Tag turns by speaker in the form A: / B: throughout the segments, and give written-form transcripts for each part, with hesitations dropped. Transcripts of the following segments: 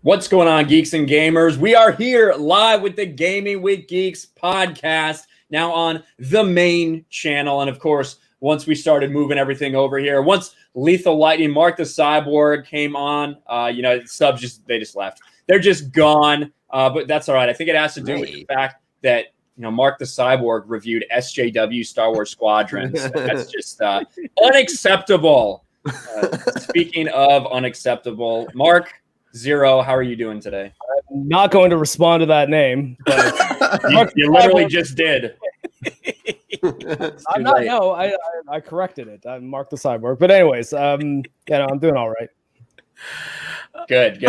A: What's going on, geeks and gamers? We are here live with the Gaming with Geeks podcast, now on the main channel. And of course, once we started moving everything over here, once Lethal Lightning, Mark the Cyborg came on, subs they just left. They're just gone, but that's all right. I think it has to do with the fact that Mark the Cyborg reviewed SJW Star Wars Squadrons. That's just unacceptable. Speaking of unacceptable, Mark Zero, how are you doing today?
B: I'm not going to respond to that name, but
A: you literally just did.
B: I'm not. No, I corrected it. I'm Mark the Cyborg. But anyways, I'm doing all right.
A: Good.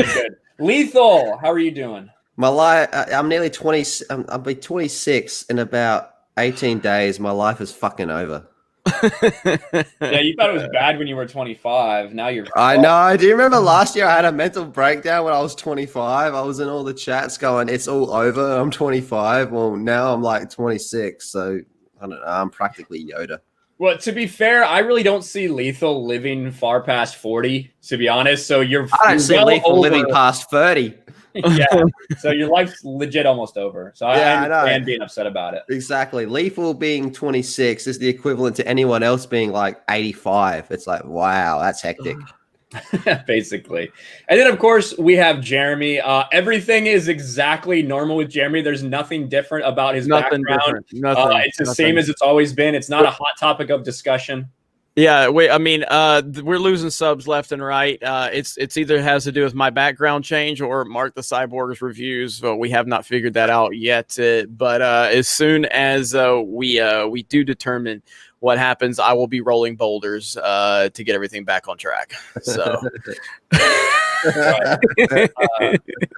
A: Lethal, how are you doing?
C: My life. I'm nearly 20. I'll be 26 in about 18 days. My life is fucking over.
A: Yeah, you thought it was bad when you were 25. Now you're.
C: I know. Do you remember last year I had a mental breakdown when I was 25? I was in all the chats going, "It's all over. I'm 25." Well, now I'm like 26, so I don't know. I'm practically Yoda.
A: Well, to be fair, I really don't see Lethal living far past 40. To be honest, so I
C: don't see Lethal living past 30.
A: Yeah, so your life's legit almost over. So I understand being upset about it.
C: Exactly. Lethal being 26 is the equivalent to anyone else being like 85. It's like, wow, that's hectic.
A: Basically. And then, of course, we have Jeremy. Everything is exactly normal with Jeremy. There's nothing different about his background. It's the same as it's always been. It's not a hot topic of discussion.
D: Yeah, we're losing subs left and right. It's either has to do with my background change or Mark the Cyborg's reviews. But we have not figured that out yet. But as soon as we do determine what happens, I will be rolling boulders to get everything back on track. So,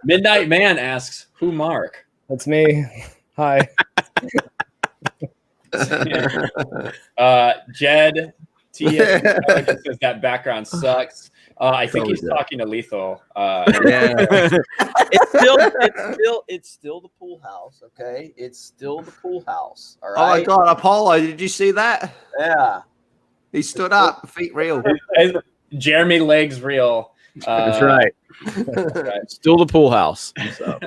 A: Midnight Man asks, "Who Mark?"
B: That's me. Hi.
A: Jed. Says that background sucks. I think he's talking to Lethal.
D: It's still the pool house. Okay, it's still the pool house. All right.
C: Oh my God, Apollo! Did you see that?
D: Yeah,
C: he stood up, feet real.
A: Jeremy legs real.
D: That's right. Still the pool house. So.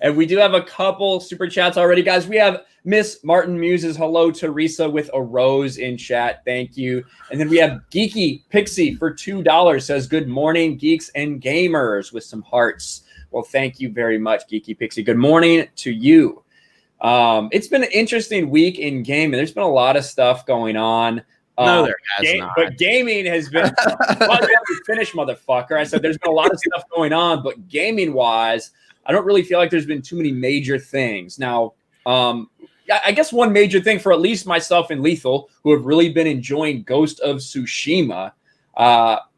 A: And we do have a couple super chats already, guys. We have Miss Martin Muses, hello, Teresa, with a rose in chat. Thank you. And then we have Geeky Pixie for $2 says, "Good morning, geeks and gamers," with some hearts. Well, thank you very much, Geeky Pixie. Good morning to you. It's been an interesting week in gaming. There's been a lot of stuff going on.
D: No, there has not.
A: But gaming has been finished, motherfucker. I said there's been a lot of stuff going on, but gaming-wise, I don't really feel like there's been too many major things. Now, I guess one major thing for at least myself and Lethal, who have really been enjoying Ghost of Tsushima,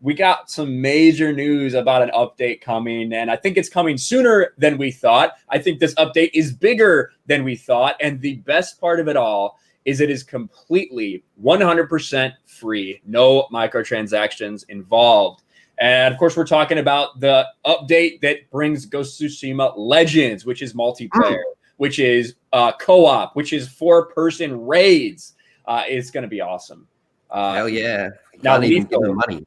A: we got some major news about an update coming, and I think it's coming sooner than we thought. I think this update is bigger than we thought, and the best part of it all is it is completely 100% free, no microtransactions involved. And of course, we're talking about the update that brings Ghost of Tsushima Legends, which is multiplayer, which is co-op, which is 4-person raids. It's going to be awesome.
C: Hell yeah.
A: Now,
C: Lethal, money.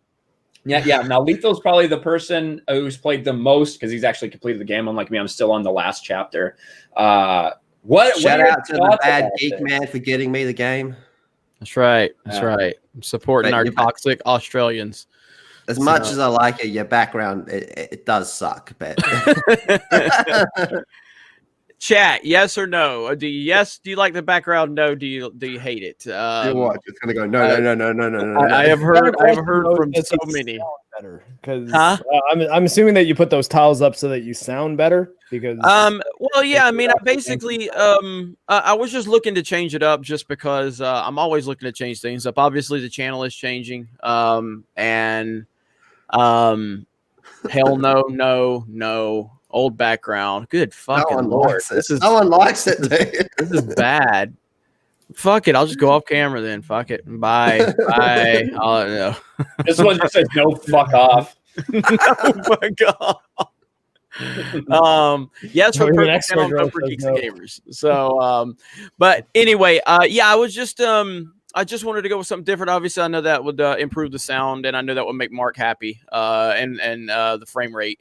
A: Yeah. Now, Lethal's probably the person who's played the most because he's actually completed the game. Unlike me, I'm still on the last chapter. Shout
C: out to the bad geek man for getting me the game.
D: That's right. I'm supporting our toxic Australians.
C: As much as I like it, your background, it does suck. But
D: chat, yes or no? Do you like the background? No. Do you hate it?
C: What? It's gonna go no.
D: I have heard from so many.
B: Better because I'm assuming that you put those tiles up so that you sound better. Because
D: well, yeah. I mean, I basically I was just looking to change it up just because I'm always looking to change things up. Obviously, the channel is changing, and hell no. Old background. Good fucking Lord.
C: No one likes it, dude.
D: This is bad. Fuck it. I'll just go off camera then. Fuck it. Bye. Bye. No.
A: This one just says no fuck off.
D: No fuck off. Yes, for perfect channel, no for geeks and gamers. So but anyway, yeah, I just wanted to go with something different. Obviously, I know that would improve the sound, and I know that would make Mark happy, and the frame rate.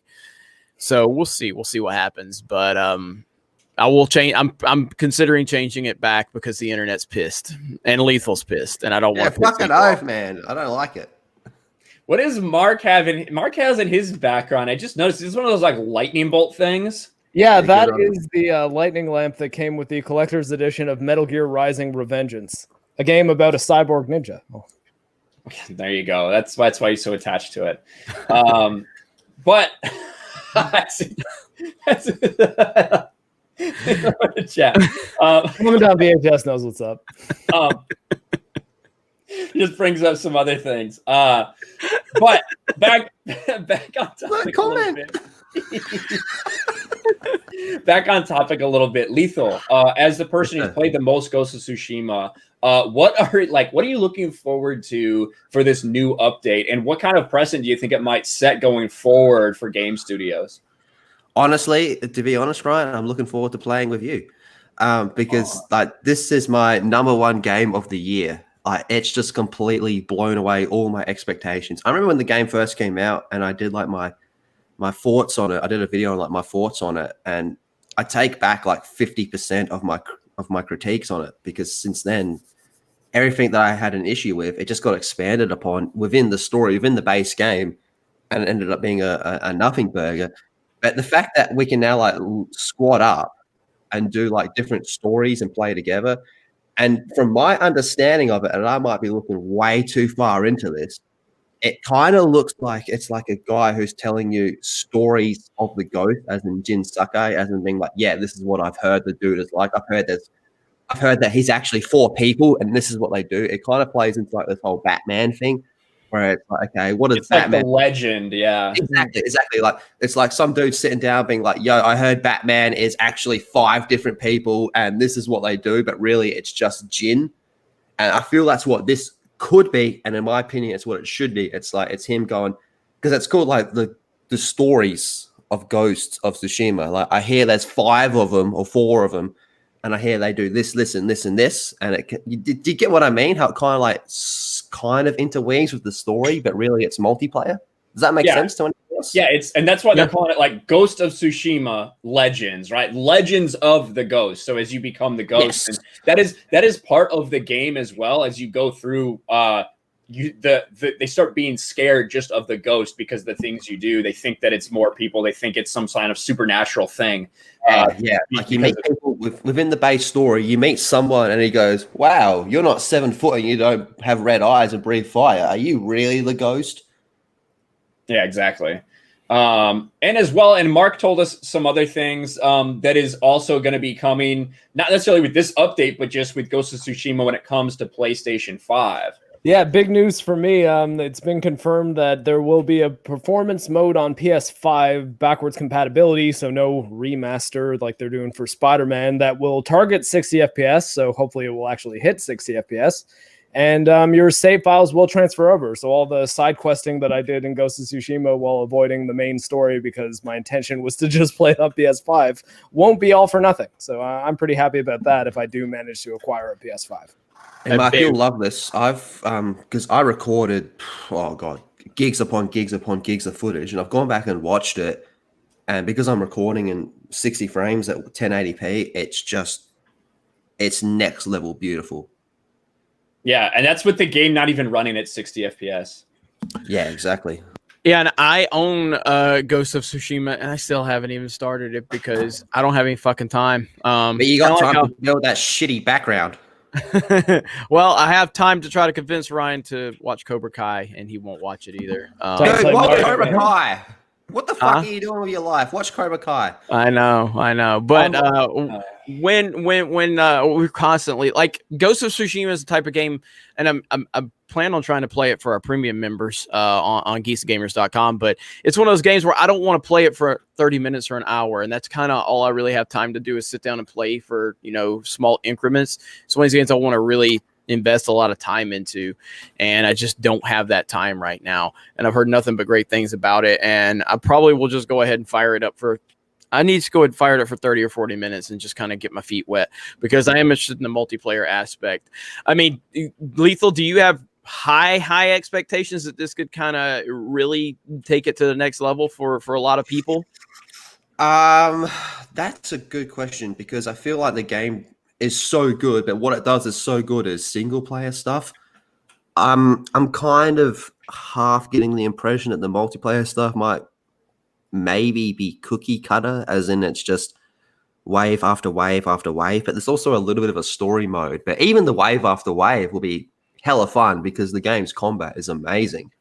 D: So we'll see what happens. But I will change. I'm considering changing it back because the internet's pissed and Lethal's pissed, and I don't want to piss
C: fuck it
D: people off.
C: off, man. I don't like it.
A: What does Mark have in? Mark has in his background. I just noticed it's one of those like lightning bolt things.
B: Yeah, that is the lightning lamp that came with the collector's edition of Metal Gear Rising: Revengeance, a game about a cyborg ninja. Oh.
A: There you go. That's why you're so attached to it. But that's chat.
B: Coming down VHS knows what's up.
A: Just brings up some other things. But back on topic a little bit. Back on topic a little bit. Lethal, as the person who's played the most Ghost of Tsushima, what are you looking forward to for this new update, and what kind of precedent do you think it might set going forward for game studios?
C: Honestly, to be honest, Ryan, I'm looking forward to playing with you, because like this is my #1 game of the year. It's just completely blown away all my expectations. I remember when the game first came out, and I did like my thoughts on it. I did a video on like my thoughts on it, and I take back like 50% of my critiques on it, because since then, everything that I had an issue with, it just got expanded upon within the story, within the base game, and it ended up being a nothing burger. But the fact that we can now like squad up and do like different stories and play together, and from my understanding of it, and I might be looking way too far into this, it kind of looks like it's like a guy who's telling you stories of the ghost, as in Jin Sakai, as in being like, yeah, this is what I've heard the dude is like. I've heard that he's actually 4 people, and this is what they do. It kind of plays into like this whole Batman thing, where it's like, okay, what is Batman?
A: Like the legend, yeah.
C: Exactly. Like it's like some dude sitting down being like, yo, I heard Batman is actually 5 different people, and this is what they do, but really it's just Jin. And I feel that's what this could be, and in my opinion, it's what it should be. It's like it's him going, because it's called like the stories of Ghosts of Tsushima. Like I hear there's 5 of them or 4 of them, and I hear they do this, and this, and this. And do you get what I mean? How it kind of interweaves with the story, but really it's multiplayer. Does that make sense to anyone else?
A: Yeah, and that's why they're calling it like Ghost of Tsushima Legends, right? Legends of the Ghost. So as you become the ghost, and that is part of the game as well. As you go through, they start being scared just of the ghost because the things you do. They think that it's more people. They think it's some kind of supernatural thing.
C: Like you meet people within the base story. You meet someone, and he goes, "Wow, you're not 7 foot, and you don't have red eyes and breathe fire. Are you really the ghost?"
A: Yeah, exactly. And as well, and Mark told us some other things that is also going to be coming, not necessarily with this update, but just with Ghost of Tsushima when it comes to PlayStation 5.
B: Yeah, big news for me. It's been confirmed that there will be a performance mode on PS5 backwards compatibility, so no remaster like they're doing for Spider-Man, that will target 60 FPS, so hopefully it will actually hit 60 FPS. And your save files will transfer over. So all the side questing that I did in Ghost of Tsushima while avoiding the main story because my intention was to just play it on PS5 won't be all for nothing. So I'm pretty happy about that if I do manage to acquire a PS5.
C: And Mark, you'll love this. I've because I recorded, gigs upon gigs upon gigs of footage, and I've gone back and watched it. And because I'm recording in 60 frames at 1080p, it's next level beautiful.
A: Yeah, and that's with the game not even running at 60 FPS.
C: Yeah, exactly.
D: Yeah, and I own Ghost of Tsushima, and I still haven't even started it because I don't have any fucking time.
C: But you got time to build that shitty background.
D: Well, I have time to try to convince Ryan to watch Cobra Kai, and he won't watch it either.
C: Dude, watch Cobra Kai. What the fuck are you doing with your life? Watch Cobra Kai.
D: I know. But when we're constantly like Ghost of Tsushima is the type of game, and I'm planning on trying to play it for our premium members on geeksgamers.com. But it's one of those games where I don't want to play it for 30 minutes or an hour, and that's kind of all I really have time to do is sit down and play for small increments. So one of these games I want to really invest a lot of time into, and I just don't have that time right now, and I've heard nothing but great things about it, and I probably will just go ahead and fire it up for 30 or 40 minutes and just kind of get my feet wet, because I am interested in the multiplayer aspect. I mean, Lethal, do you have high expectations that this could kind of really take it to the next level for a lot of people?
C: That's a good question because I feel like the game is so good, but what it does is so good is single player stuff. I'm kind of half getting the impression that the multiplayer stuff might maybe be cookie cutter, as in it's just wave after wave after wave, but there's also a little bit of a story mode. But even the wave after wave will be hella fun because the game's combat is amazing.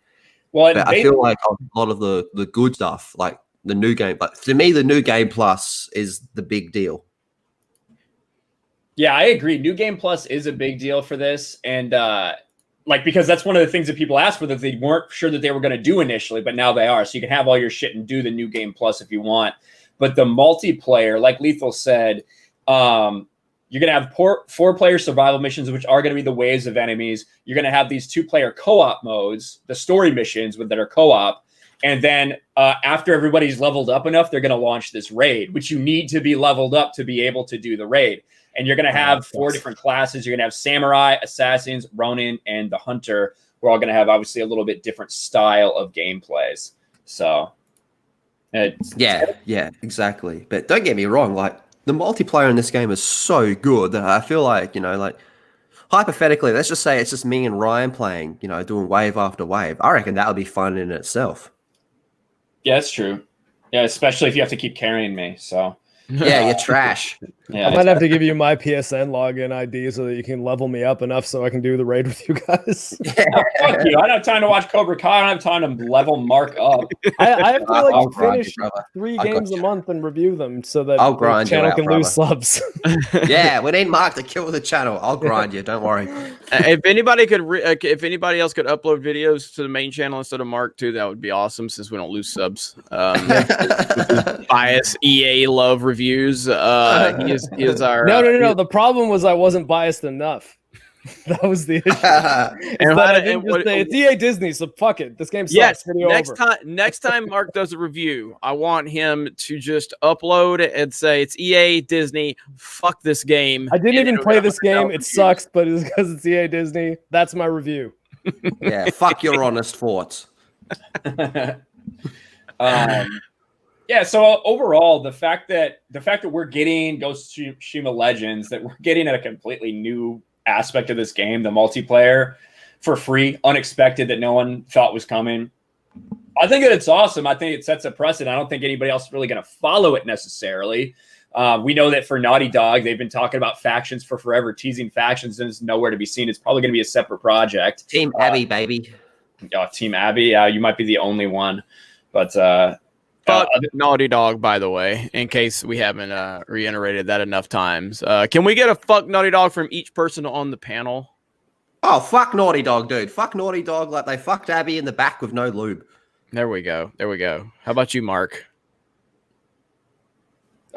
A: Well,
C: But I feel like a lot of the good stuff, like the new game, but to me, the new game plus is the big deal.
A: Yeah, I agree. New Game Plus is a big deal for this. And because that's one of the things that people asked for that they weren't sure that they were going to do initially, but now they are. So you can have all your shit and do the New Game Plus if you want. But the multiplayer, like Lethal said, you're going to have four-player survival missions, which are going to be the waves of enemies. You're going to have these two-player co-op modes, the story missions that are co-op. And then after everybody's leveled up enough, they're going to launch this raid, which you need to be leveled up to be able to do the raid. And you're going to have 4 different classes. You're going to have Samurai, Assassins, Ronin, and the Hunter. We're all going to have, obviously, a little bit different style of gameplays. So,
C: yeah, exactly. But don't get me wrong, like, the multiplayer in this game is so good that I feel like, hypothetically, let's just say it's just me and Ryan playing, doing wave after wave. I reckon that would be fun in itself.
A: Yeah, that's true. Yeah, especially if you have to keep carrying me. So
C: yeah, you're trash.
B: Yeah, I might have to give you my PSN login ID so that you can level me up enough so I can do the raid with you guys.
A: Yeah, fuck you. I don't have time to watch Cobra Kai. I don't have time to level Mark up.
B: I have to finish 3 games a month and review them so that the channel can lose subs.
C: Yeah, we need Mark to kill the channel. I'll grind you. Don't worry.
D: If anybody could, if anybody else could upload videos to the main channel instead of Mark too, that would be awesome. Since we don't lose subs, bias EA love reviews. He is our
B: no. The problem was I wasn't biased enough. That was the issue. It's EA Disney, so fuck it. This game sucks.
D: Yes, next time Mark does a review, I want him to just upload and say it's EA Disney. Fuck this game.
B: I didn't even play this game. It sucks, but it's because it's EA Disney. That's my review.
C: Yeah, fuck your honest thoughts.
A: Yeah, so overall, the fact that we're getting Ghost of Tsushima Legends, that we're getting at a completely new aspect of this game, the multiplayer, for free, unexpected, that no one thought was coming. I think that it's awesome. I think it sets a precedent. I don't think anybody else is really going to follow it necessarily. We know that for Naughty Dog, they've been talking about factions for forever, teasing factions, and it's nowhere to be seen. It's probably going to be a separate project.
C: Team Abby, baby.
A: Team Abby. You might be the only one, but.
D: Fuck Naughty Dog, by the way, in case we haven't reiterated that enough times. Can we get a fuck Naughty Dog from each person on the panel?
C: Oh, fuck Naughty Dog, dude. Fuck Naughty Dog like they fucked Abby in the back with no lube.
D: There we go. How about you, Mark?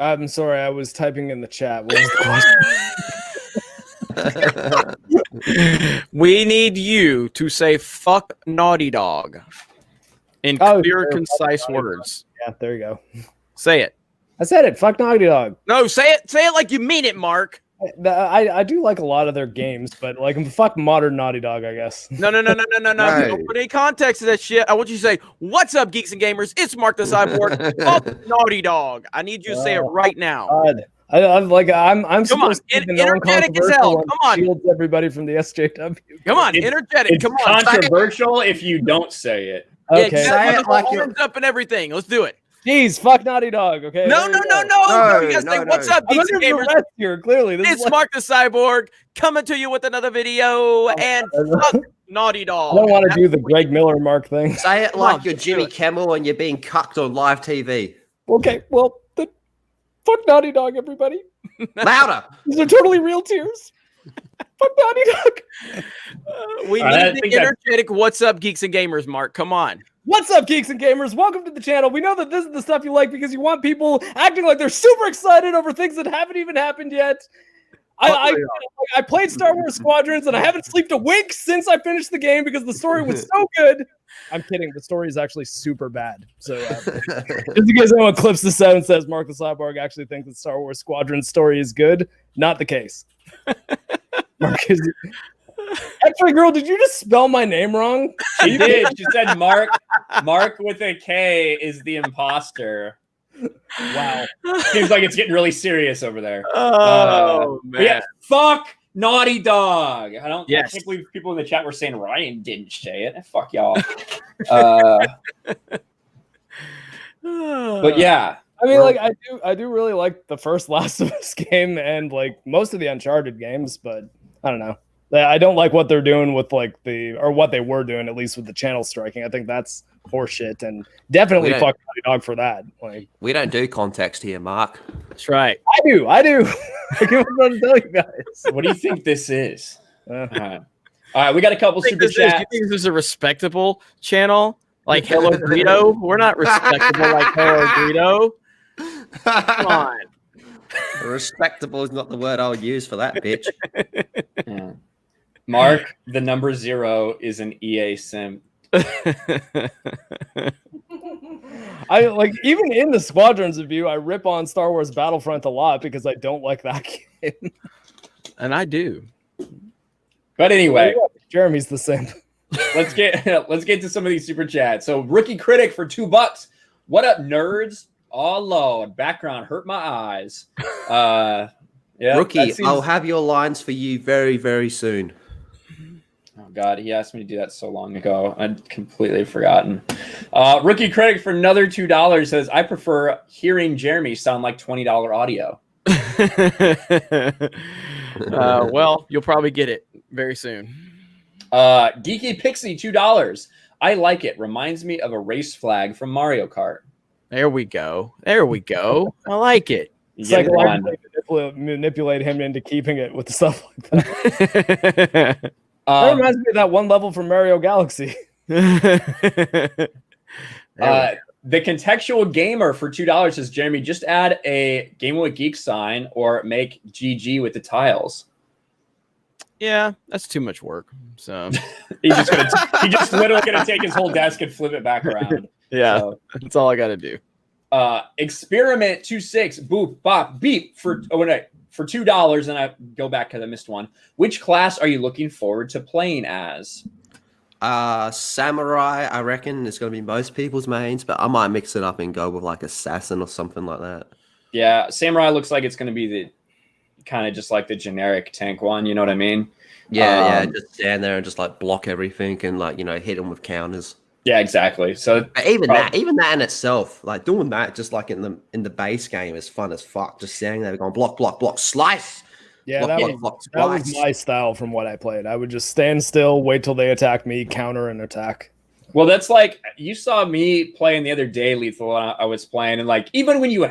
B: I'm sorry, I was typing in the chat. What was the
D: question? We need you to say fuck Naughty Dog in clear, concise words.
B: Yeah, there you go.
D: Say it.
B: I said it. Fuck Naughty Dog.
D: No, say it. Say it like you mean it, Mark.
B: I do like a lot of their games, but fuck modern Naughty Dog, I guess.
D: No. Don't put any context to that shit. I want you to say, "What's up, geeks and gamers? It's Mark the Cyborg. Fuck Naughty Dog." I need you to say it right now.
B: God. I'm
D: supposed to be energetic as hell. Come on,
B: shields everybody from the SJW.
D: Come on, energetic.
A: It's
D: come on.
A: Controversial if you don't say it.
B: Okay.
D: Yeah, like arms up and everything. Let's do it.
B: Jeez, fuck Naughty Dog. Okay.
D: No. You gotta say, "What's up, geeks and gamers?"
B: Here, clearly,
D: it's Mark the Cyborg coming to you with another video, and fuck Naughty Dog.
B: I don't want to do the Greg Miller Mark thing.
C: Say it like you're Jimmy Kimmel and you're being cucked on live TV.
B: Okay, well, fuck Naughty Dog, everybody.
C: Louder.
B: These are totally real tears. Fuck Naughty Dog.
D: We need the energetic "What's up, geeks and gamers," Mark. Come on.
B: What's up, geeks and gamers? Welcome to the channel. We know that this is the stuff you like because you want people acting like they're super excited over things that haven't even happened yet. I played Star Wars Squadrons and I haven't slept a wink since I finished the game because the story was so good. I'm kidding. The story is actually super bad. So just in case anyone clips this out and says Mark the Cyborg actually thinks that Star Wars Squadrons story is good, not the case. Mark is... X-Ray Girl, did you just spell my name wrong?
A: She did. She said Mark with a K is the imposter.
B: Wow.
A: Seems like it's getting really serious over there.
D: Oh
A: But yeah,
D: man.
A: fuck Naughty Dog. I
D: Yes.
A: can't believe people in the chat were saying Ryan didn't say it. Fuck y'all. But yeah.
B: I mean, like I do really like the first Last of Us game and like most of the Uncharted games, but I don't know. I don't like what they're doing with like what they were doing, at least with the channel striking. I think that's horseshit, and definitely fuck Naughty Dog for that. Like,
C: we don't do context here, Mark.
D: That's right.
B: I do. I can't tell you guys.
A: What do you think this is? All right, we got a couple super chats.
D: Do you think this is a respectable channel? Like Hello Greedo? We're not respectable like Hello Greedo. Come on.
C: Respectable is not the word I'll use for that, bitch.
A: Yeah. Mark, the number 0 is an EA sim.
B: I like, even in the Squadrons review, I rip on Star Wars Battlefront a lot because I don't like that game.
D: And I do.
A: But anyway,
B: Jeremy's the same.
A: let's get to some of these super chats. So Rookie Critic for $2. What up, nerds? Oh Lord, background hurt my eyes. Yeah,
C: Rookie, I'll have your lines for you very, very soon.
A: Oh God, he asked me to do that so long ago. I'd completely forgotten. Rookie Critic for another $2 says, I prefer hearing Jeremy sound like $20 audio.
D: Well, you'll probably get it very soon.
A: Geeky Pixie, $2. I like it. Reminds me of a race flag from Mario Kart.
D: There we go. There we go. I like it.
B: Psychologically manipulate him into keeping it with stuff like that. That reminds me of that one level from Mario Galaxy.
A: The Contextual Gamer for $2 says, Jeremy, just add a Game with Geeks sign or make GG with the tiles.
D: Yeah, that's too much work. So
A: he's just literally gonna take his whole desk and flip it back around.
D: Yeah, so, that's all I got to do.
A: Experiment 26 boop bop beep for $2, and I go back because I missed one. Which class are you looking forward to playing as?
C: Samurai, I reckon is going to be most people's mains, but I might mix it up and go with like assassin or something like that.
A: Yeah, Samurai looks like it's going to be the kind of just like the generic tank one. You know what I mean?
C: Yeah, just stand there and just like block everything and like hit them with counters.
A: Yeah, exactly. So
C: even that in itself, like doing that, just like in the base game, is fun as fuck. Just standing there going block, block, block, slice.
B: Yeah, that was my style from what I played. I would just stand still, wait till they attack me, counter and attack.
A: Well, that's like you saw me playing the other day, Lethal. I was playing, and like even when you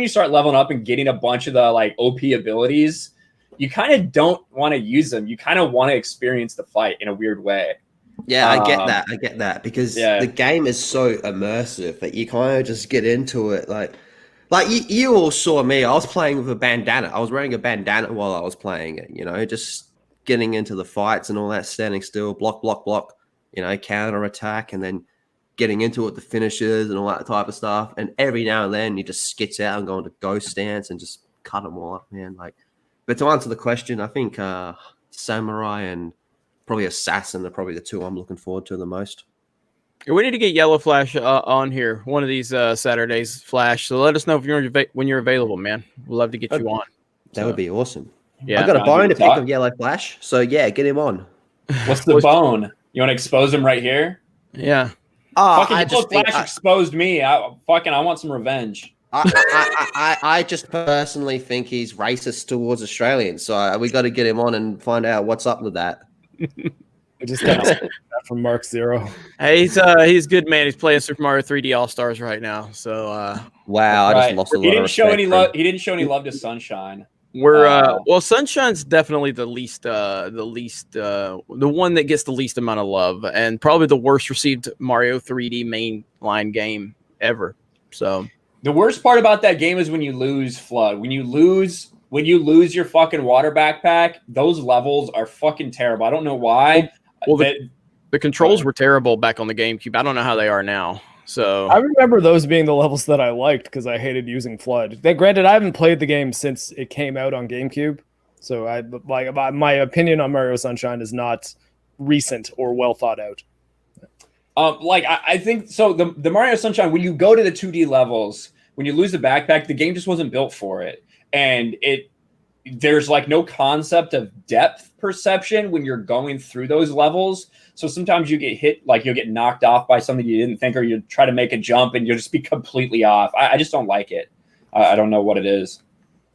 A: start leveling up and getting a bunch of the like OP abilities, you kind of don't want to use them. You kind of want to experience the fight in a weird way.
C: Yeah, I get that because the game is so immersive that you kind of just get into it. Like you all saw me. I was playing with a bandana. I was wearing a bandana while I was playing it. Just getting into the fights and all that, standing still, block, block, block. Counter attack, and then getting into it, the finishes and all that type of stuff. And every now and then you just skits out and go into ghost stance and just cut them all up, man. But to answer the question, I think Samurai and probably Assassin are probably the two I'm looking forward to the most.
D: We need to get Yellow Flash on here one of these Saturdays, Flash. So let us know when you're available, man. We'd love to get you on.
C: That would be awesome.
D: Yeah,
C: I got a bone to pick on Yellow Flash, so yeah, get him on.
A: What's the bone? You want to expose him right here?
D: Yeah.
A: Fucking Flash exposed me. I want some revenge.
C: I just personally think he's racist towards Australians, so we got to get him on and find out what's up with that.
B: I just got that from Mark Zero.
D: Hey, he's good, man. He's playing Super Mario 3D All Stars right now. So
C: wow, I just lost a lot of respect.
A: He didn't show any love to Sunshine.
D: Well, Sunshine's definitely the one that gets the least amount of love, and probably the worst received Mario 3D mainline game ever. So
A: the worst part about that game is when you lose Flood. When you lose your fucking water backpack, those levels are fucking terrible. I don't know why.
D: Well, the controls were terrible back on the GameCube. I don't know how they are now. So
B: I remember those being the levels that I liked because I hated using Flood. Granted, I haven't played the game since it came out on GameCube, so my opinion on Mario Sunshine is not recent or well thought out.
A: I think so. The Mario Sunshine, when you go to the 2D levels, when you lose the backpack, the game just wasn't built for it. And there's like no concept of depth perception when you're going through those levels. So sometimes you get hit, like you'll get knocked off by something you didn't think, or you try to make a jump and you'll just be completely off. I just don't like it. I don't know what it is.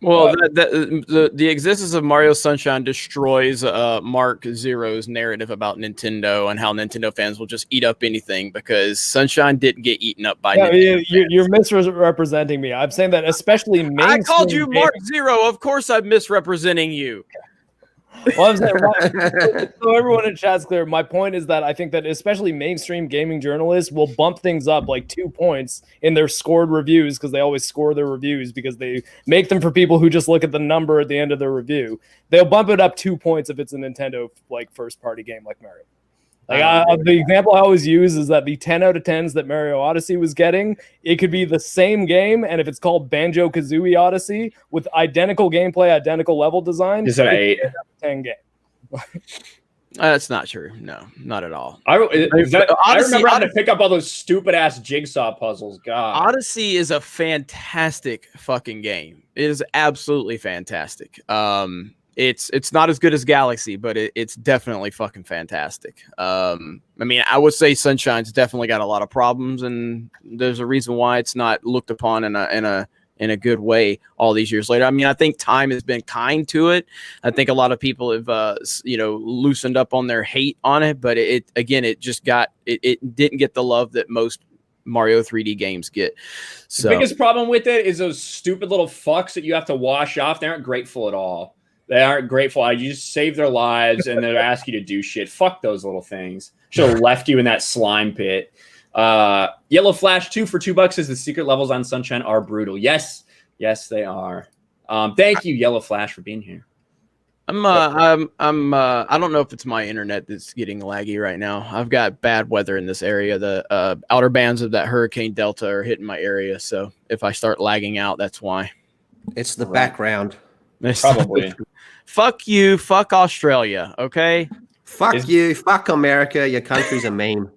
D: Well, the existence of Mario Sunshine destroys Mark Zero's narrative about Nintendo and how Nintendo fans will just eat up anything, because Sunshine didn't get eaten up by Nintendo
B: you're misrepresenting me. I'm saying that especially mainstream.
D: I called you Mark Zero. Of course I'm misrepresenting you.
B: Well, I'm saying, so everyone in chat's clear. My point is that I think that especially mainstream gaming journalists will bump things up like 2 points in their scored reviews, because they always score their reviews because they make them for people who just look at the number at the end of their review. They'll bump it up 2 points if it's a Nintendo like first party game like Mario. Like the example I always use is that the 10 out of 10s that Mario Odyssey was getting, it could be the same game, and if it's called Banjo-Kazooie Odyssey with identical gameplay, identical level design,
A: is it an 8?
B: 10 game.
D: That's not true. No, not at all.
A: I remember having to pick up all those stupid ass jigsaw puzzles. God,
D: Odyssey is a fantastic fucking game. It is absolutely fantastic. It's not as good as Galaxy, but it's definitely fucking fantastic. I mean, I would say Sunshine's definitely got a lot of problems, and there's a reason why it's not looked upon in a good way all these years later. I mean, I think time has been kind to it. I think a lot of people have loosened up on their hate on it, but it didn't get the love that most Mario 3D games get. So
A: the biggest problem with it is those stupid little fucks that you have to wash off. They aren't grateful at all. They aren't grateful. You just save their lives and they ask you to do shit. Fuck those little things. Should have left you in that slime pit. Yellow Flash 2 for $2 says the secret levels on Sunshine are brutal. Yes, they are. Thank you, Yellow Flash, for being here.
D: I don't know if it's my internet that's getting laggy right now. I've got bad weather in this area. The outer bands of that Hurricane Delta are hitting my area. So if I start lagging out, that's why.
C: It's the background.
A: Probably.
D: Fuck you. Fuck Australia. Okay.
C: Fuck you. Fuck America. Your country's a meme.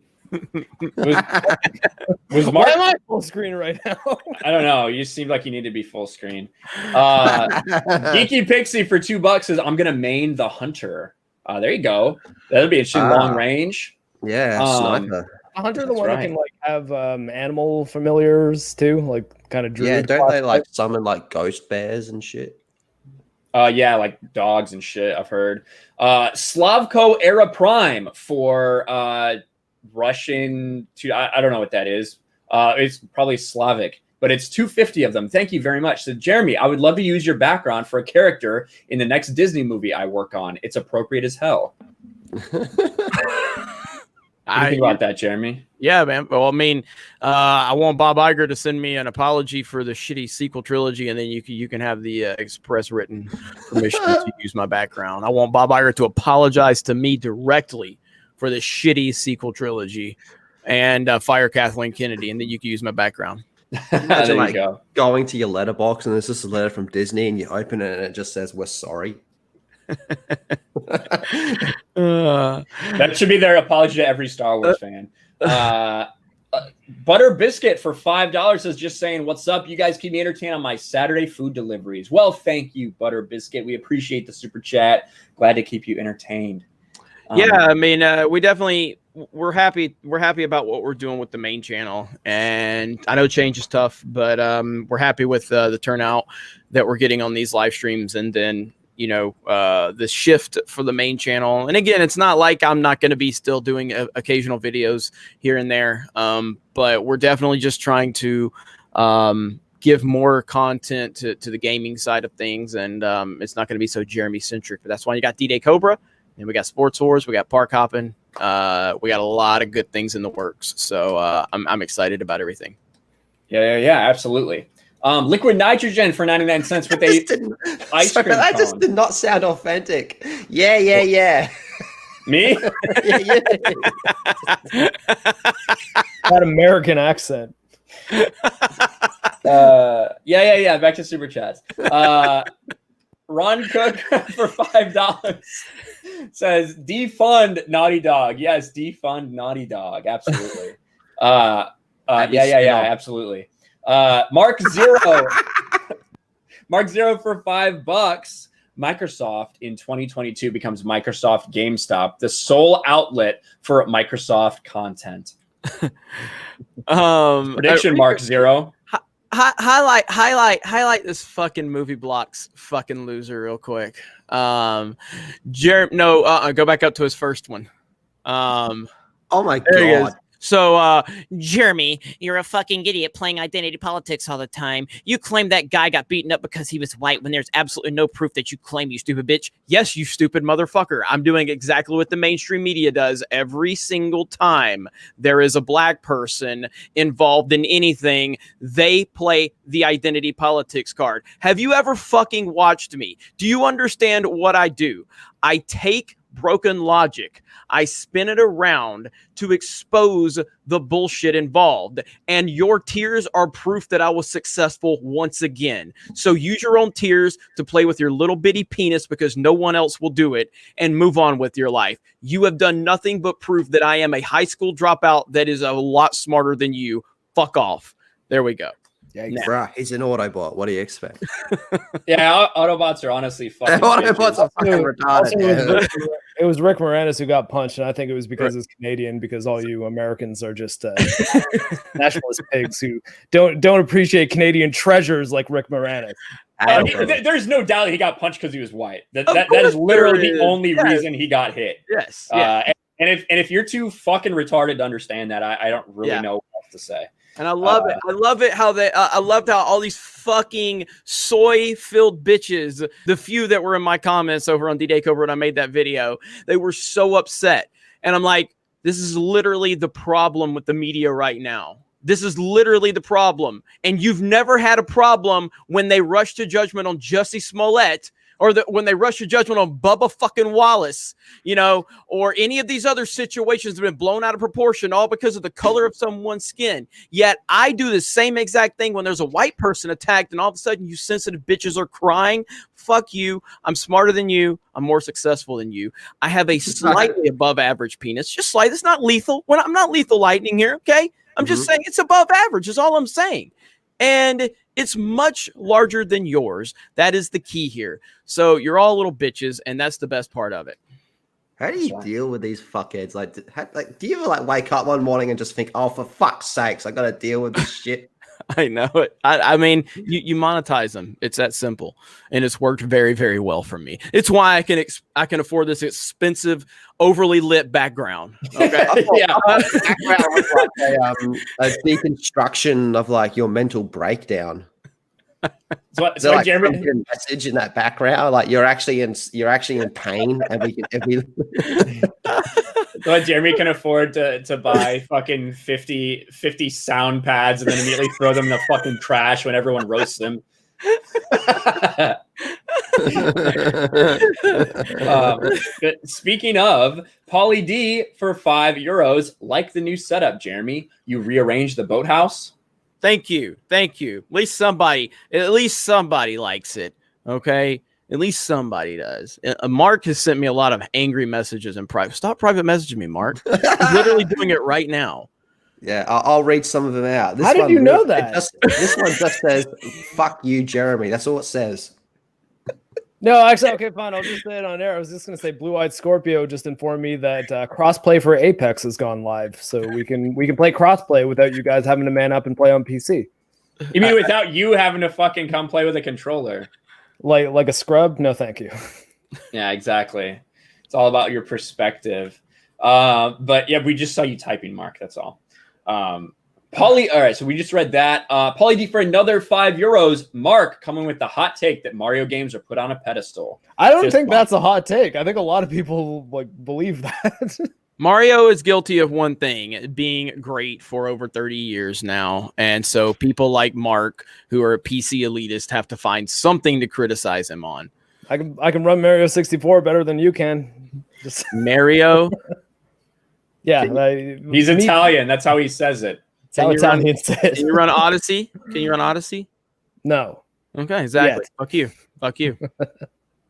A: Was
B: Why am I full screen right now?
A: I don't know. You seem like you need to be full screen. Geeky Pixie for $2 says, I'm going to main the Hunter. There you go. That'll be interesting. Long range.
C: Yeah. Sniper.
B: A Hunter, the one that can like have animal familiars too, like kind of druid.
C: Yeah, don't they like summon like ghost bears and shit?
A: Yeah, like dogs and shit, I've heard. Slavko Era Prime for Russian I don't know what that is. It's probably Slavic, but it's 250 of them. Thank you very much. So Jeremy, I would love to use your background for a character in the next Disney movie I work on. It's appropriate as hell. What do you think about that, Jeremy?
D: Yeah, man. Well, I mean, I want Bob Iger to send me an apology for the shitty sequel trilogy, and then you can have the express written permission to use my background. I want Bob Iger to apologize to me directly for the shitty sequel trilogy, and fire Kathleen Kennedy, and then you can use my background.
C: Imagine like going to your letterbox and there's just a letter from Disney, and you open it and it just says, "We're sorry."
A: That should be their apology to every Star Wars fan. Butter Biscuit for $5 is just saying, what's up? You guys keep me entertained on my Saturday food deliveries. Well, thank you, Butter Biscuit. We appreciate the super chat. Glad to keep you entertained.
D: Yeah, I mean, we're happy about what we're doing with the main channel, and I know change is tough, but we're happy with the turnout that we're getting on these live streams, and then the shift for the main channel. And again, it's not like I'm not going to be still doing occasional videos here and there. But we're definitely just trying to give more content to the gaming side of things. And it's not going to be so Jeremy centric, but that's why you got D-Day Cobra, and we got Sports Wars, we got Park Hopping. We got a lot of good things in the works. So I'm excited about everything.
A: Yeah, absolutely. Liquid nitrogen for 99 cents with a ice cream cone.
C: That just did not sound authentic. Yeah.
A: Me?
C: yeah.
B: That American accent.
A: Yeah. Back to super chats. Ron Cook for $5 says defund Naughty Dog. Yes, defund Naughty Dog. Absolutely. Yeah, absolutely. Mark Zero. Mark Zero for $5. Microsoft in 2022 becomes Microsoft GameStop, the sole outlet for Microsoft content. Prediction, Mark Zero.
D: Highlight this fucking movie blocks fucking loser real quick. Go back up to his first one.
C: Oh my
D: there
C: God.
D: So, Jeremy, you're a fucking idiot playing identity politics all the time. You claim that guy got beaten up because he was white when there's absolutely no proof that you claim, you stupid bitch. Yes, you stupid motherfucker. I'm doing exactly what the mainstream media does every single time there is a black person involved in anything. They play the identity politics card. Have you ever fucking watched me? Do you understand what I do? I take broken logic, I spin it around to expose the bullshit involved. And your tears are proof that I was successful once again. So use your own tears to play with your little bitty penis because no one else will do it, and move on with your life. You have done nothing but prove that I am a high school dropout that is a lot smarter than you. Fuck off. There we go.
C: Yeah, bruh, he's an Autobot. What do you expect?
A: Yeah, Autobots are honestly fucking
C: Autobots are fucking retarded.
B: It was Rick Moranis who got punched, and I think it was because he's Canadian, because all you Americans are just nationalist pigs who don't appreciate Canadian treasures like Rick Moranis.
A: There's no doubt that he got punched because he was white. That is literally the only reason he got hit.
D: Yes.
A: And if you're too fucking retarded to understand that, I don't really know what else to say.
D: And I love it. I love it how I loved how all these fucking soy-filled bitches, the few that were in my comments over on D-Day Cobra when I made that video, they were so upset. And I'm like, this is literally the problem with the media right now. This is literally the problem. And you've never had a problem when they rush to judgment on Jussie Smollett, or when they rush to judgment on Bubba fucking Wallace, or any of these other situations that have been blown out of proportion, all because of the color of someone's skin. Yet I do the same exact thing when there's a white person attacked, and all of a sudden you sensitive bitches are crying. Fuck you. I'm smarter than you. I'm more successful than you. I have a slightly above average penis. Just slight. It's not lethal. I'm not lethal lightning here, okay? I'm just saying it's above average is all I'm saying. And it's much larger than yours. That is the key here. So you're all little bitches, and that's the best part of it.
C: How do you deal with these fuckheads? Do you ever wake up one morning and just think, oh, for fuck's sakes, I got to deal with this shit?
D: I know it. I mean, you monetize them. It's that simple, and it's worked very, very well for me. It's why I can afford this expensive, overly lit background. Okay,
C: background was a deconstruction of your mental breakdown.
A: So Jeremy,
C: message in that background, you're actually in pain, and
A: so Jeremy can afford to buy fucking 50 sound pads and then immediately throw them in the fucking trash when everyone roasts them. Speaking of, Pauly D for €5. Like the new setup, Jeremy. You rearrange the boathouse.
D: Thank you. At least somebody likes it. Okay. At least somebody does. Mark has sent me a lot of angry messages in private. Stop private messaging me, Mark. He's literally doing it right now.
C: Yeah, I'll read some of them out.
B: How did you know that?
C: This one just says, fuck you, Jeremy. That's all it says.
B: No, actually, okay, fine. I'll just say it on air. I was just going to say Blue-Eyed Scorpio just informed me that crossplay for Apex has gone live. So we can play crossplay without you guys having to man up and play on PC.
A: You mean without you having to fucking come play with a controller?
B: Like a scrub? No, thank you.
A: Yeah, exactly. It's all about your perspective. But yeah, we just saw you typing, Mark. That's all. Pauly, all right, so we just read that. Pauly D for another €5. Mark coming with the hot take that Mario games are put on a pedestal.
B: I don't think that's a hot take. I think a lot of people believe that.
D: Mario is guilty of one thing, being great for over 30 years now. And so people like Mark, who are PC elitists, have to find something to criticize him on.
B: I can run Mario 64 better than you can.
D: Mario?
B: Yeah.
A: He's Italian. That's how he says it.
D: Can you run Odyssey? No. Okay, exactly. Yet. Fuck you.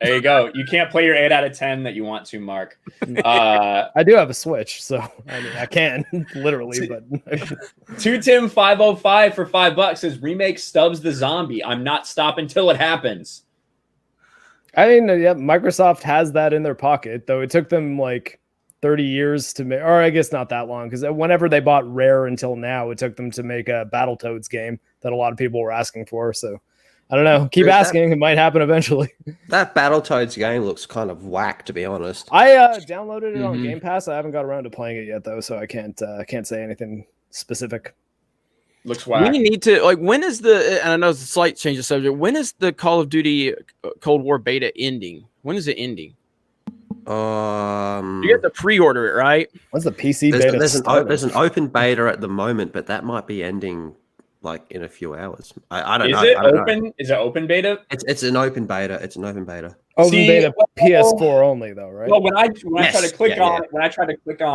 A: There you go. You can't play your 8 out of 10 that you want to, Mark.
B: I do have a Switch, so I mean I can literally, but
A: 2Tim505 for $5 says remake Stubbs the Zombie. I'm not stopping till it happens.
B: I mean, yeah, Microsoft has that in their pocket, though it took them like 30 years to make, or I guess not that long, because whenever they bought Rare until now, it took them to make a Battletoads game that a lot of people were asking for. So I don't know. Keep asking. It might happen eventually.
C: That Battletoads game looks kind of whack, to be honest.
B: I downloaded it on Game Pass. I haven't got around to playing it yet, though, so I can't say anything specific.
A: Looks whack.
D: We need to, like, when is the, and I know it's a slight change of subject, when is the Call of Duty Cold War beta ending? When is it ending? You get to pre-order it, right?
B: What's the PC beta?
C: There's an open beta at the moment, but that might be ending like in a few hours. I don't know.
A: Is it open? Is it open beta?
C: It's an open beta. It's an open beta.
B: Open beta PS4 only, though, right?
A: Well, when I tried to click on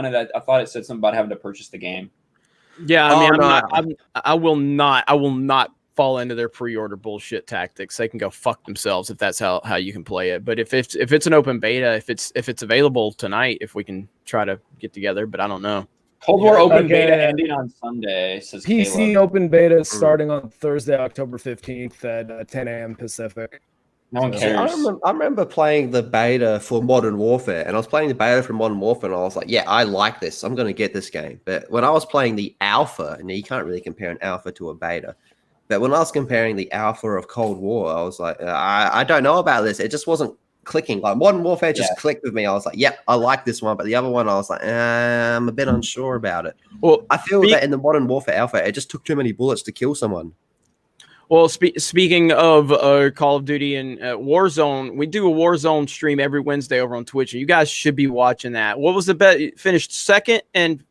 A: it, I thought it said something about having to purchase the game.
D: Yeah, I mean, I will not fall into their pre-order bullshit tactics. They can go fuck themselves if that's how you can play it. But if it's an open beta, if it's available tonight, if we can try to get together, but I don't know.
A: Cold War open beta ending on Sunday, says
B: PC
A: Caleb.
B: open beta starting on Thursday, October 15th at 10 a.m. Pacific.
A: No one cares.
C: I remember playing the beta for Modern Warfare, and I was playing the beta for Modern Warfare, and I was like, yeah, I like this. I'm going to get this game. But when I was playing the alpha, and you can't really compare an alpha to a beta, but when I was comparing the alpha of Cold War, I was like, I don't know about this. It just wasn't clicking. Like Modern Warfare just clicked with me. I was like, yep, I like this one. But the other one, I was like, I'm a bit unsure about it. Well, I feel that in the Modern Warfare alpha, it just took too many bullets to kill someone.
D: Well, speaking of Call of Duty and Warzone, we do a Warzone stream every Wednesday over on Twitch, and you guys should be watching that. What was the bet? Finished second and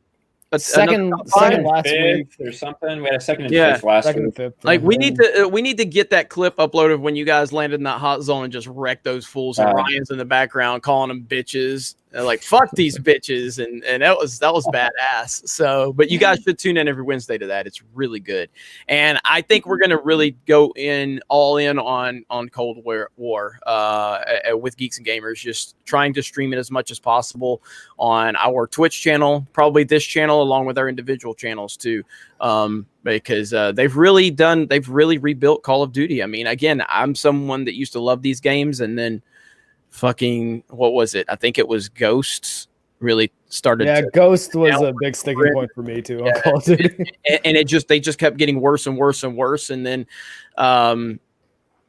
B: second last week
A: or something. We had a second and fifth last week.
D: Like we need to get that clip uploaded when you guys landed in that hot zone and just wrecked those fools. And Ryan's in the background calling them bitches. Like fuck these bitches, and that was badass. So, but you guys should tune in every Wednesday to that. It's really good, and I think we're gonna really go all in on Cold War with Geeks and Gamers. Just trying to stream it as much as possible on our Twitch channel, probably this channel, along with our individual channels too. Because they've really rebuilt Call of Duty. I mean, again, I'm someone that used to love these games, and then fucking what was it? I think it was Ghosts really started.
B: Yeah, Ghost was a big sticking point for me too on Call of Duty.
D: And they just kept getting worse and worse and worse. And then what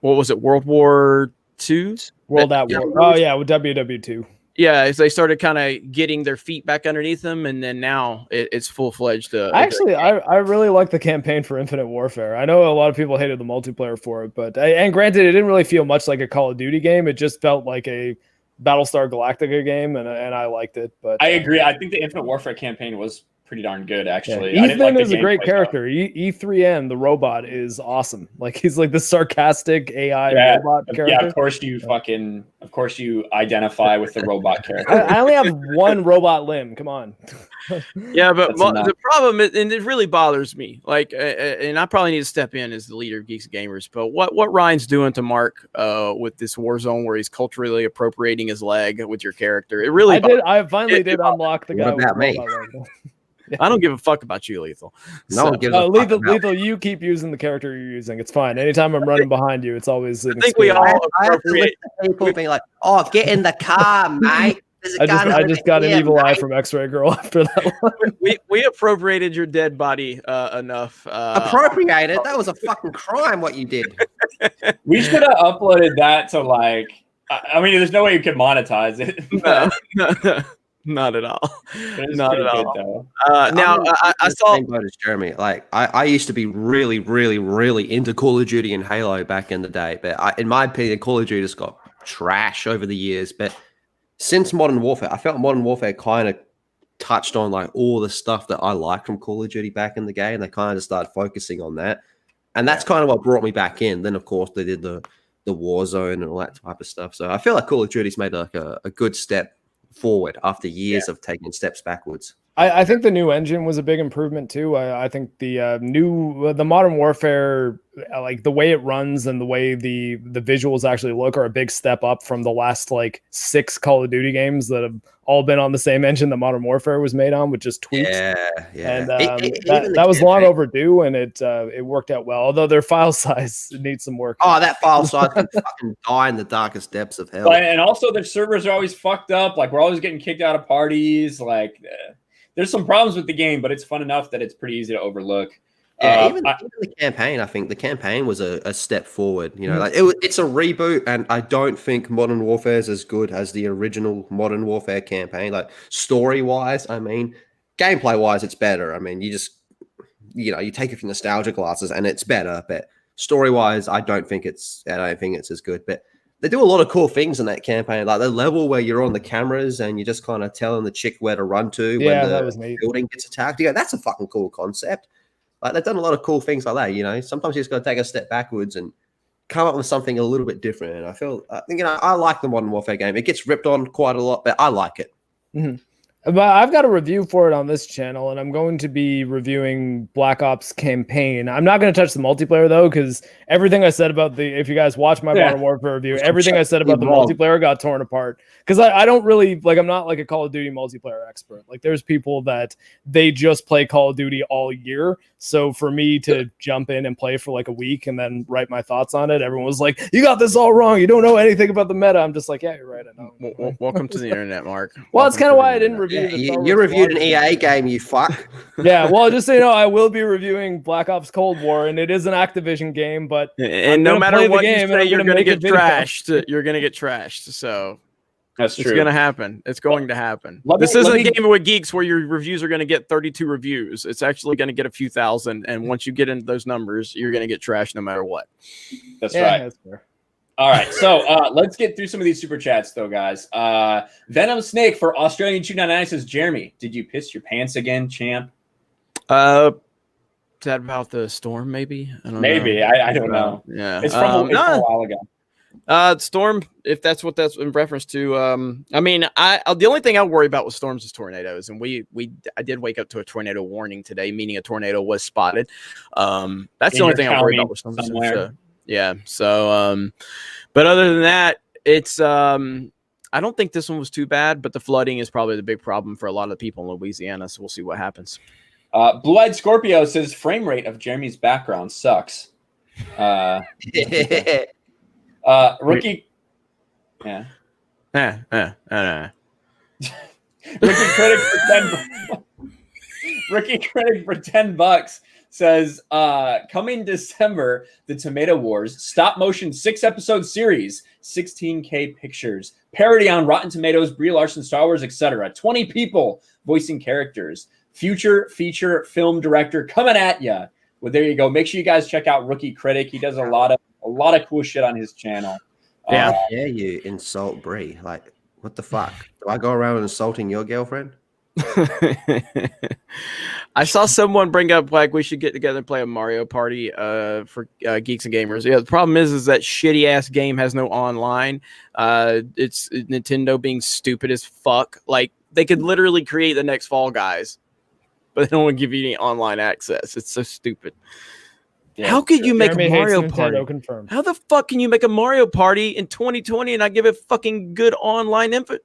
D: was it? World War II?
B: World at War. Oh yeah, with WW2.
D: Yeah, as they started kind of getting their feet back underneath them, and then now it's full-fledged.
B: Actually, I really like the campaign for Infinite Warfare. I know a lot of people hated the multiplayer for it, but and granted, it didn't really feel much like a Call of Duty game. It just felt like a Battlestar Galactica game, and I liked it. But
A: I agree. I think the Infinite Warfare campaign was pretty darn good, actually.
B: Yeah. Ethan is a great character. E3M, the robot, is awesome. Like he's like the sarcastic AI robot character.
A: Yeah, of course you identify with the robot character.
B: I only have one robot limb. Come on.
D: Yeah, but the problem is, and it really bothers me. Like, and I probably need to step in as the leader of Geeks and Gamers. But what Ryan's doing to Mark with this Warzone, where he's culturally appropriating his leg with your character, it really.
B: I finally did unlock the guy.
C: What about me?
D: I don't give a fuck about you, Lethal.
C: No one gives a fuck about
B: Lethal, you keep using the character you're using. It's fine. Anytime I'm running behind you, it's always.
D: I think we all
C: appropriate. People being like, "Oh, get in the car, mate."
B: I just got an evil eye from X-Ray Girl after that one.
D: We appropriated your dead body enough.
C: Appropriated? That was a fucking crime. What you did.
A: We should have uploaded that to like. I mean, there's no way you could monetize it.
D: No. Not at all. Not at all. Now, I saw.
C: Same boat as Jeremy. Like, I used to be really, really, really into Call of Duty and Halo back in the day. But in my opinion, Call of Duty just got trash over the years. But since Modern Warfare, I felt Modern Warfare kind of touched on like all the stuff that I liked from Call of Duty back in the game. They kind of started focusing on that. And that's kind of what brought me back in. Then, of course, they did the Warzone and all that type of stuff. So I feel like Call of Duty's made like a good step forward after years of taking steps backwards.
B: I think the new engine was a big improvement too. I think the the Modern Warfare, like the way it runs and the way the visuals actually look, are a big step up from the last like 6 Call of Duty games that have all been on the same engine that Modern Warfare was made on, with just tweaks.
C: Yeah, yeah.
B: And
C: Even
B: that was long
C: campaign.
B: overdue, and it worked out well. Although their file size needs some work.
C: Oh, that file size can fucking die in the darkest depths of hell.
A: And also their servers are always fucked up. Like we're always getting kicked out of parties. Like there's some problems with the game, but it's fun enough that it's pretty easy to overlook.
C: Yeah, even the campaign, I think the campaign was a step forward. You know, like it's a reboot, and I don't think Modern Warfare is as good as the original Modern Warfare campaign. Like story-wise, I mean, gameplay-wise, it's better. I mean, you take it from nostalgia glasses, and it's better. But story-wise, I don't think it's as good. But they do a lot of cool things in that campaign, like the level where you're on the cameras and you're just kind of telling the chick where to run to when the building gets attacked. You go, that's a fucking cool concept. Like they've done a lot of cool things like that. You know, sometimes you just got to take a step backwards and come up with something a little bit different. And I think I like the Modern Warfare game. It gets ripped on quite a lot, but I like it.
B: Mm-hmm. But I've got a review for it on this channel, and I'm going to be reviewing Black Ops campaign. I'm not going to touch the multiplayer though, because everything I said about if you guys watch my Modern Warfare review, everything I said about the multiplayer got torn apart. Because I don't really I'm not like a Call of Duty multiplayer expert. Like there's people that they just play Call of Duty all year. So for me to jump in and play for like a week and then write my thoughts on it, everyone was like, "You got this all wrong. You don't know anything about the meta." I'm just like, "Yeah, you're right. I know."
D: Welcome to the internet, Mark.
B: Well, that's kind of why I didn't review.
C: You reviewed an EA game, you fuck.
B: Yeah, well, just so you know, I will be reviewing Black Ops Cold War, and it is an Activision game, but
D: and no matter what you say, you're going to get trashed. You're going to get trashed. So
A: that's true.
D: It's going to happen. It's going to happen. This isn't a game with Geeks where your reviews are going to get 32 reviews. It's actually going to get a few thousand, and once you get into those numbers, you're going to get trashed no matter what.
A: That's right. That's fair. All right, so let's get through some of these super chats, though, guys. Venom Snake for Australian 299 says, Jeremy, did you piss your pants again, champ?
D: Is that about the storm, maybe? I don't know.
A: I don't know.
D: Yeah.
A: It's from a while ago.
D: Storm, if that's what that's in reference to. I mean, the only thing I worry about with storms is tornadoes, and I did wake up to a tornado warning today, meaning a tornado was spotted. That's the only thing I worry about with storms. Yeah. So, but other than that, it's I don't think this one was too bad, but the flooding is probably the big problem for a lot of people in Louisiana. So we'll see what happens.
A: Blue-eyed Scorpio says frame rate of Jeremy's background sucks. Rookie. Yeah. Rookie critic for Rookie critic for $10 says, coming December, the Tomato Wars stop motion 6-episode series, 16K pictures, parody on Rotten Tomatoes, Brie Larson, Star Wars, etc. 20 people voicing characters, future feature film director coming at ya. Well, there you go. Make sure you guys check out Rookie Critic. He does a lot of cool shit on his channel.
C: Yeah, you insult Brie. Like, what the fuck? Do I go around insulting your girlfriend?
D: I saw someone bring up like we should get together and play a Mario Party for Geeks and Gamers. Yeah, the problem is that shitty ass game has no online. It's Nintendo being stupid as fuck. Like they could literally create the next Fall Guys, but they don't want to give you any online access. It's so stupid. Yeah, how could you make a Mario Party? Confirmed. How the fuck can you make a Mario Party in 2020 and not give it fucking good online input?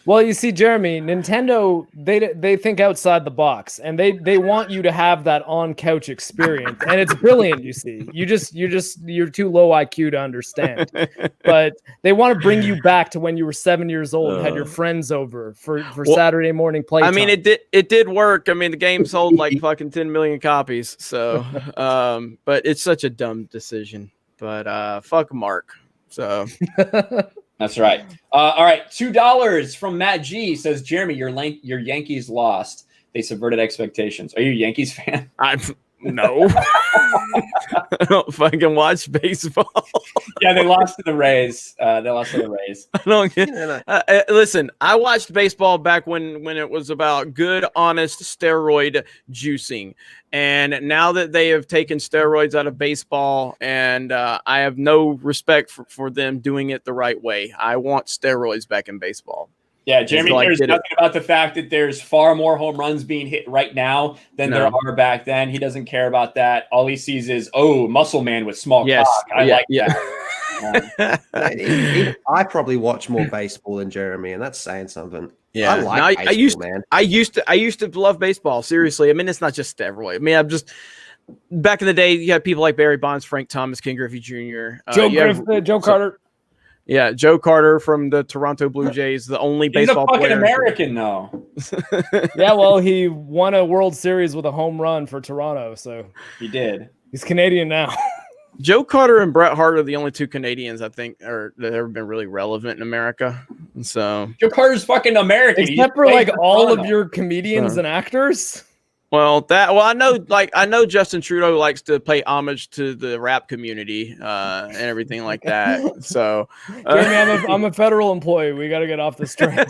B: Well, you see, Jeremy, Nintendo, they think outside the box, and they want you to have that on-couch experience, and it's brilliant. You see, you're too low IQ to understand, but they want to bring you back to when you were 7 years old and had your friends over for Saturday morning playtime.
D: I mean, it did work. I mean, the game sold like fucking 10 million copies. So, but it's such a dumb decision. But fuck Mark. So.
A: That's right. All right, $2 from Matt G says, Jeremy, your Yankees lost. They subverted expectations. Are you a Yankees fan?
D: No. I don't fucking watch baseball.
A: Yeah, they lost to the Rays. I
D: don't get. Listen, I watched baseball back when it was about good, honest steroid juicing, and now that they have taken steroids out of baseball, and I have no respect for them doing it the right way. I want steroids back in baseball.
A: Yeah, Jeremy cares nothing about the fact that there's far more home runs being hit right now than there are back then. He doesn't care about that. All he sees is, muscle man with small cock. I like
C: that. I probably watch more baseball than Jeremy, and that's saying something.
D: Yeah,
C: I like baseball, man.
D: I used to love baseball. Seriously, I mean, it's not just steroid. I mean, I'm just back in the day. You had people like Barry Bonds, Frank Thomas, King Griffey Jr.,
B: Joe Carter.
D: Yeah, Joe Carter from the Toronto Blue Jays, the only baseball player.
A: He's a fucking American, though.
B: Yeah, well, he won a World Series with a home run for Toronto, so
A: he did.
B: He's Canadian now.
D: Joe Carter and Bret Hart are the only two Canadians I think that have ever been really relevant in America. So
A: Joe Carter's fucking American,
B: except for like all of your comedians and actors.
D: Well, I know Justin Trudeau likes to pay homage to the rap community and everything like that. So,
B: Jeremy, I'm a federal employee. We got to get off this train.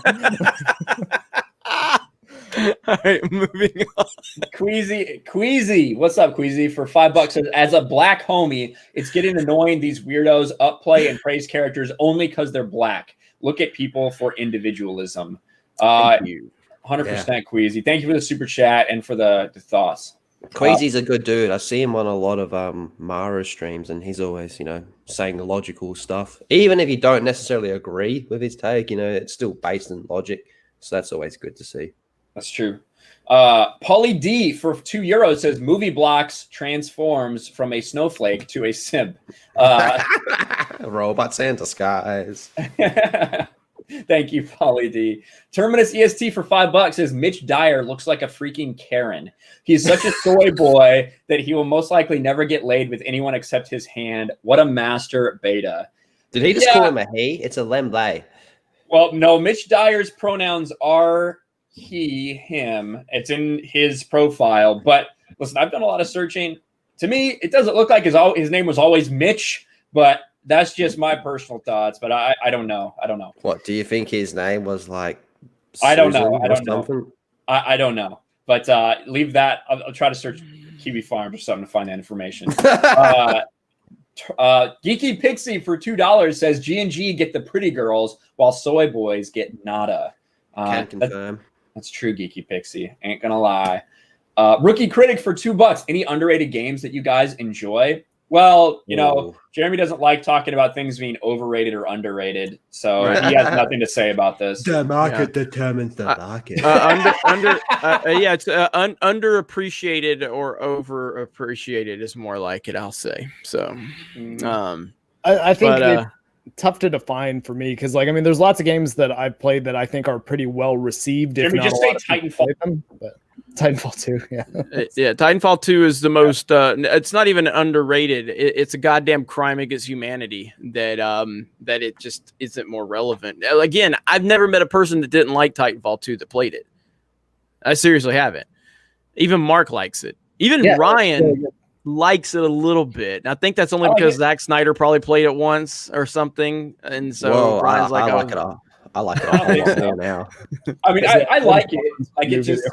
D: All right, moving on.
A: Queasy, what's up, Queasy? For $5, as a black homie, it's getting annoying. These weirdos upplay and praise characters only because they're black. Look at people for individualism.
D: Thank you.
A: 100% Queasy. Thank you for the super chat and for the thoughts.
C: Queasy's a good dude. I see him on a lot of Mara streams, and he's always, saying logical stuff. Even if you don't necessarily agree with his take, it's still based in logic. So that's always good to see.
A: That's true. Pauly D for €2 says movie blocks transforms from a snowflake to a simp.
C: Robots and disguise.
A: Thank you, Pauly D. Terminus EST for $5 says Mitch Dyer looks like a freaking Karen. He's such a soy boy that he will most likely never get laid with anyone except his hand. What a master beta.
C: Did he just call him a he? It's a them, they.
A: Well, no, Mitch Dyer's pronouns are he, him. It's in his profile. But listen, I've done a lot of searching. To me, it doesn't look like his name was always Mitch, but that's just my personal thoughts. But I don't know.
C: What, do you think his name was like
A: Susan I don't know. I don't know. But leave that. I'll try to search Kiwi Farms or something to find that information. Geeky Pixie for $2 says G&G get the pretty girls while soy boys get nada.
C: Can confirm.
A: That's true, Geeky Pixie. Ain't gonna lie. Rookie Critic for $2. Any underrated games that you guys enjoy? Well, Jeremy doesn't like talking about things being overrated or underrated, so he has nothing to say about this.
C: The market determines the market.
D: It's underappreciated or overappreciated is more like it, I'll say. So,
B: I think it's tough to define for me because, there's lots of games that I've played that I think are pretty well received.
A: Jeremy, just say Titanfall.
B: Titanfall 2, yeah.
D: Titanfall 2 is the most, it's not even underrated. It's a goddamn crime against humanity that it just isn't more relevant. Again, I've never met a person that didn't like Titanfall 2 that played it. I seriously haven't. Even Mark likes it. Even Ryan likes it a little bit. And I think that's only because Zack Snyder probably played it once or something. And so Ryan's
C: I like it all. I like it all now.
A: I mean, I like it. Like, it just...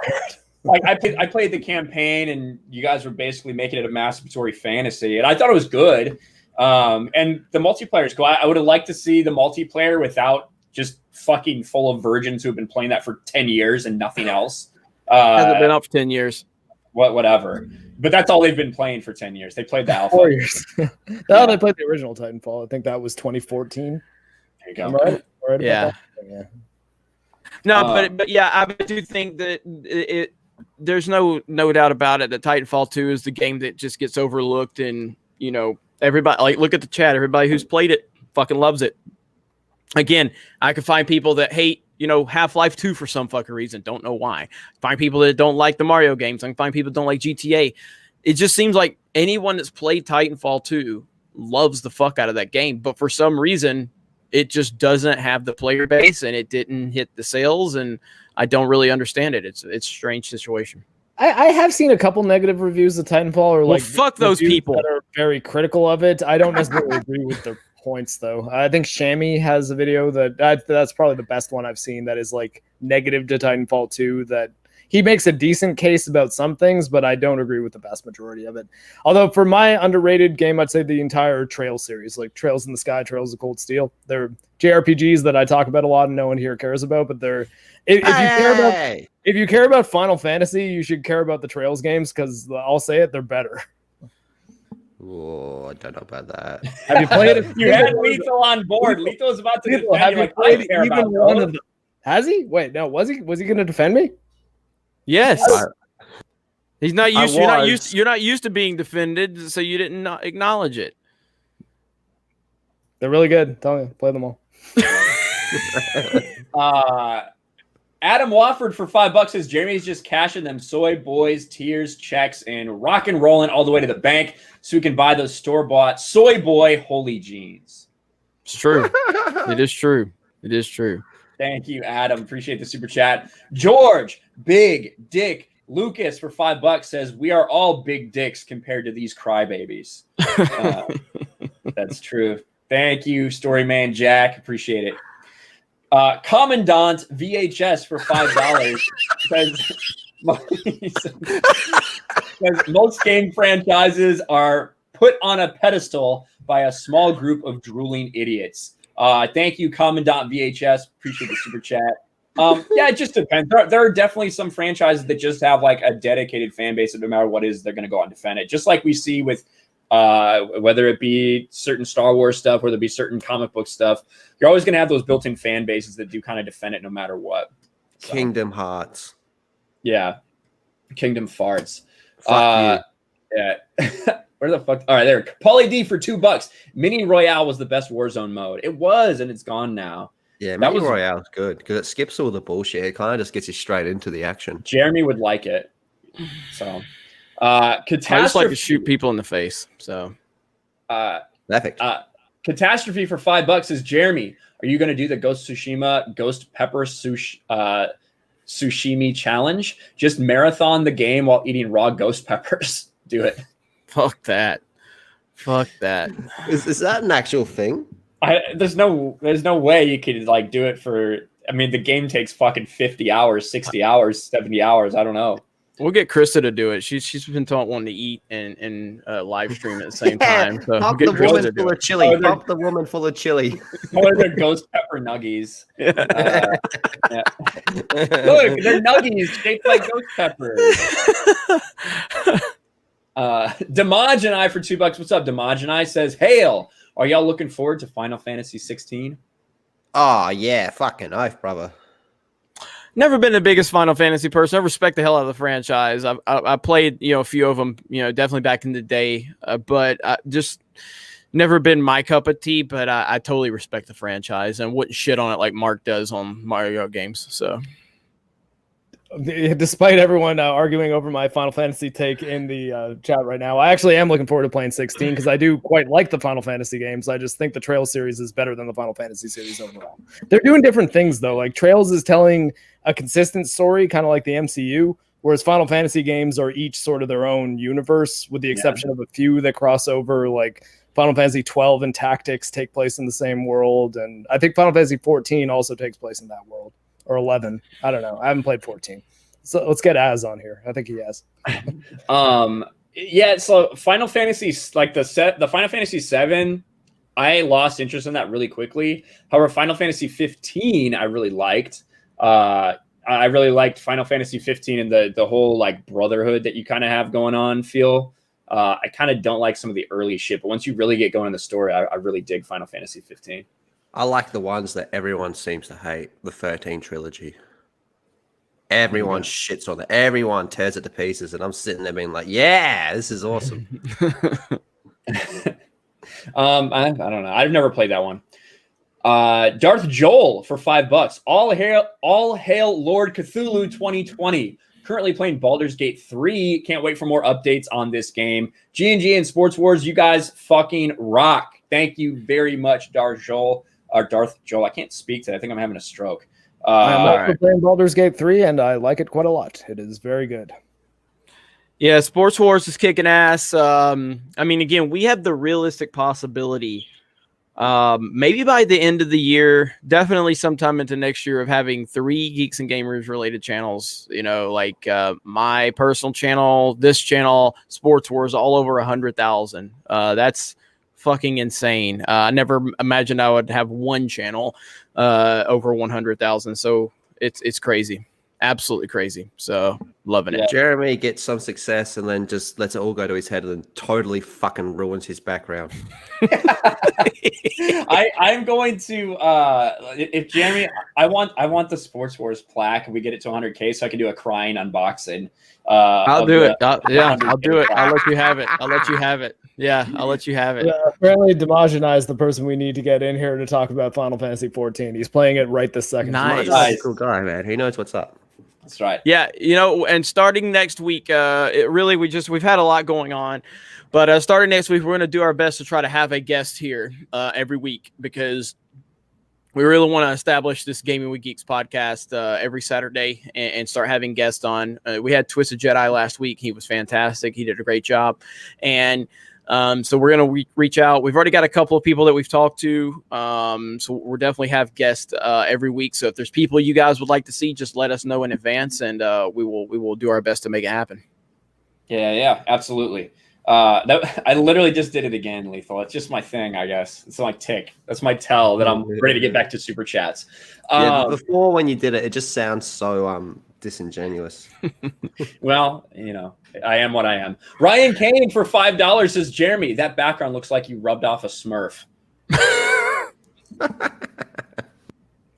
A: Like I played the campaign, and you guys were basically making it a masturbatory fantasy, and I thought it was good. And the multiplayer is cool. I would have liked to see the multiplayer without just fucking full of virgins who have been playing that for 10 years and nothing else.
D: Hasn't been up for 10 years.
A: Whatever. But that's all they've been playing for 10 years. They played the alpha.
B: 4 years. No, they played the original Titanfall. I think that was 2014.
A: There you go.
B: Am I right
D: yeah.
B: Yeah.
D: No, but yeah, I do think that it there's no doubt about it that Titanfall 2 is the game that just gets overlooked, and everybody, look at the chat, everybody who's played it fucking loves it. Again, I can find people that hate Half-Life 2 for some fucking reason, don't know why. Find people that don't like the Mario games. I can find people that don't like GTA. It just seems like anyone that's played Titanfall 2 loves the fuck out of that game, but for some reason it just doesn't have the player base, and it didn't hit the sales, and I don't really understand it. It's a strange situation.
B: I have seen a couple negative reviews of Titanfall, or
D: fuck those people
B: that are very critical of it. I don't necessarily agree with their points, though. I think Shammy has a video that's probably the best one I've seen that is negative to Titanfall 2. That he makes a decent case about some things, but I don't agree with the vast majority of it. Although for my underrated game, I'd say the entire Trail series, like Trails in the Sky, Trails of Cold Steel. They're JRPGs that I talk about a lot and no one here cares about, but they're if you care about Final Fantasy, you should care about the Trails games because I'll say it, they're better.
C: Oh, I don't know about that.
B: Have you played it?
A: You had Lethal on board. Lethal's about to defend
B: Have
A: you.
B: you
A: Like,
B: played
A: I care
B: even
A: about
B: one
A: those.
B: of them? Has he? Wait, no. Was he going to defend me?
D: Yes. He's not used. You're not used to being defended, so you didn't acknowledge it.
B: They're really good. Tell me, play them all.
A: Adam Wofford for $5 says Jeremy's just cashing them soy boys, tears, checks, and rock and rolling all the way to the bank so we can buy those store-bought soy boy holy jeans.
D: It's true. It is true. It is true.
A: Thank you, Adam. Appreciate the super chat. George, Big Dick Lucas for $5 says we are all big dicks compared to these crybabies. That's true. Thank you, Storyman Jack. Appreciate it. Commandant VHS for $5 says most game franchises are put on a pedestal by a small group of drooling idiots. Thank you, Commandant VHS. Appreciate the super chat. Yeah, it just depends. There are definitely some franchises that just have like a dedicated fan base that no matter what it is, they're going to go out and defend it. Just like we see with whether it be certain Star Wars stuff, whether it be certain comic book stuff, you're always going to have those built-in fan bases that do kind of defend it no matter what. So,
C: Kingdom Hearts.
A: Yeah. Kingdom Farts.
C: Fuck you.
A: Yeah. Where the fuck? All right, there. Pauly D for $2. Mini Royale was the best Warzone mode. It was, and it's gone now.
C: Yeah, Mini Royale's good because it skips all the bullshit. It kind of just gets you straight into the action.
A: Jeremy would like it. So, Catastrophe.
D: I just like to shoot people in the face. So,
C: Perfect.
A: Catastrophe for $5 is Jeremy. Are you going to do the Ghost Tsushima Ghost Pepper Sushimi challenge? Just marathon the game while eating raw ghost peppers. Do it.
D: Fuck that. Fuck that.
C: Is that an actual thing?
A: There's no way you could like do it for. I mean, the game takes fucking 50 hours, 60 hours, 70 hours. I don't know.
D: We'll get Krista to do it. She's been wanting to eat and live stream at the same time. So
C: Pop
D: we'll
C: the
D: get Krista
C: woman
D: to do
C: full
D: it.
C: of chili. Pop the woman full of chili.
A: What are their ghost pepper nuggies? Yeah. Look, they're nuggies shaped like ghost peppers. Damaj and I for $2. What's up, Damaj and I says, "Hail! Are y'all looking forward to Final Fantasy 16?"
C: Oh yeah, fucking oath, brother.
D: Never been the biggest Final Fantasy person. I respect the hell out of the franchise. I played, a few of them, definitely back in the day, but just never been my cup of tea. But I totally respect the franchise and wouldn't shit on it like Mark does on Mario games. So,
B: despite everyone arguing over my Final Fantasy take in the chat right now, I actually am looking forward to playing 16 because I do quite like the Final Fantasy games. I just think the Trails series is better than the Final Fantasy series overall. They're doing different things though. Like Trails is telling a consistent story, kind of like the MCU, whereas Final Fantasy games are each sort of their own universe, with the exception of a few that cross over. Like Final Fantasy 12 and Tactics take place in the same world, and I think Final Fantasy 14 also takes place in that world. Or 11. I don't know. I haven't played 14. So let's get Az on here. I think he has.
A: Yeah, so Final Fantasy, like the Final Fantasy 7, I lost interest in that really quickly. However, Final Fantasy 15 I really liked. I really liked Final Fantasy 15 and the whole like brotherhood that you kind of have going on feel. I kind of don't like some of the early shit, but once you really get going in the story, I really dig Final Fantasy 15.
C: I like the ones that everyone seems to hate, the 13 trilogy. Everyone shits on it. Everyone tears it to pieces, and I'm sitting there being like, "Yeah, this is awesome."
A: I don't know. I've never played that one. Darth Joel for $5. All hail Lord Cthulhu 2020. Currently playing Baldur's Gate 3. Can't wait for more updates on this game. G&G and Sports Wars, you guys fucking rock. Thank you very much, Darth Joel. I can't speak today. I think I'm having a stroke.
B: I'm also playing Baldur's Gate 3, and I like it quite a lot. It is very good.
D: Yeah, Sports Wars is kicking ass. I mean, again, we have the realistic possibility Maybe by the end of the year, definitely sometime into next year, of having 3 Geeks and Gamers related channels. You know, like my personal channel, this channel, Sports Wars, all over 100,000. That's fucking insane. I never imagined I would have one channel over 100,000. So it's crazy. Absolutely crazy. So loving it.
C: Jeremy gets some success and then just lets it all go to his head and then totally fucking ruins his background.
A: I'm going to if Jeremy, I want the Sports Wars plaque and we get it to 100K so I can do a crying unboxing.
D: I'll do it. I'll do it. I'll let you have it. I'll let you have it. Yeah, I'll let you have it.
B: Apparently, Dimajana is the person we need to get in here to talk about Final Fantasy 14. He's playing it right this second.
D: Nice.
C: Cool guy, man. He knows what's up.
A: That's right.
D: Yeah, you know, and starting next week, we've had a lot going on, but starting next week, we're going to do our best to try to have a guest here every week, because we really want to establish this Gaming with Geeks podcast every Saturday and start having guests on. We had Twisted Jedi last week. He was fantastic. He did a great job. And so we're going to reach out. We've already got a couple of people that we've talked to. So we'll definitely have guests every week. So if there's people you guys would like to see, just let us know in advance, and we will do our best to make it happen.
A: Yeah, absolutely. I literally just did it again, Lethal. It's just my thing, I guess. It's my tick. That's my tell that I'm ready to get back to super chats.
C: Before, when you did it, it just sounds so disingenuous.
A: Well, you know, I am what I am. Ryan Kane for $5 says, Jeremy, that background looks like you rubbed off a Smurf.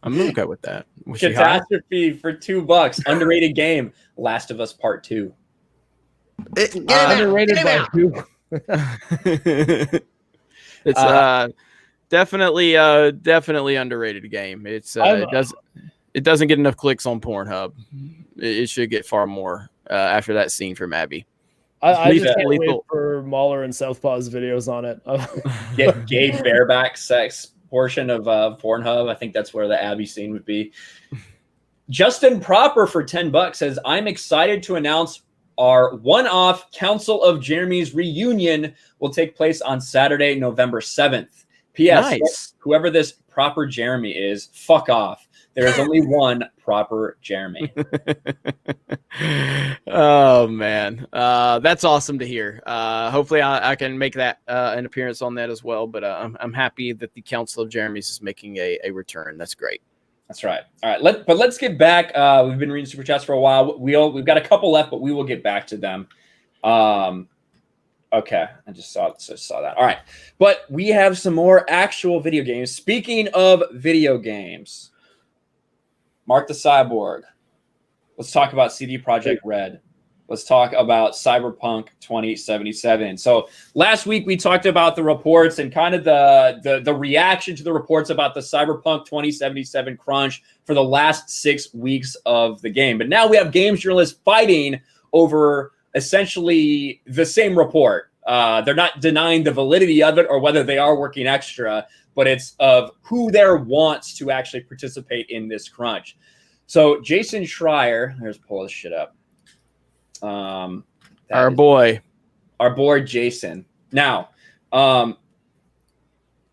D: I'm gonna go with that.
A: Catastrophe for $2. Underrated game. Last of Us Part 2.
B: Underrated by 2.
D: It's definitely underrated game. It's it doesn't get enough clicks on Pornhub. It should get far more after that scene from Abby.
B: I just can't wait for Mahler and Southpaw's videos on it.
A: Get gay bareback sex portion of Pornhub. I think that's where the Abby scene would be. Justin Proper for $10 says, I'm excited to announce our one-off Council of Jeremy's reunion will take place on Saturday, November 7th. P.S.
D: Nice.
A: Whoever this proper Jeremy is, fuck off. There is only one proper Jeremy.
D: Oh, man. That's awesome to hear. Hopefully I can make that an appearance on that as well. But I'm happy that the Council of Jeremy's is making a return. That's great.
A: That's right. All right. Let's get back. We've been reading super chats for a while. We've got a couple left, but we will get back to them. Okay, I just saw that. All right, but we have some more actual video games. Speaking of video games, Mark the Cyborg. Let's talk about CD Projekt Red. Let's talk about Cyberpunk 2077. So last week we talked about the reports and kind of the reaction to the reports about the Cyberpunk 2077 crunch for the last 6 weeks of the game. But now we have games journalists fighting over essentially the same report. They're not denying the validity of it or whether they are working extra, but it's of who there wants to actually participate in this crunch. So Jason Schreier, let's pull this shit up.
D: Our boy
A: Jason. Now,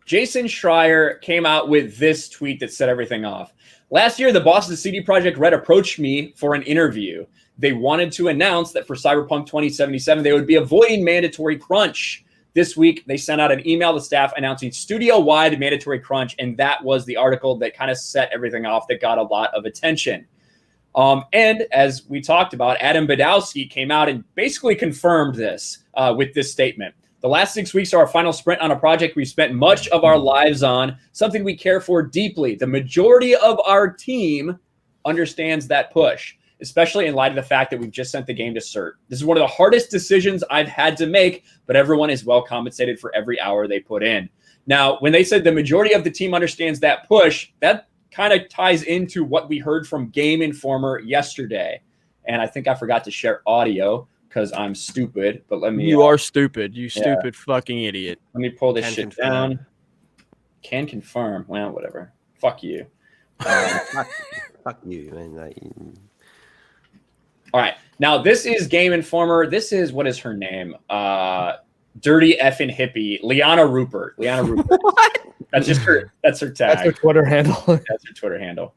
A: Jason Schreier came out with this tweet that set everything off. Last year, the bosses of CD Projekt Red approached me for an interview. They wanted to announce that for Cyberpunk 2077, they would be avoiding mandatory crunch. This week, they sent out an email to staff announcing studio-wide mandatory crunch, and that was the article that kind of set everything off that got a lot of attention. And as we talked about, Adam Badowski came out and basically confirmed this with this statement. The last 6 weeks are our final sprint on a project we've spent much of our lives on, something we care for deeply. The majority of our team understands that push, especially in light of the fact that we've just sent the game to CERT. This is one of the hardest decisions I've had to make, but everyone is well compensated for every hour they put in. Now, when they said the majority of the team understands that push, that kind of ties into what we heard from Game Informer yesterday. And I think I forgot to share audio because I'm stupid, but let me...
D: You are stupid. You stupid fucking idiot.
A: Let me pull this shit down. Can confirm. Well, whatever. Fuck you.
C: Fuck you, man.
A: All right. Now, this is Game Informer. This is, what is her name? Dirty effing hippie. Liana Rupert.
C: What?
A: That's just her. That's her tag.
B: That's her Twitter handle.
A: That's her Twitter handle.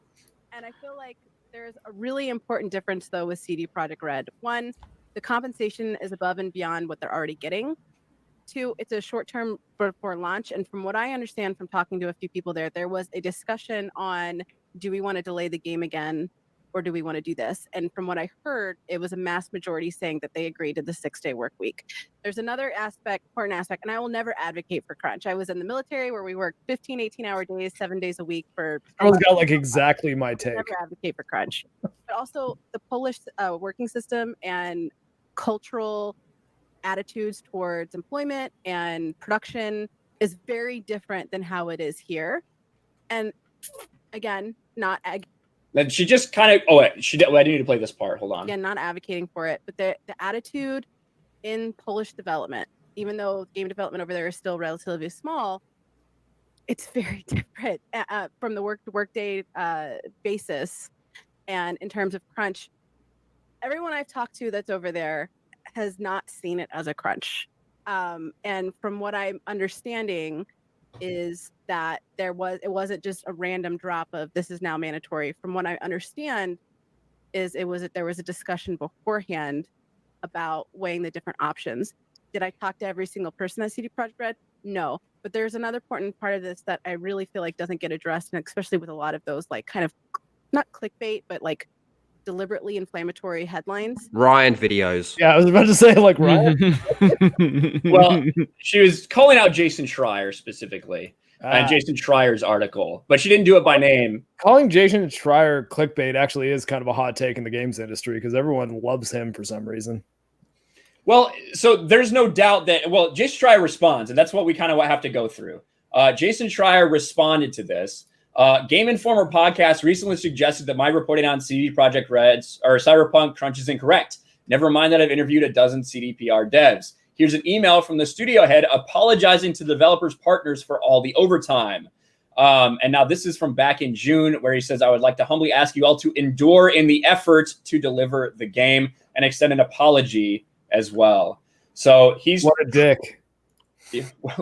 E: And I feel like there's a really important difference, though, with CD Projekt Red. One, the compensation is above and beyond what they're already getting. Two, it's a short-term before launch. And from what I understand from talking to a few people there was a discussion on, do we want to delay the game again, or do we want to do this? And from what I heard, it was a mass majority saying that they agreed to the 6-day work week. There's another important aspect, and I will never advocate for crunch. I was in the military where we worked 15, 18-hour days, 7 days a week for...
B: Everyone's got like exactly my take.
E: Never advocate for crunch. But also the Polish working system and cultural attitudes towards employment and production is very different than how it is here. And again, not...
A: Then she just kind of... Oh, wait. I need to play this part. Hold on.
E: Again, not advocating for it, but the attitude in Polish development, even though game development over there is still relatively small, it's very different from the work-to-workday basis. And in terms of crunch, everyone I've talked to that's over there has not seen it as a crunch. And from what I'm understanding is that it wasn't just a random drop of this is now mandatory. From what I understand is there was a discussion beforehand about weighing the different options. Did I talk to every single person at CD Projekt Red? No. But there's another important part of this that I really feel like doesn't get addressed, and especially with a lot of those like kind of not clickbait, but like deliberately inflammatory headlines.
C: Ryan videos.
B: Yeah, I was about to say like Ryan.
A: Well, she was calling out Jason Schreier specifically and Jason Schreier's article, but she didn't do it by name.
B: Calling Jason Schreier clickbait actually is kind of a hot take in the games industry because everyone loves him for some reason.
A: Well, so there's no doubt that, Jason Schreier responds, and that's what we kind of have to go through. Jason Schreier responded to this. Game Informer podcast recently suggested that my reporting on CD Projekt Red's or Cyberpunk crunch is incorrect. Never mind that I've interviewed a dozen CDPR devs. Here's an email from the studio head apologizing to developers partners for all the overtime. And now this is from back in June, where he says, I would like to humbly ask you all to endure in the effort to deliver the game and extend an apology as well. So he's...
B: What a dick.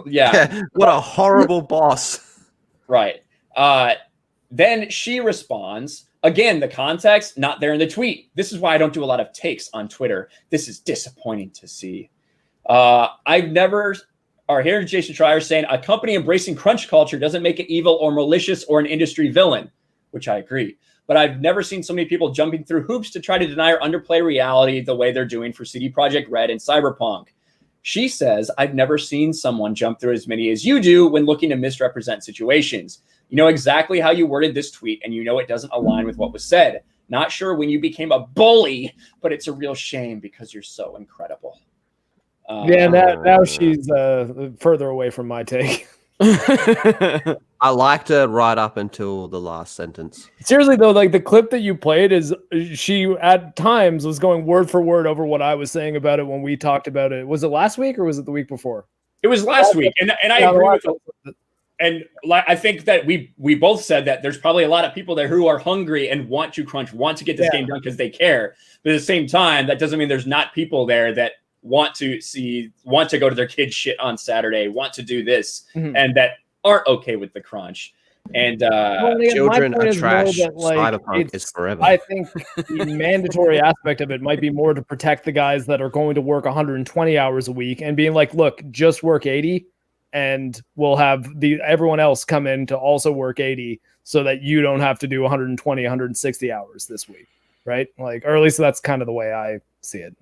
A: Yeah.
C: What a horrible boss.
A: Right. Then she responds, again, the context, not there in the tweet. This is why I don't do a lot of takes on Twitter. This is disappointing to see. Here's Jason Schreier saying, a company embracing crunch culture doesn't make it evil or malicious or an industry villain, which I agree. But I've never seen so many people jumping through hoops to try to deny or underplay reality the way they're doing for CD Projekt Red and Cyberpunk. She says, I've never seen someone jump through as many as you do when looking to misrepresent situations. You know exactly how you worded this tweet, and you know it doesn't align with what was said. Not sure when you became a bully, but it's a real shame because you're so incredible.
B: Now she's further away from my take.
C: I liked her right up until the last sentence.
B: Seriously though, like the clip that you played is she at times was going word for word over what I was saying about it when we talked about it. Was it last week or was it the week before?
A: It was last week, and I agree with it. And I think that we both said that there's probably a lot of people there who are hungry and want to crunch, want to get this game done because they care. But at the same time, that doesn't mean there's not people there that want to go to their kids' shit on Saturday, want to do this, and that aren't okay with the crunch. And
C: children are trash. Cyberpunk is forever.
B: I think the mandatory aspect of it might be more to protect the guys that are going to work 120 hours a week and being like, look, just work 80 and we'll have everyone else come in to also work 80 so that you don't have to do 120, 160 hours this week. Right? Like, or at least that's kind of the way I see it.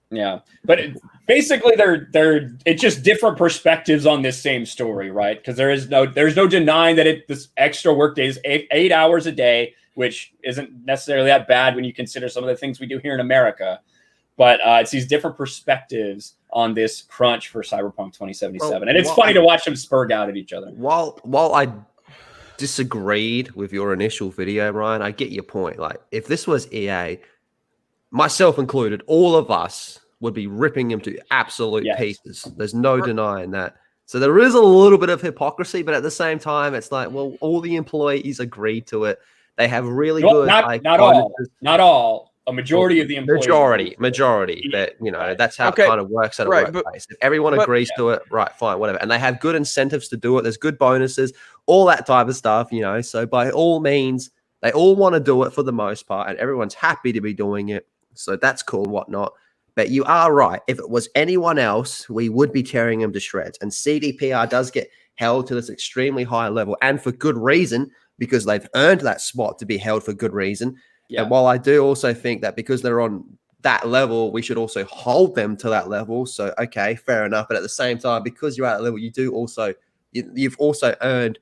A: Yeah, but basically it's just different perspectives on this same story, right? Because there's no denying that this extra work day is eight hours a day, which isn't necessarily that bad when you consider some of the things we do here in America. But it's these different perspectives on this crunch for Cyberpunk 2077, and it's funny to watch them spurg out at each other.
C: While I disagreed with your initial video, Ryan, I get your point. Like, if this was EA, myself included, all of us would be ripping him to absolute pieces. There's no denying that. So there is a little bit of hypocrisy, but at the same time, it's like, well, all the employees agreed to it. They have really good...
A: Not all. a majority of the employees.
C: Majority. But you know, that's how it kind of works at a workplace. If everyone agrees to it, right, fine, whatever. And they have good incentives to do it. There's good bonuses, all that type of stuff, you know. So by all means, they all want to do it for the most part, and everyone's happy to be doing it. So that's cool and whatnot. But you are right. If it was anyone else, we would be tearing them to shreds. And CDPR does get held to this extremely high level, and for good reason, because they've earned that spot to be held for good reason. Yeah. And while I do also think that because they're on that level, we should also hold them to that level. So, okay, fair enough. But at the same time, because you're at that level, you do also, you've also earned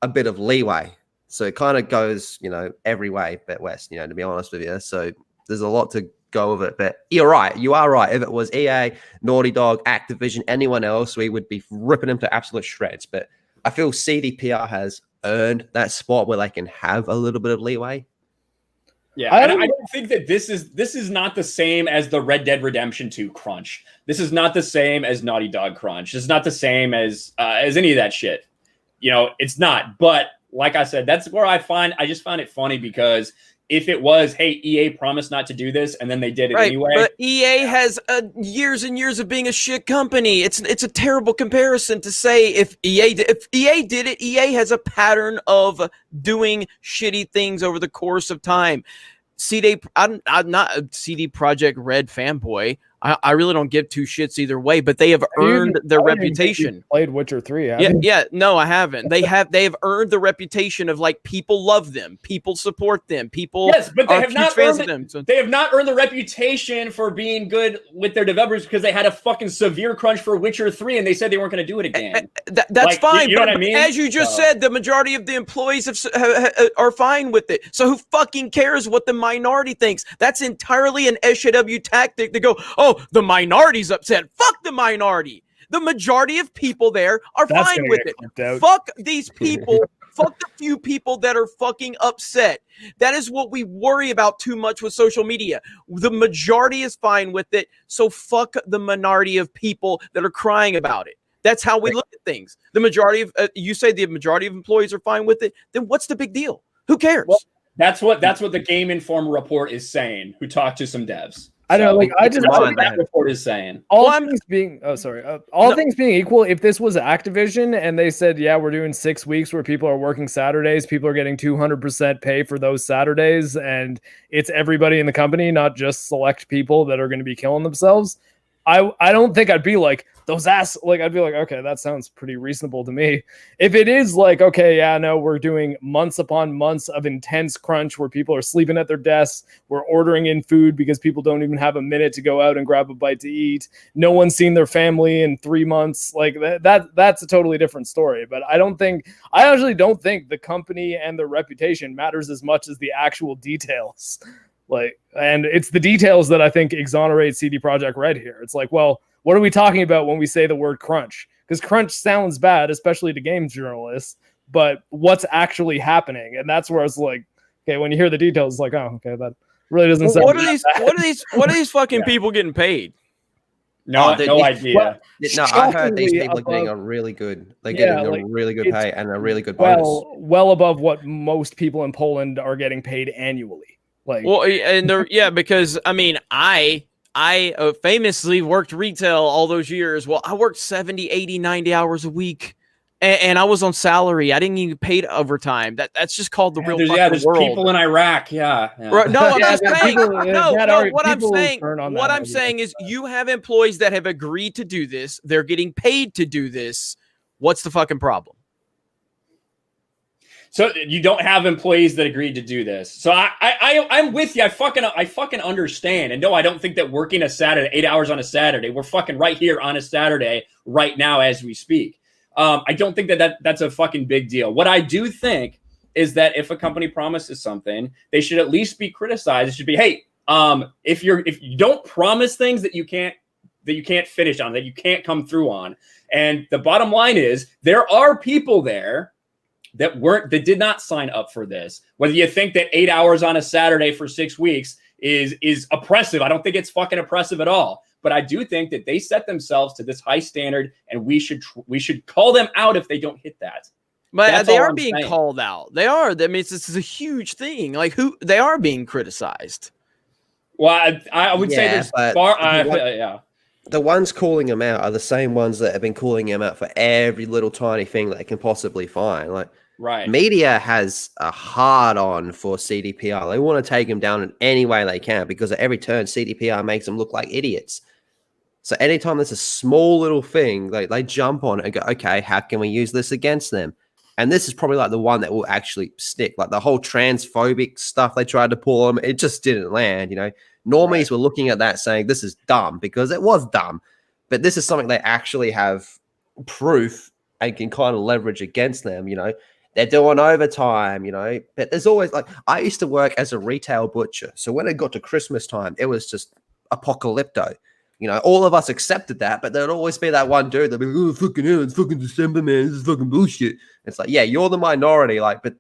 C: a bit of leeway. So it kind of goes, you know, every way, but West, you know, to be honest with you. So there's a lot to go with it. But you're right. You are right. If it was EA, Naughty Dog, Activision, anyone else, we would be ripping them to absolute shreds. But I feel CDPR has earned that spot where they can have a little bit of leeway.
A: Yeah, I don't think that this is not the same as the Red Dead Redemption 2 crunch. This is not the same as Naughty Dog crunch. It's not the same as any of that shit. You know, it's not. But like I said, that's where I just find it funny, because if it was, hey, EA promised not to do this, and then they did it anyway.
D: But EA has years and years of being a shit company. It's a terrible comparison to say if EA did it. EA has a pattern of doing shitty things over the course of time. I'm not a CD Projekt Red fanboy. I really don't give two shits either way, but they have earned their reputation.
B: Played Witcher 3,
D: no, I haven't. They have earned the reputation of, like, people love them, people support them, people.
A: Yes, but they have not earned them. They have not earned the reputation for being good with their developers, because they had a fucking severe crunch for Witcher 3, and they said they weren't going to do it again.
D: That's like, fine.
A: You know what I mean?
D: As you just said, the majority of the employees are fine with it. So who fucking cares what the minority thinks? That's entirely an SJW tactic to go, oh, the minority's upset. Fuck the minority. The majority of people there are fine with it. Fuck these people. Fuck the few people that are fucking upset. That is what we worry about too much with social media. The majority is fine with it, so fuck the minority of people that are crying about it. That's how we look at things. The majority of you say the majority of employees are fine with it, then what's the big deal? Who cares?
A: Well, that's what the Game Informer report is saying, who talked to some devs.
B: I don't know, like, I just
A: what that report is saying.
B: All things being things being equal, if this was Activision and they said, yeah, we're doing 6 weeks where people are working Saturdays, people are getting 200% pay for those Saturdays, and it's everybody in the company, not just select people that are going to be killing themselves, I don't think I'd be like, those ass, like, I'd be like, okay, that sounds pretty reasonable to me. If it is like, okay, yeah, no, we're doing months upon months of intense crunch where people are sleeping at their desks, we're ordering in food because people don't even have a minute to go out and grab a bite to eat, no one's seen their family in 3 months, like that's a totally different story. But I actually don't think the company and their reputation matters as much as the actual details. Like, and it's the details that I think exonerate CD Projekt Red here. It's like, well, what are we talking about when we say the word crunch? Because crunch sounds bad, especially to games journalists, but what's actually happening? And that's where it's like, okay, when you hear the details, it's like, oh, okay, that really doesn't sound
D: what are these fucking people getting paid?
A: No idea.
C: Well, no, I heard these people are getting a really good, getting a really good pay and a really good bonus.
B: Well above what most people in Poland are getting paid annually. Like,
D: well, and because I mean, I famously worked retail all those years. Well, I worked 70, 80, 90 hours a week, and I was on salary. I didn't even get paid overtime. That's just called the real
A: there's
D: world.
A: People in Iraq,
D: Right, no, what I'm saying is you have employees that have agreed to do this. They're getting paid to do this. What's the fucking problem?
A: So you don't have employees that agreed to do this. So I'm with you. I fucking understand. And no, I don't think that working a Saturday, 8 hours on a Saturday, we're fucking right here on a Saturday right now as we speak. I don't think that's a fucking big deal. What I do think is that if a company promises something, they should at least be criticized. It should be, hey, if you don't promise things that you can't finish on, that you can't come through on. And the bottom line is there are people there that did not sign up for this. Whether you think that 8 hours on a Saturday for 6 weeks is oppressive, I don't think it's fucking oppressive at all. But I do think that they set themselves to this high standard, and we should call them out if they don't hit that.
D: But they are being called out. They are. That means this is a huge thing. Like, they are being criticized.
A: Well, I would say
C: Yeah,
A: there's
C: but
A: far.
C: the the ones calling him out are the same ones that have been calling him out for every little tiny thing that they can possibly find. Like,
A: right.
C: media has a hard on for CDPR. They want to take him down in any way they can because at every turn, CDPR makes them look like idiots. So anytime there's a small little thing, they jump on it and go, okay, how can we use this against them? And this is probably like the one that will actually stick. Like the whole transphobic stuff they tried to pull on, it just didn't land. You know, normies were looking at that saying this is dumb because it was dumb. But this is something they actually have proof and can kind of leverage against them. You know, they're doing overtime, you know, but there's always like, I used to work as a retail butcher. So when it got to Christmas time, it was just apocalypto. You know, all of us accepted that, but there'd always be that one dude that'd be like, oh, fucking hell, it's fucking December, man. This is fucking bullshit. It's like, yeah, you're the minority, like, but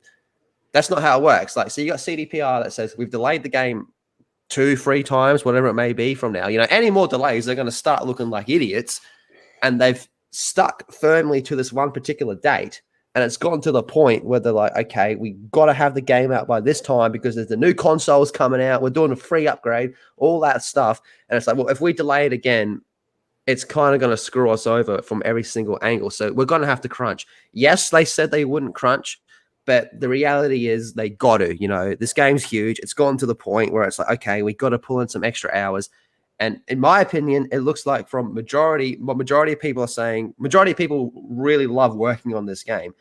C: that's not how it works. Like, so you got CDPR that says we've delayed the game 2-3 times, whatever it may be from now. You know, any more delays, they're going to start looking like idiots. And they've stuck firmly to this one particular date. And it's gotten to the point where they're like, okay, we got to have the game out by this time because there's the new consoles coming out. We're doing a free upgrade, all that stuff. And it's like, well, if we delay it again, it's kind of going to screw us over from every single angle. So we're going to have to crunch. Yes, they said they wouldn't crunch, but the reality is they got to. You know, this game's huge. It's gotten to the point where it's like, okay, we got to pull in some extra hours. And in my opinion, it looks like what majority of people are saying, majority of people really love working on this game.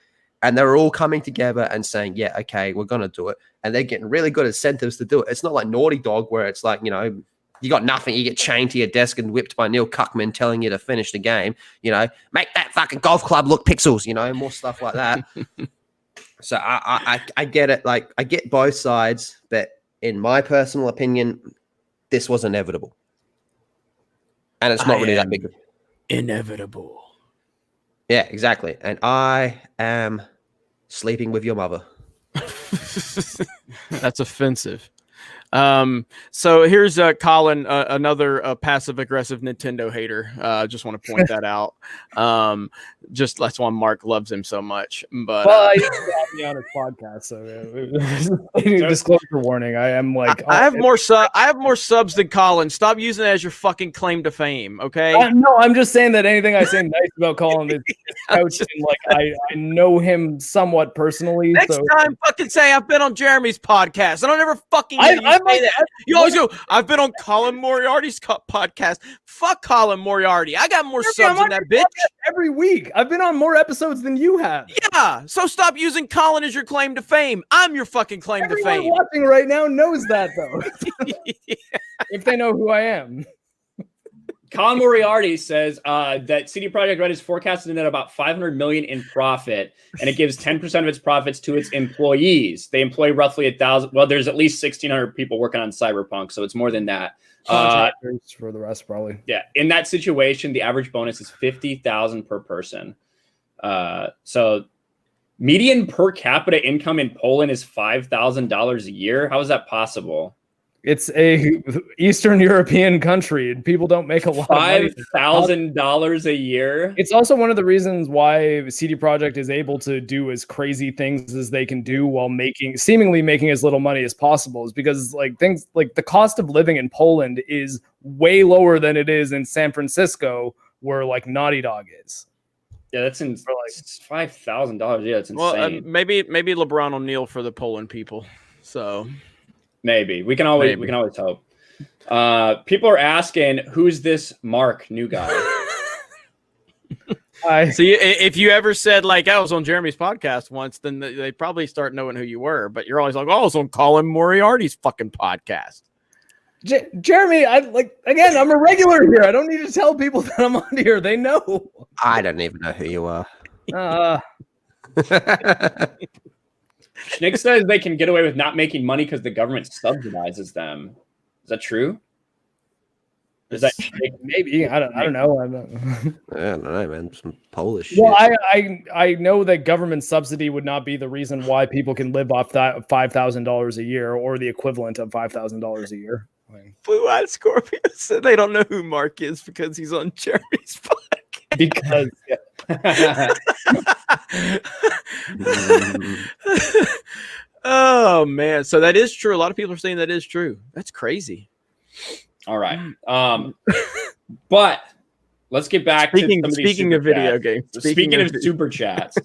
C: And they're all coming together and saying, yeah, okay, we're going to do it. And they're getting really good incentives to do it. It's not like Naughty Dog where it's like, you know, you got nothing. You get chained to your desk and whipped by Neil Cuckman telling you to finish the game. You know, make that fucking golf club look pixels, you know, more stuff like that. So I get it. Like, I get both sides. But in my personal opinion, this was inevitable. And it's not really that big.
D: Inevitable.
C: Yeah, exactly. And I am sleeping with your mother.
D: That's offensive. So here's Colin, another passive aggressive Nintendo hater. Just want to point that out. Just that's why Mark loves him so much. But
B: well, he got me on his podcast, so disclosure warning. I am like,
D: I have more subs than Colin. Stop using it as your fucking claim to fame, okay?
B: No, I'm just saying that anything I say nice about Colin is couched in, like, I know him somewhat personally.
D: Next time, fucking say I've been on Jeremy's podcast. I don't ever fucking say that. You always go, I've been on Colin Moriarty's podcast. Fuck Colin Moriarty. I got more subs than that bitch.
B: Every week. I've been on more episodes than you have.
D: Yeah, so stop using Colin as your claim to fame. I'm your fucking claim to fame.
B: Everyone watching right now knows that, though. If they know who I am.
A: Colin Moriarty says that CD Projekt Red is forecasted to net about $500 million in profit, and it gives 10% of its profits to its employees. They employ roughly 1,000. Well, there's at least 1,600 people working on Cyberpunk, so it's more than that.
B: Contractors for the rest, probably.
A: Yeah, in that situation, the average bonus is $50,000 per person. So median per capita income in Poland is $5,000 a year. How is that possible?
B: It's a Eastern European country. People don't make a lot of money.
A: $5,000 a year.
B: It's also one of the reasons why CD Projekt is able to do as crazy things as they can do while seemingly making as little money as possible, is because like things like the cost of living in Poland is way lower than it is in San Francisco, where like Naughty Dog is.
A: Yeah, that's in for like $5,000. Yeah, it's insane.
D: Well, maybe LeBron will kneel for the Poland people. So.
A: Maybe we can always hope. People are asking, who's this Mark new guy?
D: See, if you ever said like I was on Jeremy's podcast once, then they probably start knowing who you were. But you're always like, oh, I was on Colin Moriarty's fucking podcast.
B: Jeremy, I'm a regular here. I don't need to tell people that I'm on here. They know.
C: I don't even know who you are.
A: Nick says they can get away with not making money because the government subsidizes them. Is that true? Is that
B: maybe? I don't know.
C: I don't know, man. Some Polish
B: well,
C: shit.
B: I know that government subsidy would not be the reason why people can live off that $5,000 a year or the equivalent of $5,000 a year.
D: Blue Eyed Scorpio said they don't know who Mark is because he's on Jeremy's podcast.
B: Because
D: oh man, so that is true. A lot of people are saying that is true. That's crazy.
A: All right. But let's get back to some of these
D: speaking of video games.
A: Speaking of super chats,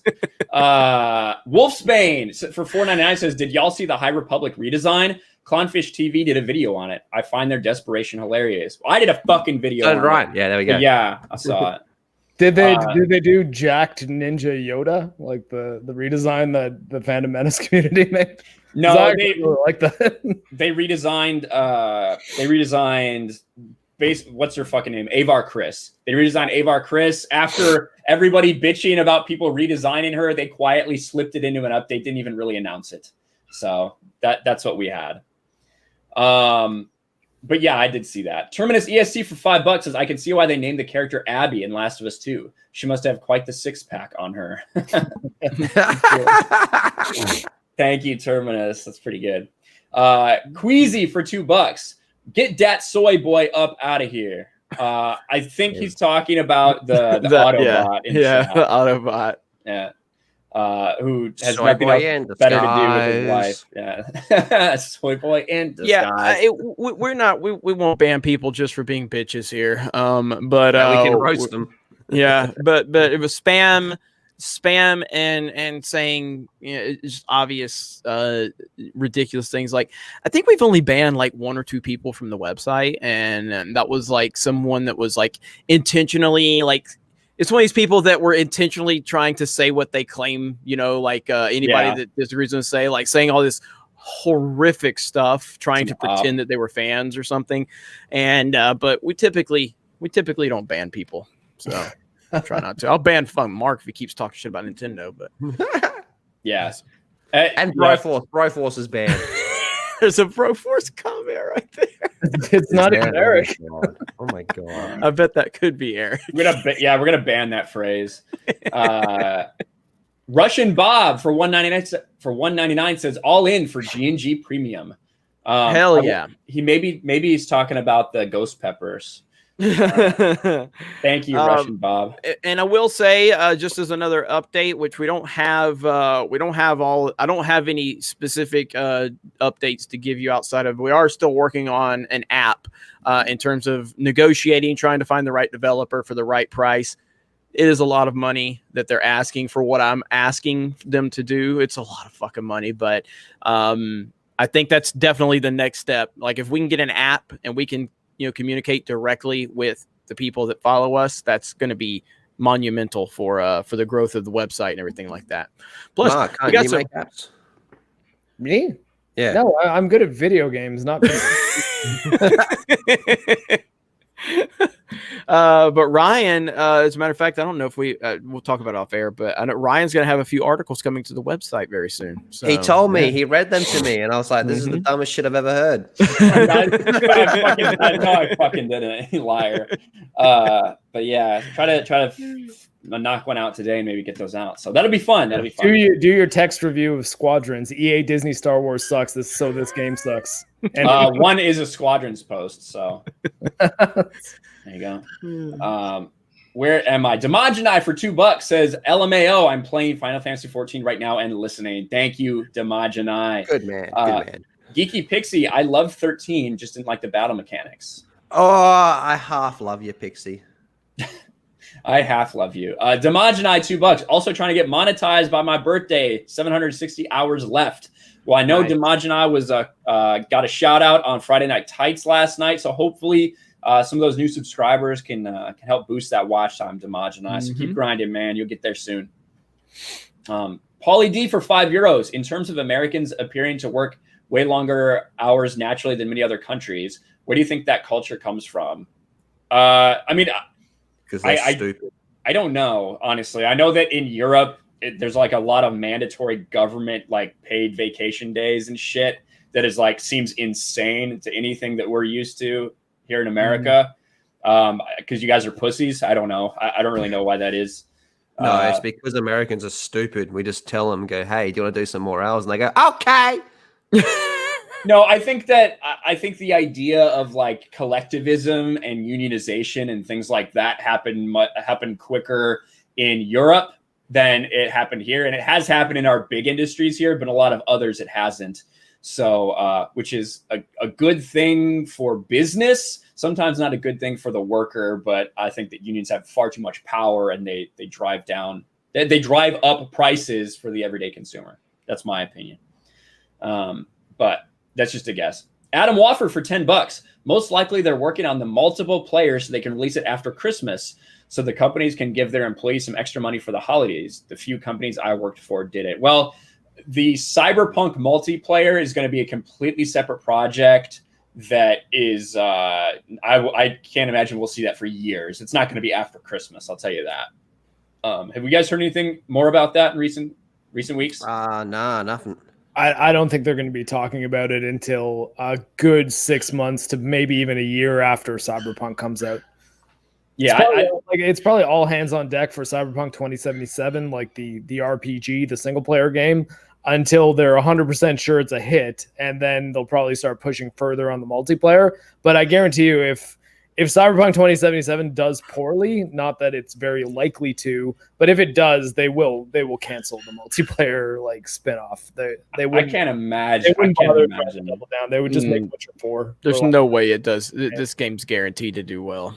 A: Wolfsbane for $4.99 says, "Did y'all see the High Republic redesign? Clownfish TV did a video on it. I find their desperation hilarious." Well, I did a fucking video.
C: Oh,
A: on
C: right.
A: it.
C: Yeah, there we go.
A: Yeah, I saw it.
B: Did they do jacked Ninja Yoda, like the redesign that the Phantom Menace community made?
A: No,
B: they really like that.
A: They redesigned. What's her fucking name? Avar Chris. They redesigned Avar Chris after everybody bitching about people redesigning her. They quietly slipped it into an update. Didn't even really announce it. So that's what we had. But yeah, I did see that. Terminus ESC for $5 says, "I can see why they named the character Abby in Last of Us 2. She must have quite the six-pack on her." Thank you, Terminus. That's pretty good. Queasy for $2. "Get that soy boy up out of here." I think he's talking about the Autobot.
D: The Autobot.
A: Yeah. Who has
C: Soy
A: nothing
C: boy
A: else
C: in
A: better to do with his
C: disguise.
A: life. Yeah. Soy boy in disguise.
D: We're not. We won't ban people just for being bitches here. But
C: we can roast them.
D: Yeah, but it was spam and saying, you know, just obvious ridiculous things. Like, I think we've only banned like 1 or 2 people from the website, and that was like someone that was like intentionally like, it's one of these people that were intentionally trying to say what they claim, you know, like anybody that disagrees with say, like saying all this horrific stuff, trying to pretend that they were fans or something. And but we typically don't ban people, so try not to. I'll ban Fun Mark if he keeps talking shit about Nintendo, but
A: yes.
C: And Broforce is banned.
D: There's a Broforce comment right there.
B: It's not even Eric.
C: Oh my god!
D: I bet that could be Eric.
A: We're gonna ban that phrase. Russian Bob for $1.99 says, "All in for G&G Premium."
D: Hell yeah!
A: Maybe he's talking about the ghost peppers. Thank you, Russian Bob.
D: And I will say, just as another update, which we don't have I don't have any specific updates to give you outside of, we are still working on an app in terms of negotiating, trying to find the right developer for the right price. It is a lot of money that they're asking for what I'm asking them to do. It's a lot of fucking money, but I think that's definitely the next step. Like, if we can get an app and we can, you know, communicate directly with the people that follow us, that's going to be monumental for the growth of the website and everything like that. Plus,
C: Mark,
D: we got some
C: make apps?
B: Me?
C: Yeah.
B: No, I'm good at video games, not.
D: But Ryan, as a matter of fact, I don't know if we'll talk about it off air, but I know Ryan's going to have a few articles coming to the website very soon. So,
C: He told me, he read them to me, and I was like, "This is the dumbest shit I've ever heard."
A: I fucking didn't, you liar. But yeah, try to knock one out today and maybe get those out. So that'll be fun. That'll be fun.
B: Do your text review of Squadrons. EA Disney Star Wars sucks. This game sucks. And
A: one is a Squadrons post. So there you go. Where am I? Demogeni for $2 says, "LMAO, I'm playing Final Fantasy 14 right now and listening." Thank you, Demogeni.
C: Good man. Good man.
A: Geeky Pixie, I love 13, just didn't like the battle mechanics.
C: Oh, I half love you, Pixie.
A: I half love you. Demogeni, $2. Also trying to get monetized by my birthday. 760 hours left. Well, I know Demogeni was got a shout out on Friday Night Tights last night, so hopefully some of those new subscribers can help boost that watch time, Demogeni. So keep grinding, man. You'll get there soon. Paulie D for €5. In terms of Americans appearing to work way longer hours naturally than many other countries, where do you think that culture comes from? I mean,
C: because they're stupid.
A: I don't know, honestly. I know that in Europe, there's like a lot of mandatory government like paid vacation days and shit that is like seems insane to anything that we're used to here in America. Because you guys are pussies. I don't know. I don't really know why that is.
C: No, it's because Americans are stupid. We just tell them, go, "Hey, do you want to do some more hours?" And they go, "Okay."
A: No, I think the idea of like collectivism and unionization and things like that happened quicker in Europe than it happened here, and it has happened in our big industries here, but a lot of others it hasn't. So, which is a good thing for business, sometimes not a good thing for the worker. But I think that unions have far too much power, and they drive up prices for the everyday consumer. That's my opinion. But that's just a guess. Adam Wofford for $10. Most likely they're working on the multiple players so they can release it after Christmas, so the companies can give their employees some extra money for the holidays. The few companies I worked for did it. Well, the Cyberpunk multiplayer is going to be a completely separate project that is, I can't imagine we'll see that for years. It's not going to be after Christmas, I'll tell you that. Have you guys heard anything more about that in recent weeks?
C: Nah, nothing.
B: I don't think they're going to be talking about it until a good 6 months to maybe even a year after Cyberpunk comes out.
A: Yeah,
B: it's probably all hands on deck for Cyberpunk 2077, like the RPG, the single player game, until they're 100% sure it's a hit, and then they'll probably start pushing further on the multiplayer. But I guarantee you, if Cyberpunk 2077 does poorly, not that it's very likely to, but if it does, they will cancel the multiplayer like spinoff. They would.
A: I can't imagine.
B: They wouldn't bother to double down. They would just make Witcher 4.
D: There's no way it does. This game's guaranteed to do well.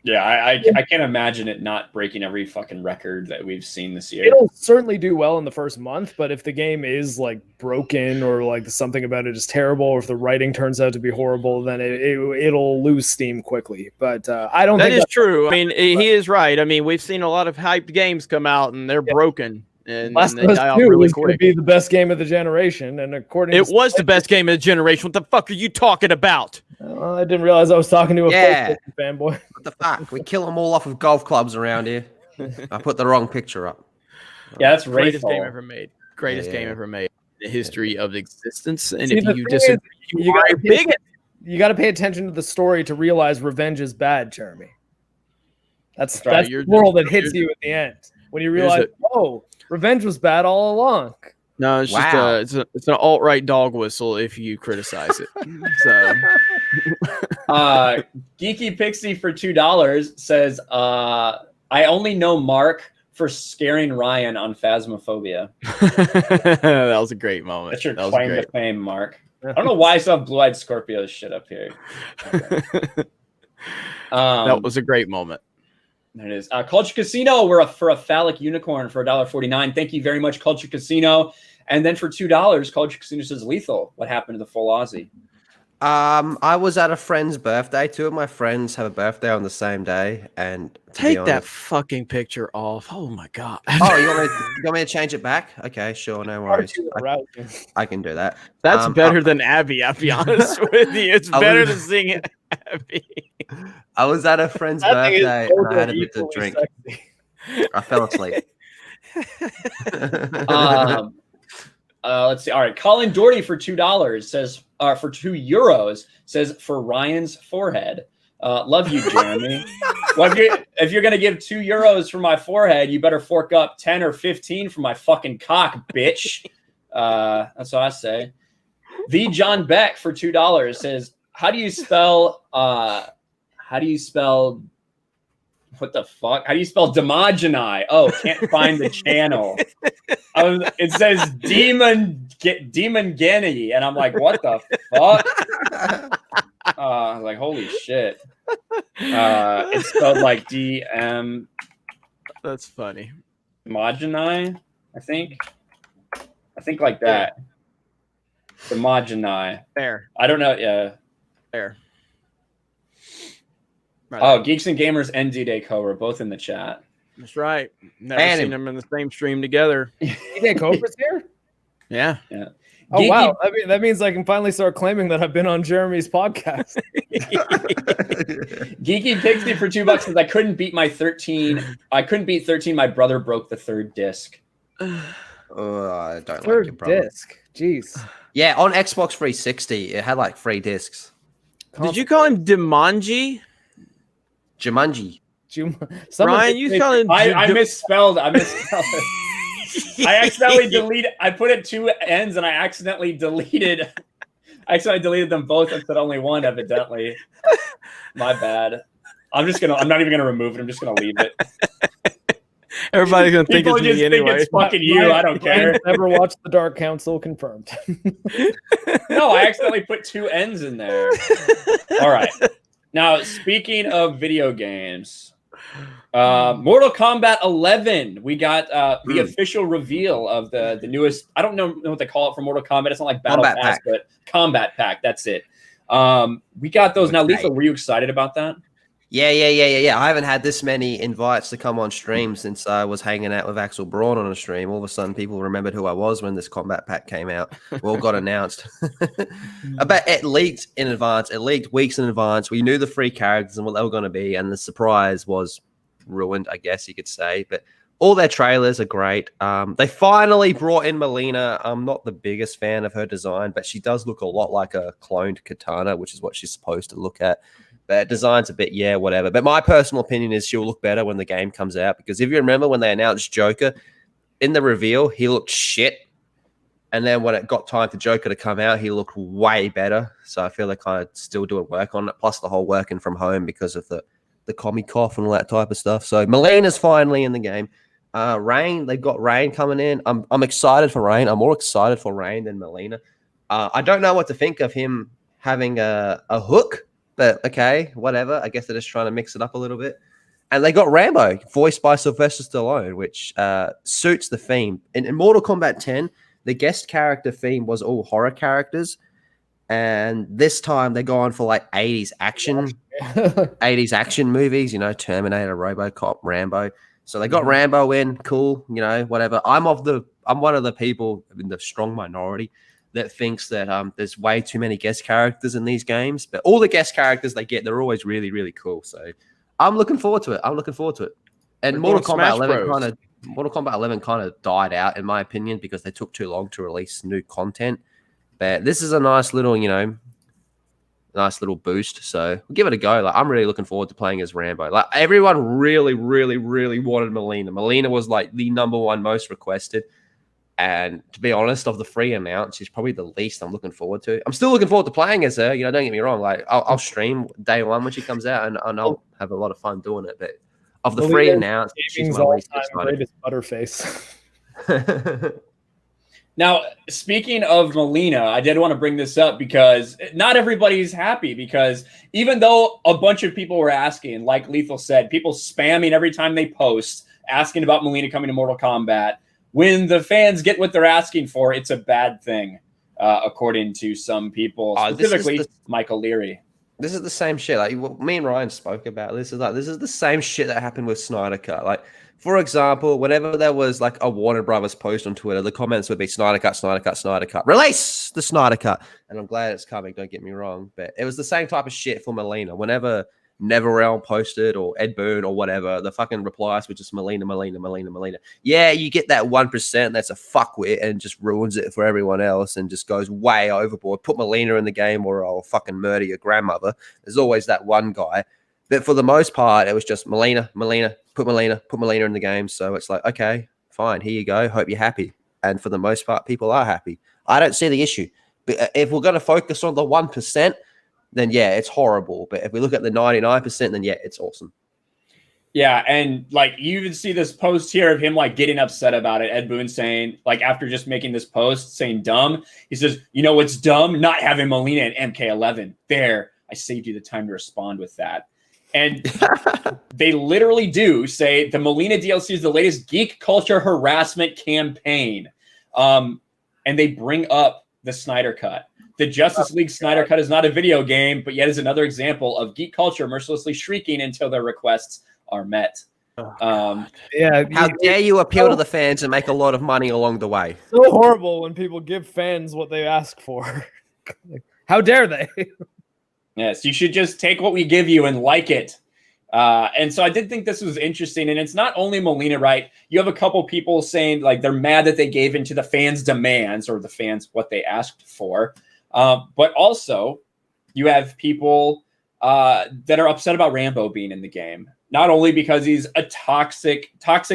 A: Yeah, I can't imagine it not breaking every fucking record that we've seen this year.
B: It'll certainly do well in the first month, but if the game is like broken or like something about it is terrible, or if the writing turns out to be horrible, then it'll lose steam quickly. But I don't think
D: that is true. I mean, he is right. I mean, we've seen a lot of hyped games come out and they're broken. And they die out really quick.
B: Going to be the best game of the generation, and according
D: it was the best game of the generation. What the fuck are you talking about?
B: I didn't realize I was talking to a PlayStation fanboy.
C: What the fuck? We kill them all off with golf clubs around here. I put the wrong picture up.
A: Yeah, that's
D: greatest game ever made. Greatest game ever made in the history of existence. And
B: see,
D: if you disagree,
B: you got to pay attention to the story to realize revenge is bad, Jeremy. That's the moral that hits you at the end when you realize, revenge was bad all along.
D: No, it's just it's an alt-right dog whistle if you criticize it. So,
A: Geeky Pixie for $2 says, "I only know Mark for scaring Ryan on Phasmophobia."
D: That was a great moment.
A: That's your claim to fame, Mark. I don't know why I still have Blue-Eyed Scorpio shit up here. Okay.
D: That was a great moment.
A: There it is. Culture Casino, for a phallic unicorn for $1.49. Thank you very much, Culture Casino. And then for $2, Culture Casino says, Lethal, what happened to the full Aussie?
C: I was at a friend's birthday. Two of my friends have a birthday on the same day. And
D: take that fucking picture off. Oh my god.
C: Oh, you want me to change it back? Okay, sure, no worries. I can do that.
D: That's better than Abby, I'll be honest with you. It's better than seeing Abby.
C: I was at a friend's birthday and I had a bit to drink. I fell asleep.
A: Let's see. All right. Colin Doherty for $2 says, for €2 says, for Ryan's forehead. Love you, Jeremy. Well, if you're going to give €2 for my forehead, you better fork up 10 or 15 for my fucking cock, bitch. That's what I say. The John Beck for $2 says, how do you spell what the fuck? How do you spell Demogeny? Oh, can't find the channel. It says Demon Genny, and I'm like, what the fuck? I was like, holy shit. It's spelled like DM.
D: That's funny.
A: Demogeny, I think like that. Demogeny.
D: There.
A: I don't know. Yeah.
D: There.
A: Right. Oh, Geeks and Gamers and D-Day Co. are both in the chat.
D: That's right. Never seen them in the same stream together.
B: D-Day Cobra's here?
D: Yeah.
A: Yeah.
B: Oh, wow. I mean, that means I can finally start claiming that I've been on Jeremy's podcast.
A: Geeky Pixie for $2 says, I couldn't beat 13. My brother broke the third disc.
C: I don't like
B: third
C: your brother.
B: disc. Jeez.
C: Yeah, on Xbox 360, it had like 3 discs.
D: Did you call him Demanji?
C: Jumanji.
D: Ryan, you call him.
A: I misspelled it. I accidentally deleted. I put it 2 N's and I accidentally deleted them both and said only one. Evidently, my bad. I'm not even gonna remove it. I'm just gonna leave it.
D: Everybody's gonna think
A: People
D: it's
A: just
D: me
A: think
D: anyway.
A: it's fucking you. I don't care.
B: Never watched The Dark Council. Confirmed.
A: No, I accidentally put 2 N's in there. All right. Now, speaking of video games, Mortal Kombat 11. We got the official reveal of the newest. I don't know what they call it for Mortal Kombat. It's not like Battle
C: Combat
A: Pass,
C: Pack.
A: but Combat Pack. That's it. We got those now. Lethal, were you excited about that?
C: Yeah. I haven't had this many invites to come on stream since I was hanging out with Axel Braun on a stream. All of a sudden, people remembered who I was when this Combat Pack came out. All got announced. But it leaked in advance. It leaked weeks in advance. We knew the 3 characters and what they were going to be, and the surprise was ruined, I guess you could say. But all their trailers are great. They finally brought in Melina. I'm not the biggest fan of her design, but she does look a lot like a cloned Katana, which is what she's supposed to look at. But design's a bit, whatever. But my personal opinion is she'll look better when the game comes out. Because if you remember when they announced Joker, in the reveal, he looked shit. And then when it got time for Joker to come out, he looked way better. So I feel they're kind of still doing work on it. Plus the whole working from home because of the commie cough and all that type of stuff. So Melina's finally in the game. Rain, they've got Rain coming in. I'm excited for Rain. I'm more excited for Rain than Melina. I don't know what to think of him having a hook. But okay, whatever. I guess they're just trying to mix it up a little bit. And they got Rambo, voiced by Sylvester Stallone, which suits the theme. In Mortal Kombat 10, the guest character theme was all horror characters. And this time they're going for like 80s action, 80s action movies, Terminator, RoboCop, Rambo. So they got Rambo in, cool, whatever. I'm one of the people in the strong minority that thinks that there's way too many guest characters in these games, but all the guest characters they get, they're always really, really cool. So I'm looking forward to it. And Mortal Kombat 11 kind of died out, in my opinion, because they took too long to release new content. But this is a nice little, nice little boost. So we'll give it a go. Like, I'm really looking forward to playing as Rambo. Like, everyone really, really, really wanted Melina. Melina was like the number 1 most requested. And to be honest, of the 3 announced, she's probably the least I'm looking forward to. I'm still looking forward to playing as her. Don't get me wrong. Like, I'll stream day 1 when she comes out, and I'll have a lot of fun doing it. But of the 3 announced, she's my least excited.
B: Butterface.
A: Now, speaking of Melina, I did want to bring this up because not everybody's happy, because even though a bunch of people were asking, like Lethal said, people spamming every time they post, asking about Melina coming to Mortal Kombat, when the fans get what they're asking for, it's a bad thing, according to some people, specifically Michael Leary.
C: This is the same shit. Like, me and Ryan spoke about this. This is the same shit that happened with Snyder Cut. Like, for example, whenever there was like a Warner Brothers post on Twitter, the comments would be Snyder Cut, Snyder Cut, Snyder Cut. Release the Snyder Cut. And I'm glad it's coming, don't get me wrong. But it was the same type of shit for Melina. Whenever NetherRealm posted or Ed Boon or whatever, the fucking replies were just Melina. Yeah, you get that 1% that's a fuckwit and just ruins it for everyone else and just goes way overboard. Put Melina in the game or I'll fucking murder your grandmother. There's always that one guy. But for the most part, it was just Melina, put Melina in the game. So it's like, okay, fine, here you go. Hope you're happy. And for the most part, people are happy. I don't see the issue. But if we're going to focus on the 1%, then yeah, it's horrible. But if we look at the 99%, then yeah, it's awesome.
A: Yeah, and like you even see this post here of him like getting upset about it. Ed Boon saying, like, after just making this post saying dumb, he says, "You know what's dumb? Not having Melina and MK11. There, I saved you the time to respond with that." And they literally do say the Melina DLC is the latest geek culture harassment campaign. And they bring up the Snyder Cut. The Justice League Snyder Cut is not a video game, but yet is another example of geek culture mercilessly shrieking until their requests are met.
B: Yeah.
C: How dare you appeal to the fans and make a lot of money along the way?
B: So horrible when people give fans what they ask for. How dare they?
A: Yes, you should just take what we give you and like it. And so I did think this was interesting. And it's not only Melina, right? You have a couple people saying like they're mad that they gave into the fans' demands or the fans what they asked for. But also you have people that are upset about Rambo being in the game. Not only because he's a toxic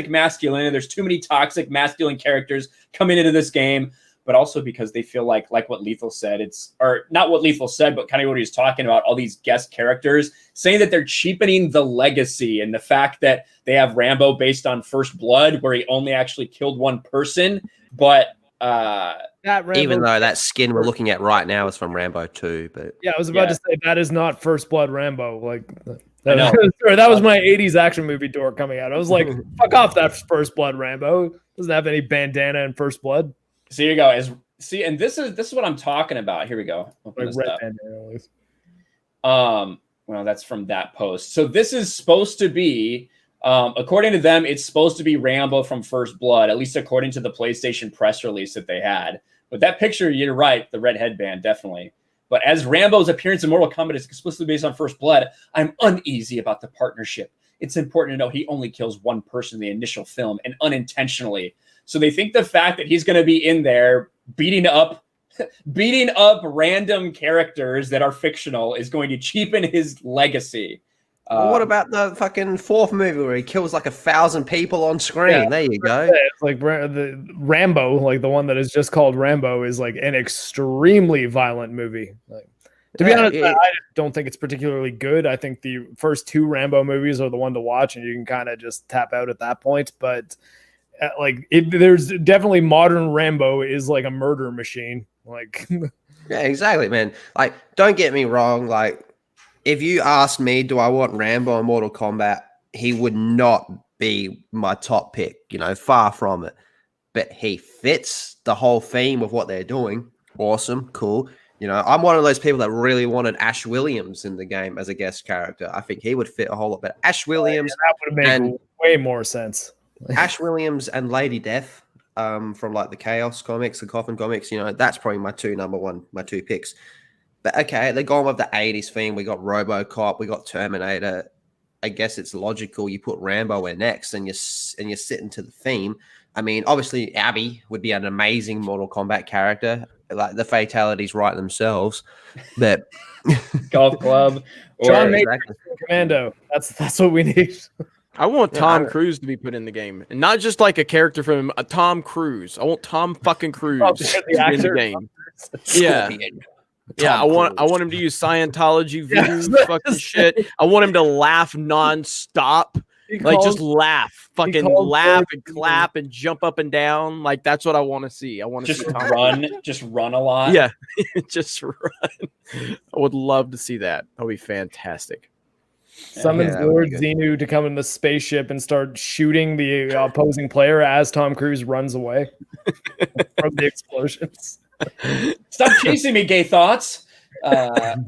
A: masculine, and there's too many toxic masculine characters coming into this game, but also because they feel like what Lethal said, or not what Lethal said, but kind of what he was talking about, all these guest characters, saying that they're cheapening the legacy and the fact that they have Rambo based on First Blood, where he only actually killed one person, but
C: even though that skin we're looking at right now is from Rambo 2, but
B: yeah, I was about to say that is not First Blood Rambo. Like
A: I
B: that was my 80s action movie door coming out. I was like, fuck off that First Blood Rambo. Doesn't have any bandana in First Blood.
A: So here you go. And this is what I'm talking about. Here we go. Open
B: Like
A: this
B: red
A: up.
B: bandana, at least.
A: Well, that's from that post. So this is supposed to be, according to them, it's supposed to be Rambo from First Blood, at least according to the PlayStation press release that they had. But that picture, you're right, the red headband, definitely. But as Rambo's appearance in Mortal Kombat is explicitly based on First Blood, I'm uneasy about the partnership. It's important to know he only kills one person in the initial film, and unintentionally. So they think the fact that he's going to be in there beating up random characters that are fictional is going to cheapen his legacy.
C: What about the fucking fourth movie where he kills like 1,000 people on screen? Yeah, there you go.
B: It's like the Rambo, like the one that is just called Rambo, is like an extremely violent movie. Like, to be honest, I don't think it's particularly good. I think the first two Rambo movies are the one to watch, and you can kind of just tap out at that point. But there's definitely modern Rambo is like a murder machine. Like,
C: yeah, exactly, man. Like, don't get me wrong. Like, if you asked me, do I want Rambo in Mortal Kombat? He would not be my top pick. Far from it. But he fits the whole theme of what they're doing. Awesome, cool. I'm one of those people that really wanted Ash Williams in the game as a guest character. I think he would fit a whole lot better. Ash Williams,
B: that would make way more sense.
C: Ash Williams and Lady Death, from like the Chaos comics, the Coffin comics. That's probably my two picks. But okay, they're going with the 80s theme. We got RoboCop, we got Terminator. I guess it's logical you put Rambo in next, and you're sitting to the theme. I mean, obviously Abby would be an amazing Mortal Kombat character. Like, the fatalities write themselves, but
A: Golf Club,
B: John Matrix, Commando. That's what we need.
D: I want Tom Cruise to be put in the game, and not just like a character from Tom Cruise. I want Tom fucking Cruise to be in the game. Yeah. Yeah, I want him to use Scientology voodoo fucking shit. I want him to laugh nonstop. Just laugh. Fucking laugh and clap and jump up and down. Like, that's what I want to see. I want to see Tom
A: just run a lot.
D: Yeah. Just run. I would love to see that. That would be fantastic.
B: Summons Lord Xenu to come in the spaceship and start shooting the opposing player as Tom Cruise runs away from the explosions.
A: Stop chasing me, gay thoughts. Blue-eyed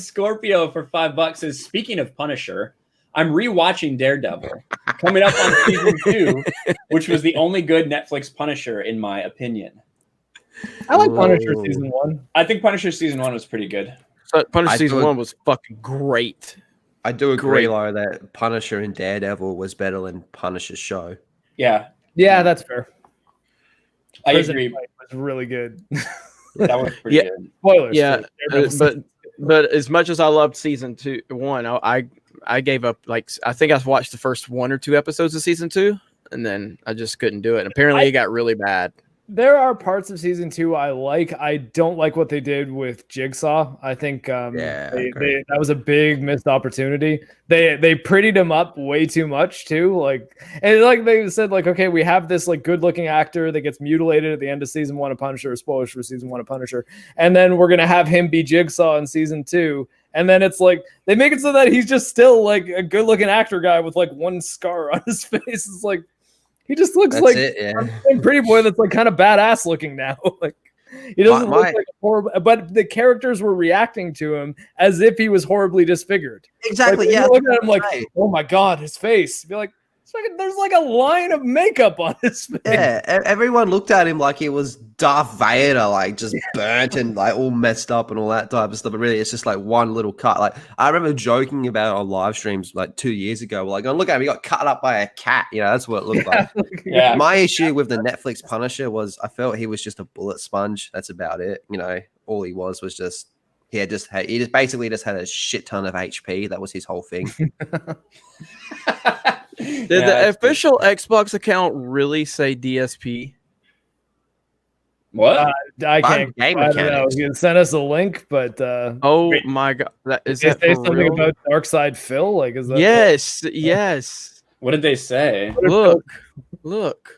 A: Scorpio for $5 says, speaking of Punisher, I'm rewatching Daredevil, coming up on season 2, which was the only good Netflix Punisher in my opinion.
B: I like Punisher season 1.
A: I think Punisher season 1 was pretty good.
D: Punisher season 1 was fucking great.
C: I do agree, though, that Punisher and Daredevil was better than Punisher's show.
A: Yeah,
B: that's fair.
A: I agree.
B: It was really good.
A: That was pretty good.
B: Spoilers.
D: Yeah, but as much as I loved season 1, I gave up. Like, I think I watched the first 1 or 2 episodes of season 2, and then I just couldn't do it. And apparently, it got really bad.
B: There are parts of season 2 I like. I don't like what they did with Jigsaw. I think that was a big missed opportunity. They prettied him up way too much too. And they said, okay, we have this good looking actor that gets mutilated at the end of season 1 of Punisher. Spoilers for season 1 of Punisher. And then we're gonna have him be Jigsaw in season 2. And then it's they make it so that he's just still a good looking actor guy with one scar on his face. It's he just looks a pretty boy that's kind of badass looking now. He doesn't look like a horrible, but the characters were reacting to him as if he was horribly disfigured.
C: Exactly.
B: You look at him oh my God, his face. Be like, there's a line of makeup on his face.
C: Yeah, everyone looked at him like he was Darth Vader, just burnt and all messed up and all that type of stuff. But really, it's just one little cut. I remember joking about it on live streams 2 years ago. Oh, look at him, he got cut up by a cat. That's what it looked like.
A: Yeah.
C: My issue with the Netflix Punisher was I felt he was just a bullet sponge. That's about it. All he was just he basically had a shit ton of HP. That was his whole thing.
D: Did the official Xbox account really say DSP?
A: What?
B: I can't.
C: Game
B: I don't know.
C: mechanics.
B: You can send us a link, but
D: Oh
A: Wait.
D: my god, is
B: they
D: that
B: say
D: for
B: something
D: real?
B: about Dark Side Phil? Like, is that
D: Yes, yes.
A: What did they say?
D: Look.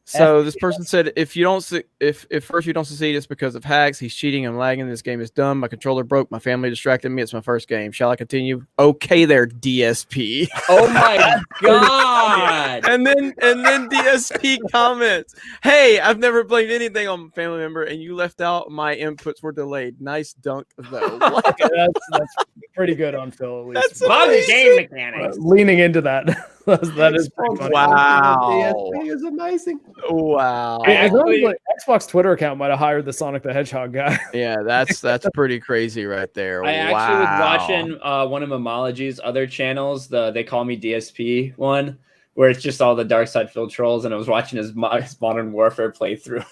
D: So this person said, if first you don't succeed, it's because of hacks. He's cheating and lagging. This game is dumb. My controller broke. My family distracted me. It's my first game. Shall I continue? Okay, there, DSP.
A: Oh my god!
D: And then DSP comments, "Hey, I've never blamed anything on family member, and you left out my inputs were delayed. Nice dunk though." What?
B: that's pretty good on Phil at least.
D: That's
A: Bug game mechanics.
B: Leaning into that. that is pretty funny.
D: Wow.
C: DSP is amazing.
D: Wow.
B: It sounds like Xbox Twitter account might have hired the Sonic the Hedgehog guy.
D: Yeah, that's pretty crazy right there.
A: I actually was watching one of Mamology's other channels, They Call Me DSP one, where it's just all the Dark Side Phil trolls, and I was watching his Modern Warfare playthrough.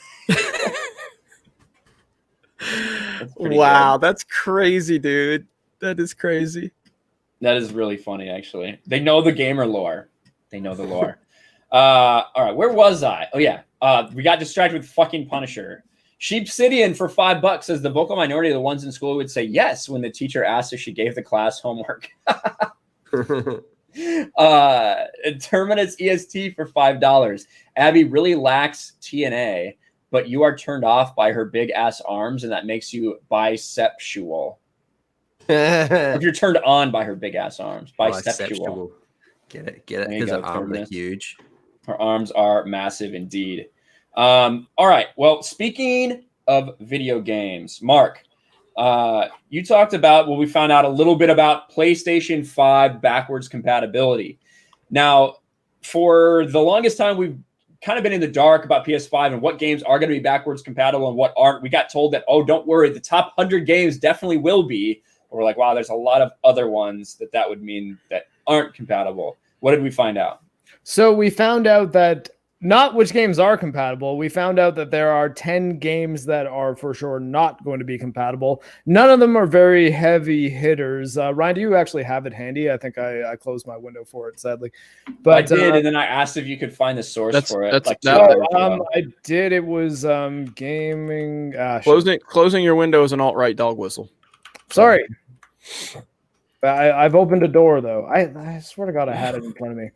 D: Wow, that's crazy, dude. That is crazy.
A: That is really funny, actually. They know the gamer lore. They know the lore. All right, where was I? Oh, yeah. We got distracted with fucking Punisher. Sheepsidian for $5 says the vocal minority of the ones in school would say yes when the teacher asked if she gave the class homework. Terminus EST for $5. Abby really lacks TNA, but you are turned off by her big ass arms, and that makes you bisexual. If you're turned on by her big ass arms, bisexual.
C: Get it, because her arms are huge.
A: Her arms are massive indeed. All right. Well, speaking of video games, Mark, you talked about, we found out a little bit about PlayStation 5 backwards compatibility. Now, for the longest time, we've kind of been in the dark about PS5 and what games are going to be backwards compatible and what aren't. We got told that, oh, don't worry, the top 100 games definitely will be. We're like, wow, there's a lot of other ones that would mean that aren't compatible. What did we find out?
B: So we found out that not which games are compatible. We found out that there are 10 games that are for sure not going to be compatible. None of them are very heavy hitters. Ryan, do you actually have it handy? I think I closed my window for it, sadly. But
A: I did, and then I asked if you could find the source for it.
B: I did. It was gaming.
D: Closing your window is an alt-right dog whistle.
B: Sorry. I've opened a door though. I swear to God I had it in front of me.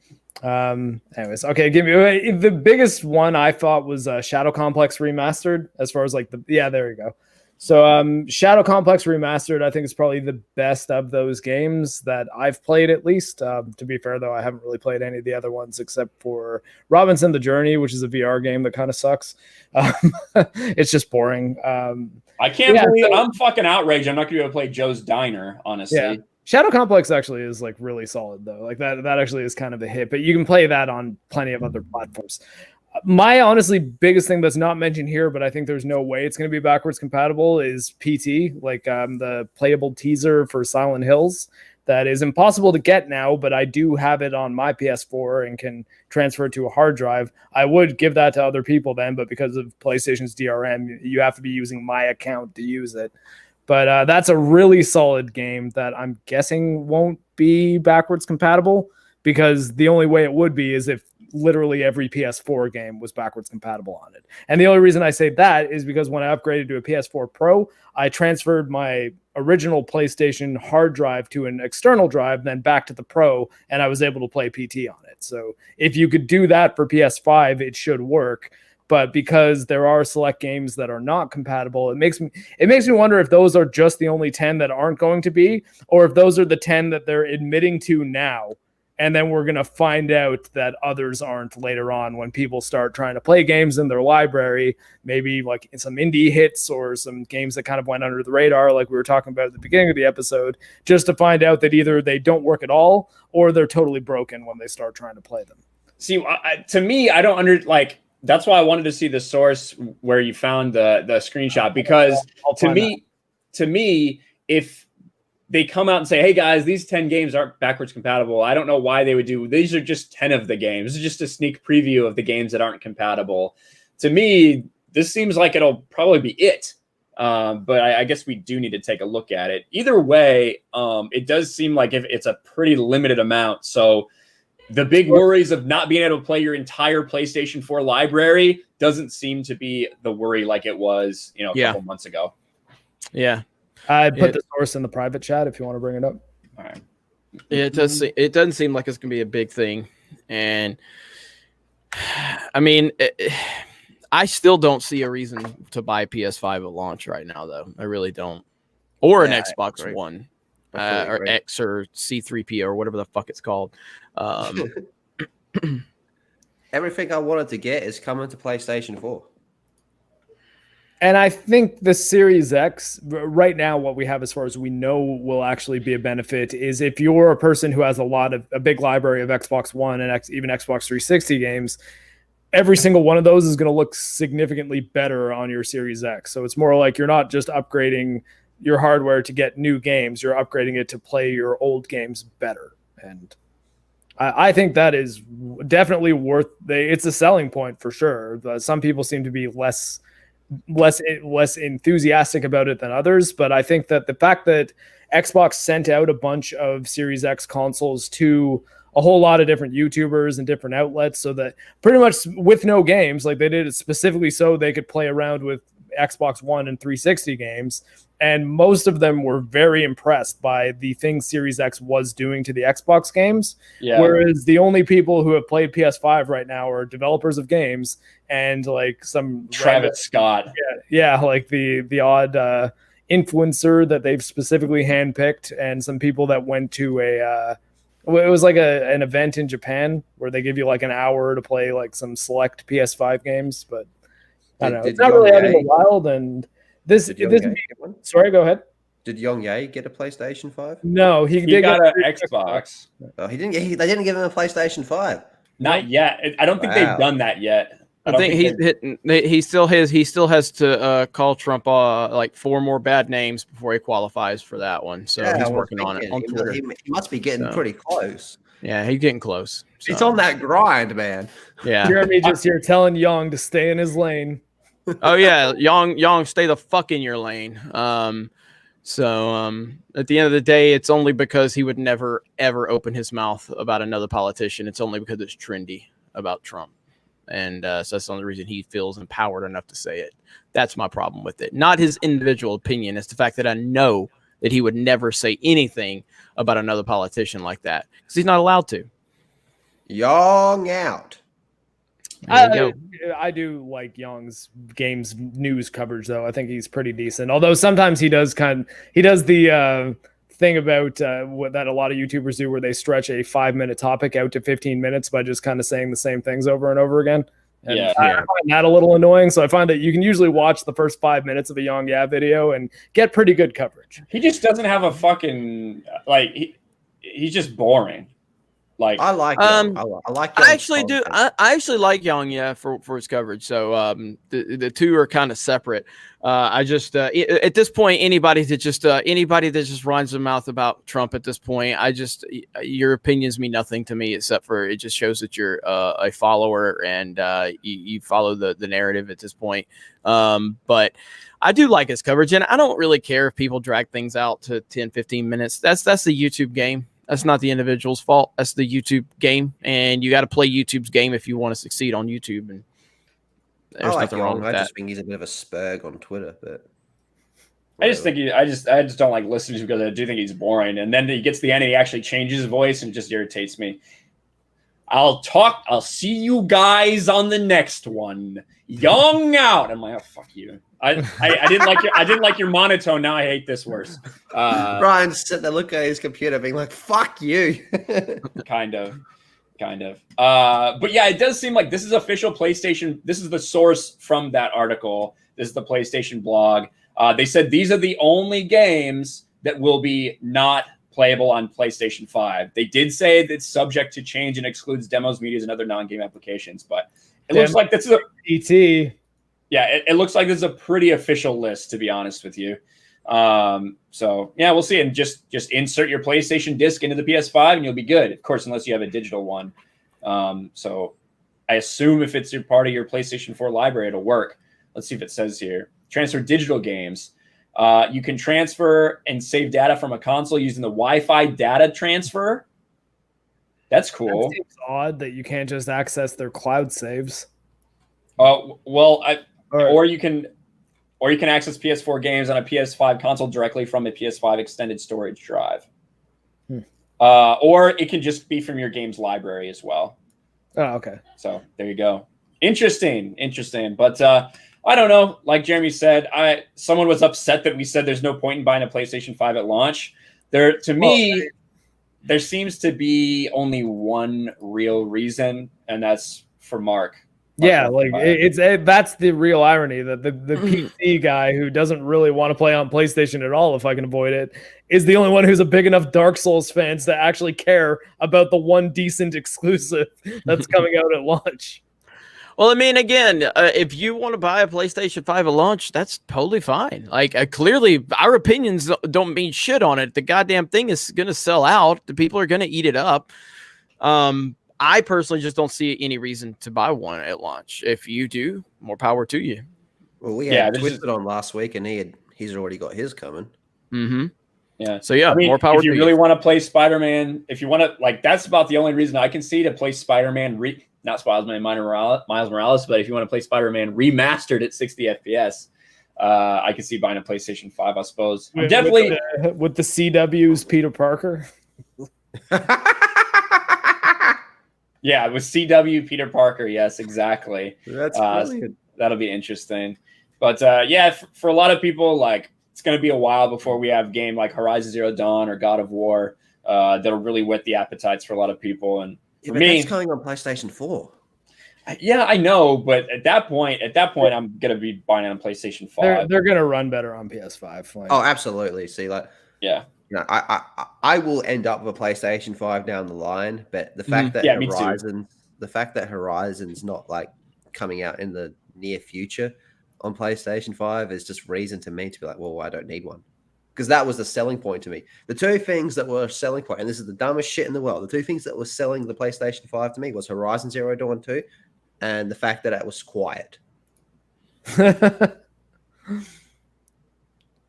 B: Anyways, okay, give me the biggest one I thought was Shadow Complex Remastered, as far as like there you go. So Shadow Complex Remastered, I think is probably the best of those games that I've played, at least. To be fair though, I haven't really played any of the other ones except for Robinson the Journey, which is a VR game that kind of sucks. It's just boring.
A: I can't believe I'm fucking outraged. I'm not gonna be able to play Joe's Diner, honestly.
B: Yeah. Shadow Complex actually is like really solid though. Like that actually is kind of a hit, but you can play that on plenty of other platforms. My honestly biggest thing that's not mentioned here, but I think there's no way it's going to be backwards compatible, is PT, like the playable teaser for Silent Hills. That is impossible to get now, but I do have it on my PS4 and can transfer it to a hard drive. I would give that to other people then, but because of PlayStation's DRM, you have to be using my account to use it. But that's a really solid game that I'm guessing won't be backwards compatible, because the only way it would be is if literally every PS4 game was backwards compatible on it. And the only reason I say that is because when I upgraded to a PS4 Pro, I transferred my original PlayStation hard drive to an external drive, then back to the Pro, and I was able to play PT on it. So if you could do that for PS5, it should work. But because there are select games that are not compatible, it makes me wonder if those are just the only 10 that aren't going to be, or if those are the 10 that they're admitting to now. And then we're going to find out that others aren't later on when people start trying to play games in their library, maybe like some indie hits or some games that kind of went under the radar, like we were talking about at the beginning of the episode, just to find out that either they don't work at all or they're totally broken when they start trying to play them.
A: See, to me, I don't that's why I wanted to see the source where you found the screenshot, because to me, if they come out and say, hey guys, these 10 games aren't backwards compatible, I don't know why they would do, these are just 10 of the games. This is just a sneak preview of the games that aren't compatible. To me, this seems like it'll probably be it. But I guess we do need to take a look at it. Either way, it does seem like if it's a pretty limited amount. So the big worries of not being able to play your entire PlayStation 4 library doesn't seem to be the worry like it was, a couple months ago.
D: Yeah.
B: I put the source in the private chat if you want to bring it up.
A: All right.
D: It doesn't seem like it's going to be a big thing. And I mean, I still don't see a reason to buy PS5 at launch right now, though. I really don't. Or an Xbox One. Or X or C3P or whatever the fuck it's called.
C: Everything I wanted to get is coming to PlayStation 4.
B: And I think the Series X, right now, what we have as far as we know will actually be a benefit is if you're a person who has a big library of Xbox One and even Xbox 360 games, every single one of those is going to look significantly better on your Series X. So it's more like you're not just upgrading your hardware to get new games, you're upgrading it to play your old games better. And I think that is definitely it's a selling point for sure. Some people seem to be less enthusiastic about it than others, but I think that the fact that Xbox sent out a bunch of Series X consoles to a whole lot of different YouTubers and different outlets, so that pretty much with no games, like they did it specifically so they could play around with Xbox One and 360 games, and most of them were very impressed by the things Series X was doing to the Xbox games. Yeah. Whereas the only people who have played PS5 right now are developers of games and like some
A: Travis Scott.
B: Yeah, like the odd influencer that they've specifically handpicked, and some people that went to it was like an event in Japan where they give you like an hour to play like some select PS5 games, but I don't know. It's not really out in the wild, and sorry, go ahead.
C: Did Young Ye get a PlayStation 5?
B: No, he
A: got an Xbox.
C: Oh, he didn't. They didn't give him a PlayStation 5.
A: Not yet. I don't think they've done that yet.
D: I think he still has to call Trump like 4 more bad names before he qualifies for that one. So he's working on it on Twitter.
C: He must be getting pretty close.
D: Yeah, he's getting close. So.
C: He's on that grind, man.
D: Yeah.
B: Jeremy just here telling Young to stay in his lane.
D: Oh yeah, Young, stay the fuck in your lane. So at the end of the day, it's only because he would never ever open his mouth about another politician. It's only because it's trendy about Trump. And so that's the only reason he feels empowered enough to say it. That's my problem with it. Not his individual opinion. It's the fact that I know that he would never say anything about another politician like that because he's not allowed to.
C: Young out.
B: I do like Young's games news coverage, though. I think he's pretty decent. Although sometimes he does the thing about what that a lot of YouTubers do, where they stretch a 5-minute topic out to 15 minutes by just kind of saying the same things over and over again. And I find that a little annoying. So I find that you can usually watch the first 5 minutes of a Young video and get pretty good coverage.
A: He just doesn't have a fucking he's just boring. Like
C: I like Young. I like Young.
D: I actually do. I actually like Young, for his coverage. So the two are kind of separate. I just at this point, anybody that just runs their mouth about Trump at this point, your opinions mean nothing to me, except for it just shows that you're a follower and you follow the narrative at this point. But I do like his coverage, and I don't really care if people drag things out to 10, 15 minutes. That's the YouTube game. That's not the individual's fault. That's the YouTube game, and you got to play YouTube's game if you want to succeed on YouTube. And there's nothing wrong with that.
C: I just think he's a bit of a spurg on Twitter, but
A: I just don't like listening to him because I do think he's boring. And then he gets to the end and he actually changes his voice and it just irritates me. I'll see you guys on the next one. Young out. I'm like, oh, fuck you. I didn't like your monotone. Now I hate this worse.
C: Brian's sitting there looking at his computer being like, fuck you.
A: Kind of. But yeah, it does seem like this is official PlayStation. This is the source from that article. This is the PlayStation blog. They said these are the only games that will be not playable on PlayStation 5. They did say that it's subject to change and excludes demos, medias, and other non-game applications. But it looks like this is
B: ET.
A: Yeah, it looks like this is a pretty official list, to be honest with you. So yeah, we'll see. And just insert your PlayStation disc into the PS5 and you'll be good. Of course, unless you have a digital one. So I assume if it's part of your PlayStation 4 library, it'll work. Let's see if it says here. transfer digital games. You can transfer and save data from a console using the Wi-Fi data transfer. That's cool.
B: That seems odd that you can't just access their cloud saves.
A: Well, or you can access PS4 games on a PS5 console directly from a PS5 extended storage drive. Or it can just be from your game's library as well.
B: Oh, okay.
A: So there you go. Interesting. But I don't know. Like Jeremy said, someone was upset that we said there's no point in buying a PlayStation 5 at launch. There seems to be only one real reason, and that's for Mark.
B: Yeah, like that's the real irony, that the PC guy who doesn't really want to play on PlayStation at all, if I can avoid it, is the only one who's a big enough Dark Souls fan to actually care about the one decent exclusive that's coming out at launch.
D: Well, I mean, again, if you want to buy a PlayStation 5 at launch, that's totally fine. Like, clearly, our opinions don't mean shit on it. The goddamn thing is going to sell out. The people are going to eat it up. I personally just don't see any reason to buy one at launch. If you do, more power to you.
C: Well, we had Twisted on last week, and he's already got his coming.
D: Mm-hmm.
A: Yeah.
D: So yeah, I mean, more power.
A: If you really want to play Spider-Man, if you want to, like, that's about the only reason I can see to play Spider-Man. Not Spider-Man Miles Morales, but if you want to play Spider-Man remastered at 60 FPS, I could see buying a PlayStation 5. I suppose.
B: With the CW's Peter Parker.
A: Yeah, with CW Peter Parker. Yes, exactly.
C: That's brilliant.
A: That'll be interesting. But yeah, for a lot of people, like, it's going to be a while before we have a game like Horizon Zero Dawn or God of War that'll really whet the appetites for a lot of people. And for me,
C: it's coming on PlayStation 4.
A: Yeah, I know, but at that point, I'm gonna be buying on PlayStation 5.
B: They're gonna run better on PS5.
C: Like, oh, absolutely. See, like,
A: yeah.
C: You know, I will end up with a PlayStation 5 down the line, but the fact that Horizon's not like coming out in the near future on PlayStation 5 is just reason to me to be like, well, I don't need one. Because that was the selling point to me. The two things that were a selling point, and this is the dumbest shit in the world, the two things that were selling the PlayStation 5 to me was Horizon Zero Dawn 2 and the fact that it was quiet.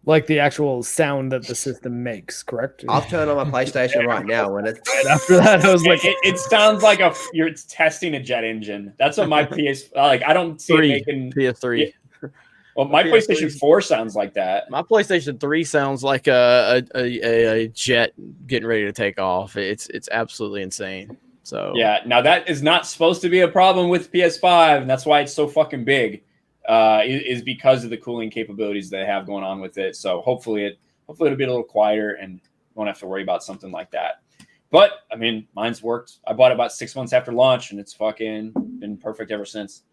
B: Like the actual sound that the system makes, correct?
C: I'll turn on my PlayStation right now, and it's
B: right after that, I was like,
A: it sounds like you're testing a jet engine. That's what my I don't see it making
D: PS3.
A: Yeah. Well, my PlayStation 4 sounds like that.
D: My PlayStation 3 sounds like a jet getting ready to take off. It's absolutely insane. So
A: yeah, now that is not supposed to be a problem with PS5, and that's why it's so fucking big. Is because of the cooling capabilities they have going on with it. So hopefully it'll be a little quieter and won't have to worry about something like that. But I mean, mine's worked. I bought it about 6 months after launch, and it's fucking been perfect ever since.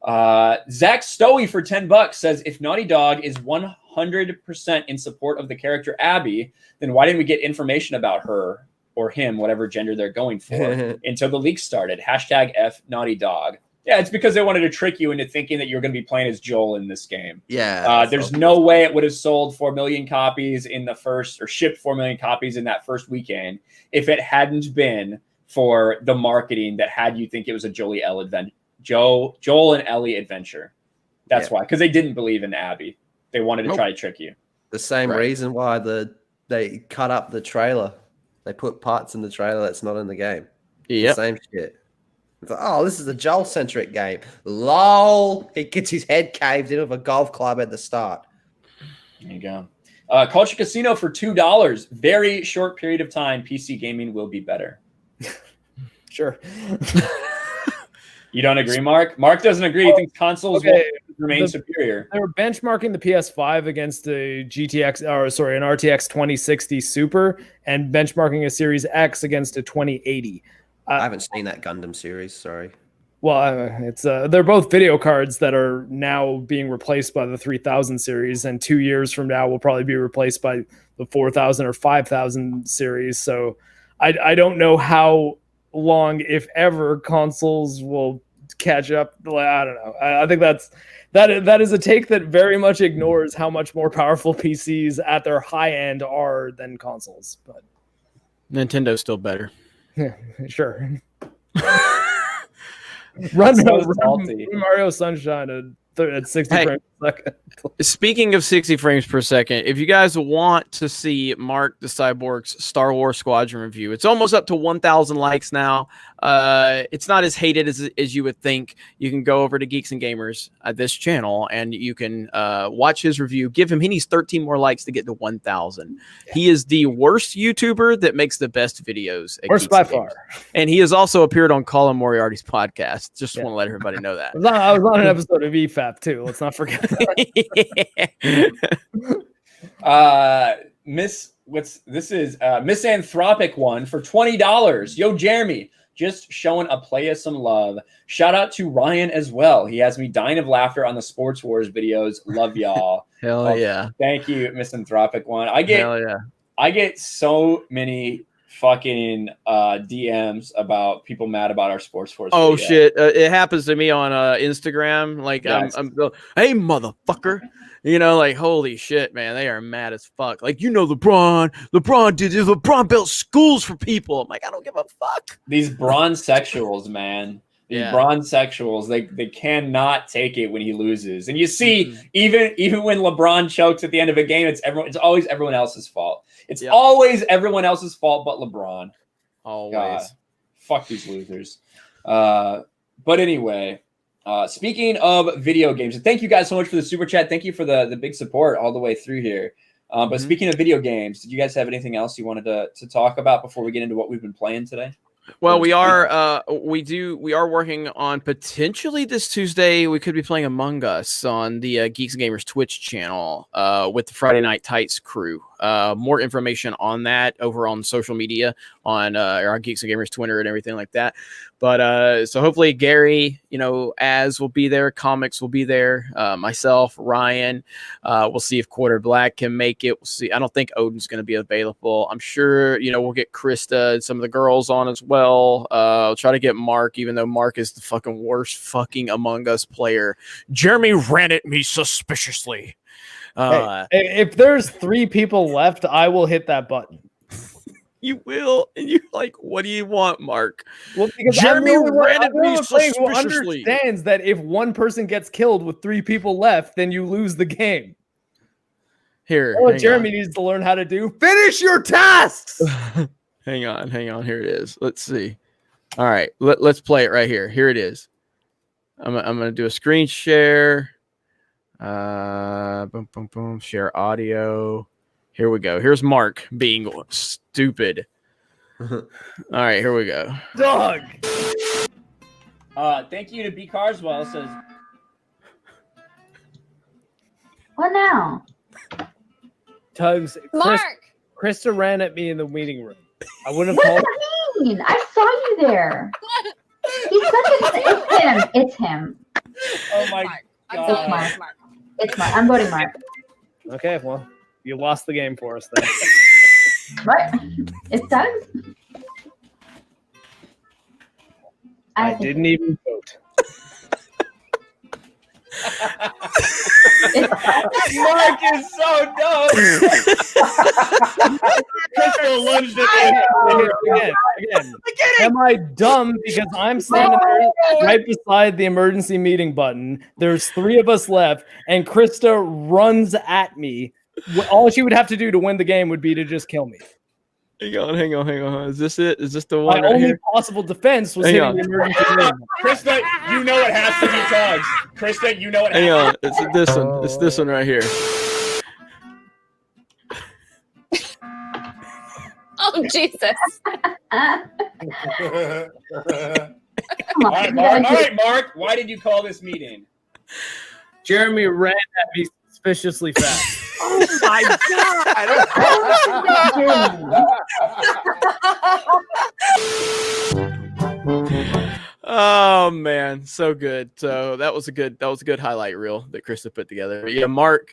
A: Zach Stowey for $10 says, if Naughty Dog is 100% in support of the character Abby, then why didn't we get information about her or him, whatever gender they're going for, until the leak started? #F Naughty Dog. Yeah, it's because they wanted to trick you into thinking that you're going to be playing as Joel in this game.
C: Yeah.
A: There's no way it would have sold 4 million copies in the first, or shipped 4 million copies in that first weekend if it hadn't been for the marketing that had you think it was a Joel and Ellie adventure. That's why, because they didn't believe in Abby. They wanted to try to trick you.
C: The same reason why they cut up the trailer. They put parts in the trailer that's not in the game.
D: Yeah.
C: Same shit. It's like, oh, this is a Joel-centric game. LOL. He gets his head caved in with a golf club at the start.
A: There you go. Culture Casino for $2. Very short period of time. PC gaming will be better.
B: Sure.
A: You don't agree, Mark? Mark doesn't agree. He thinks consoles will remain superior.
B: They were benchmarking the PS5 against an RTX 2060 Super, and benchmarking a Series X against a 2080.
C: I haven't seen that Gundam series. Sorry.
B: Well, it's they're both video cards that are now being replaced by the 3000 series, and 2 years from now will probably be replaced by the 4000 or 5000 series. So I don't know how long, if ever, consoles will catch up. I don't know. I think that is a take that very much ignores how much more powerful PCs at their high end are than consoles. But
D: Nintendo's still better.
B: Yeah, sure. Run Mario Sunshine at at 60 frames per second.
D: Speaking of 60 frames per second, if you guys want to see Mark the Cyborg's Star Wars Squadron review, it's almost up to 1,000 likes now. It's not as hated as you would think. You can go over to Geeks and Gamers, this channel, and you can watch his review. Give him, he needs 13 more likes to get to 1,000. Yeah. He is the worst YouTuber that makes the best videos.
B: Worst by far.
D: And he has also appeared on Colin Moriarty's podcast. Just want to let everybody know that.
B: I was on an episode of EFAP too. Let's not forget that.
A: Misanthropic one for $20. Yo, Jeremy, just showing a player some love. Shout out to Ryan as well. He has me dying of laughter on the Sports Wars videos. Love y'all.
D: Hell yeah.
A: Thank you, Misanthropic one. I get so many fucking DMs about people mad about our Sports Force.
D: Oh shit! It happens to me on Instagram. Like yes. I'm hey motherfucker, like holy shit, man, they are mad as fuck. Like LeBron built schools for people. I'm like, I don't give a fuck.
A: These bronze sexuals, man. Bronze sexuals, they cannot take it when he loses. And you see, even when LeBron chokes at the end of a game, it's always everyone else's fault. It's always everyone else's fault but LeBron.
D: Always.
A: God, fuck these losers. But anyway, speaking of video games, and thank you guys so much for the super chat. Thank you for the big support all the way through here. But speaking of video games, did you guys have anything else you wanted to talk about before we get into what we've been playing today?
D: Well, we are working on potentially this Tuesday. We could be playing Among Us on the Geeks and Gamers Twitch channel with the Friday Night Tights crew. More information on that over on social media on our Geeks and Gamers Twitter and everything like that. But so hopefully Gary, Az will be there, Comics will be there, myself, Ryan. We'll see if Quarter Black can make it. We'll see. I don't think Odin's going to be available. I'm sure we'll get Krista and some of the girls on as well. I'll try to get Mark, even though Mark is the fucking worst fucking Among Us player. Jeremy ran at me suspiciously.
B: Hey, if there's 3 people left, I will hit that button.
D: You will, and you're like, "What do you want, Mark?"
B: Well, because
D: Jeremy ran at me suspiciously.
B: Who understands that if one person gets killed with 3 people left, then you lose the game.
D: Here,
B: what Jeremy needs to learn how to do: finish your tasks.
D: Hang on. Here it is. Let's see. All right, let's play it right here. Here it is. I'm gonna do a screen share. Boom, boom, boom. Share audio. Here we go. Here's Mark being stupid. All right, here we go.
B: Dog.
A: Thank you to B Carswell. Says,
F: what now?
B: Tugs.
G: Mark.
B: Krista ran at me in the meeting room. I wouldn't have
F: what
B: called.
F: What do you mean? I saw you there. He's such It's him.
A: Oh my God.
F: It's Mark. It's Mark. I'm voting Mark.
B: Okay, well, you lost the game for us then.
F: What? It's Doug's?
B: I didn't even vote.
A: Mark is so dumb.
B: Again. Am I dumb because I'm standing there right beside the emergency meeting button? There's 3 of us left, and Krista runs at me. All she would have to do to win the game would be to just kill me.
D: Hang on. Is this it? Is this the one?
B: My only possible defense was hitting the emergency meeting.
A: Krista, you know it has to be Tugs. Krista, you know it has
D: to be. Hang on. It's this one. It's this one right here.
G: Oh, Jesus.
A: All right, Mark. Why did you call this meeting?
B: Jeremy ran at me suspiciously fast.
F: Oh my
D: God! Oh man, so good. So that was a good highlight reel that Krista put together. But yeah, Mark's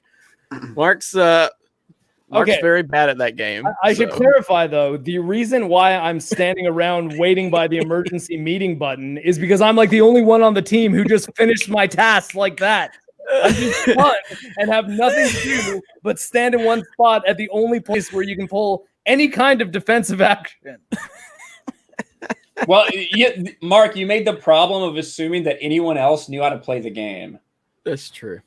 D: very bad at that game.
B: I should clarify though, the reason why I'm standing around waiting by the emergency meeting button is because I'm like the only one on the team who just finished my task like that. I just run and have nothing to do but stand in one spot at the only place where you can pull any kind of defensive action.
A: Well, Mark, you made the problem of assuming that anyone else knew how to play the game.
D: That's true.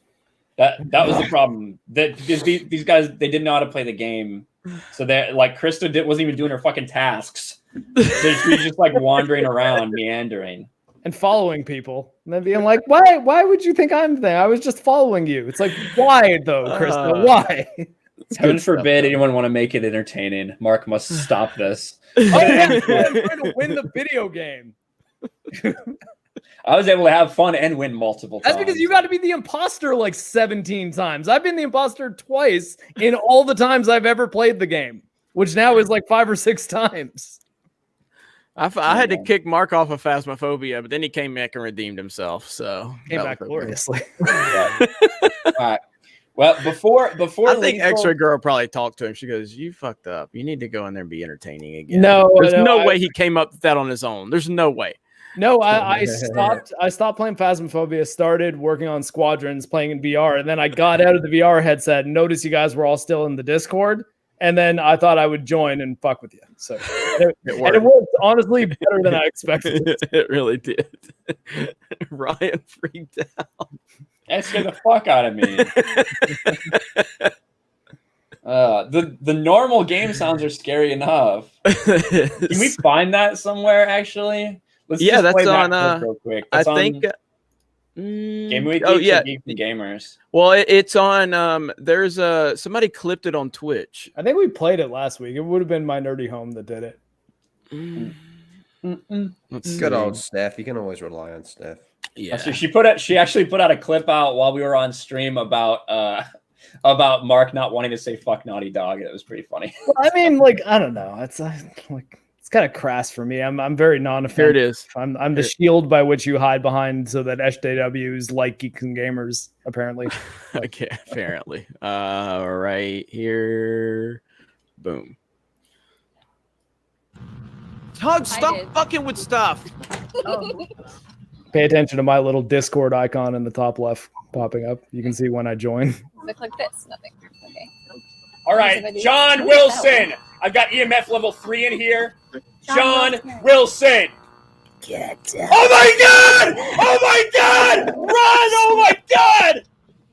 A: That was the problem. That because these guys, they didn't know how to play the game, so that like Krista wasn't even doing her fucking tasks. So she's just like wandering around, meandering,
B: and following people, and then being like, "Why would you think I'm there? I was just following you." It's like, why though, Krista? Why?
A: Heaven forbid anyone want to make it entertaining. Mark must stop this.
B: Oh yeah, I'm trying to win the video game.
A: I was able to have fun and win multiple times.
B: That's because you got to be the imposter like 17 times. I've been the imposter twice in all the times I've ever played the game, which now is like 5 or 6 times.
D: I had to kick Mark off of Phasmophobia, but then he came back and redeemed himself. So
B: came back gloriously.
A: Yeah. All right. Well, before
D: I think X-Ray Girl probably talked to him. She goes, "You fucked up. You need to go in there and be entertaining again." There's no way he came up with that on his own. There's no way.
B: No, I stopped playing Phasmophobia, started working on Squadrons, playing in VR, and then I got out of the VR headset and noticed you guys were all still in the Discord, and then I thought I would join and fuck with you. So it worked honestly better than I expected.
D: It really did. Ryan freaked out.
A: That scared the fuck out of me. The normal game sounds are scary enough. Can we find that somewhere actually? Let's just play that real quick. That's
D: I think
A: Game Week.
D: Oh yeah,
A: Geeks and Gamers.
D: Well, it's on. There's somebody clipped it on Twitch.
B: I think we played it last week. It would have been my nerdy home that did it.
C: Good old Steph. You can always rely on Steph.
A: Yeah. So she actually put out a clip out while we were on stream about Mark not wanting to say "fuck Naughty Dog." It was pretty funny.
B: Well, I mean, like, I don't know. It's like it's kind of crass for me. I'm very non-offensive.
D: Here it is.
B: I'm the shield by which you hide behind, so that SJWs like Geeks and Gamers. Apparently.
D: Okay. Apparently. Right here. Boom. Tug, stop fucking with stuff.
E: Oh.
B: Pay attention to my little Discord icon in the top left popping up. You can see when I join.
G: Look like this. Nothing. Okay.
A: All right, John Wilson. I've got EMF level 3 in here. John Wilson.
F: Get
A: Oh my god! Oh my god! Run! Oh my god!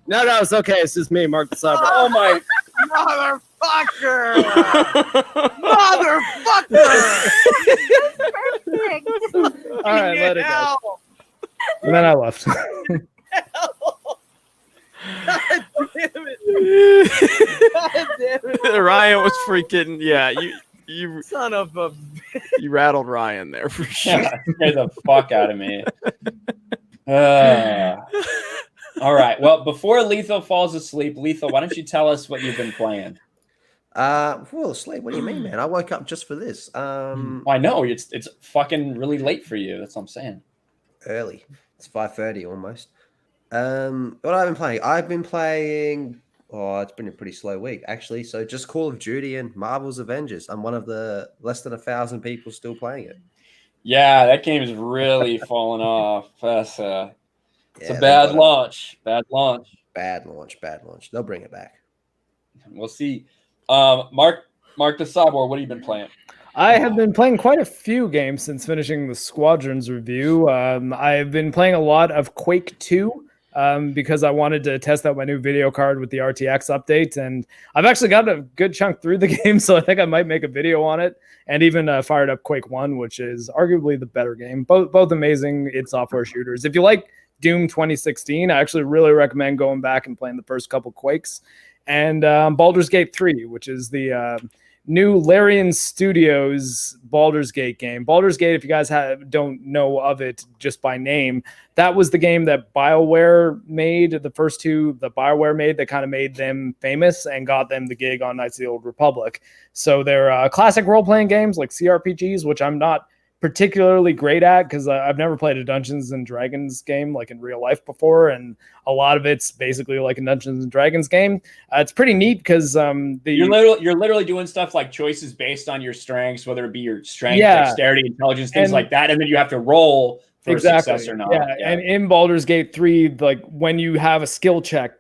B: No, it's okay. It's just me, Mark the Cyber.
A: Oh my
D: Motherfucker! Motherfucker!
B: All right, let it go. And then I left.
D: God damn it! God damn it! Ryan was freaking. Yeah, you son of a. You rattled Ryan there for sure.
A: Yeah, scared the fuck out of me. All right. Well, before Lethal falls asleep, Lethal, why don't you tell us what you've been playing?
C: Well, sleep. What do you mean, man? I woke up just for this.
A: I know it's fucking really late for you. That's what I'm saying.
C: Early. It's 5:30 almost. What I've been playing? I've been playing. Oh, it's been a pretty slow week actually. So just Call of Duty and Marvel's Avengers. I'm one of the less than 1,000 people still playing it.
A: Yeah, that game is really falling off. It's a bad launch. Bad launch.
C: Bad launch. They'll bring it back.
A: We'll see. Mark the Cyborg, what have you been playing?
B: I have been playing quite a few games since finishing the Squadrons review. I've been playing a lot of Quake 2 because I wanted to test out my new video card with the RTX update. And I've actually got a good chunk through the game, so I think I might make a video on it. And even fired up Quake 1, which is arguably the better game. Both amazing id Software shooters. If you like Doom 2016, I actually really recommend going back and playing the first couple Quakes. And Baldur's Gate 3, which is the new Larian Studios Baldur's Gate game. Baldur's Gate, if you guys don't know of it just by name, that was the game that BioWare made, the first two that BioWare made that kind of made them famous and got them the gig on Knights of the Old Republic. So they're classic role-playing games like CRPGs, which I'm not particularly great at because I've never played a Dungeons and Dragons game like in real life before, and a lot of it's basically like a Dungeons and Dragons game. It's pretty neat because
A: you're literally doing stuff like choices based on your strengths, whether it be your strength, dexterity, intelligence, things like that, and then you have to roll for success or not.
B: Yeah, and in Baldur's Gate 3, like when you have a skill check,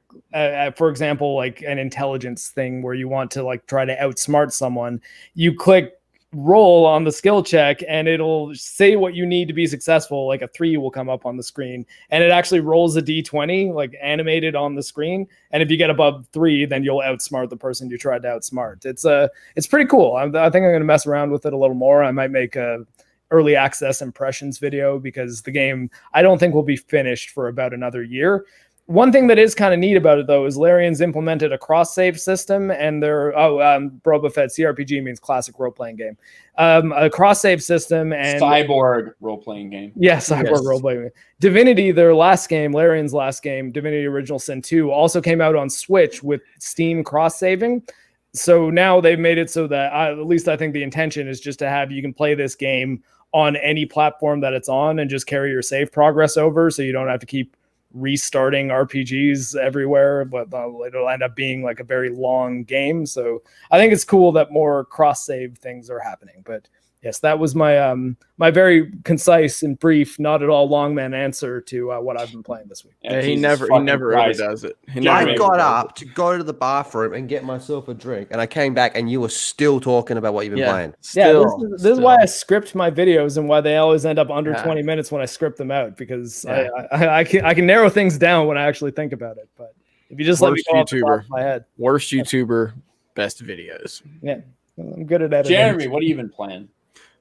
B: for example, like an intelligence thing where you want to like try to outsmart someone, you click roll on the skill check, and it'll say what you need to be successful. Like a 3 will come up on the screen, and it actually rolls a d20 like animated on the screen. And if you get above 3, then you'll outsmart the person you tried to outsmart. It's pretty cool. I think I'm going to mess around with it a little more. I might make a early access impressions video, because the game I don't think will be finished for about another year. One thing that is kind of neat about it, though, is Larian's implemented a cross-save system, and Boba Fett, CRPG means classic role-playing game. A cross-save system and...
A: Cyborg role-playing game.
B: Yeah, Cyborg role-playing game. Divinity, their last game, Larian's last game, Divinity Original Sin 2, also came out on Switch with Steam cross-saving. So now they've made it so that, at least I think the intention is just to have, you can play this game on any platform that it's on and just carry your save progress over, so you don't have to keep restarting RPGs everywhere, but it'll end up being like a very long game. So I think it's cool that more cross-save things are happening. But yes, that was my my very concise and brief, not at all long man answer to what I've been playing this week.
D: Yeah, he never really does it.
C: I got up to go to the bathroom and get myself a drink, and I came back and you were still talking about what you've been playing.
B: This is why I script my videos and why they always end up under 20 minutes when I script them out, because I can narrow things down when I actually think about it. But if you just let me go off the top of my head.
D: Worst YouTuber, best videos.
B: Yeah, I'm good at editing.
A: Jeremy, what have you been playing?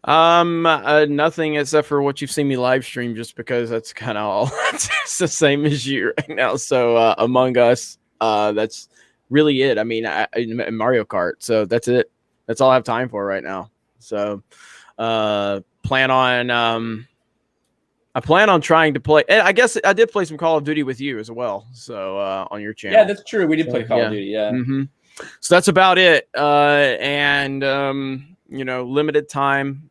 D: Nothing except for what you've seen me live stream, just because that's kind of all. It's the same as you right now. So Among Us, that's really it. I mean, Mario Kart. So that's it. That's all I have time for right now. So I plan on trying to play. And I guess I did play some Call of Duty with you as well. So on your channel.
A: Yeah, that's true. We did play Call of Duty. Yeah.
D: Mm-hmm. So that's about it. Limited time.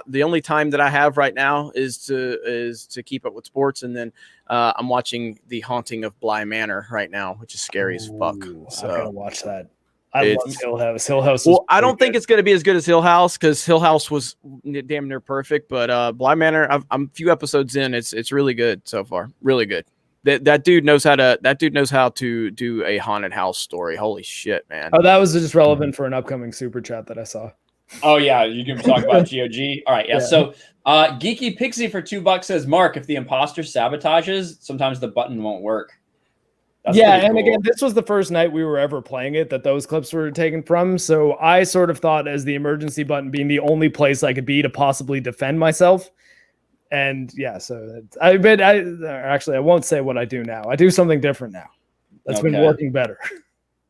D: The only time that I have right now is to keep up with sports, and then I'm watching The Haunting of Bly Manor right now, which is scary as fuck. So
B: I gotta watch that. I love Hill House. Hill House.
D: Well, I don't think it's going to be as good as Hill House, because Hill House was damn near perfect. But Bly Manor, I'm a few episodes in. It's really good so far. Really good. That dude knows how to do a haunted house story. Holy shit, man!
B: Oh, that was just relevant for an upcoming super chat that I saw.
A: Oh yeah, you can talk about GOG. All right, yeah. So Geeky Pixie for $2 says, Mark, if the imposter sabotages, sometimes the button won't work. That's
B: and again, this was the first night we were ever playing it that those clips were taken from. So I sort of thought as the emergency button being the only place I could be to possibly defend myself. And yeah, so I won't say what I do now. I do something different now. That's been working better.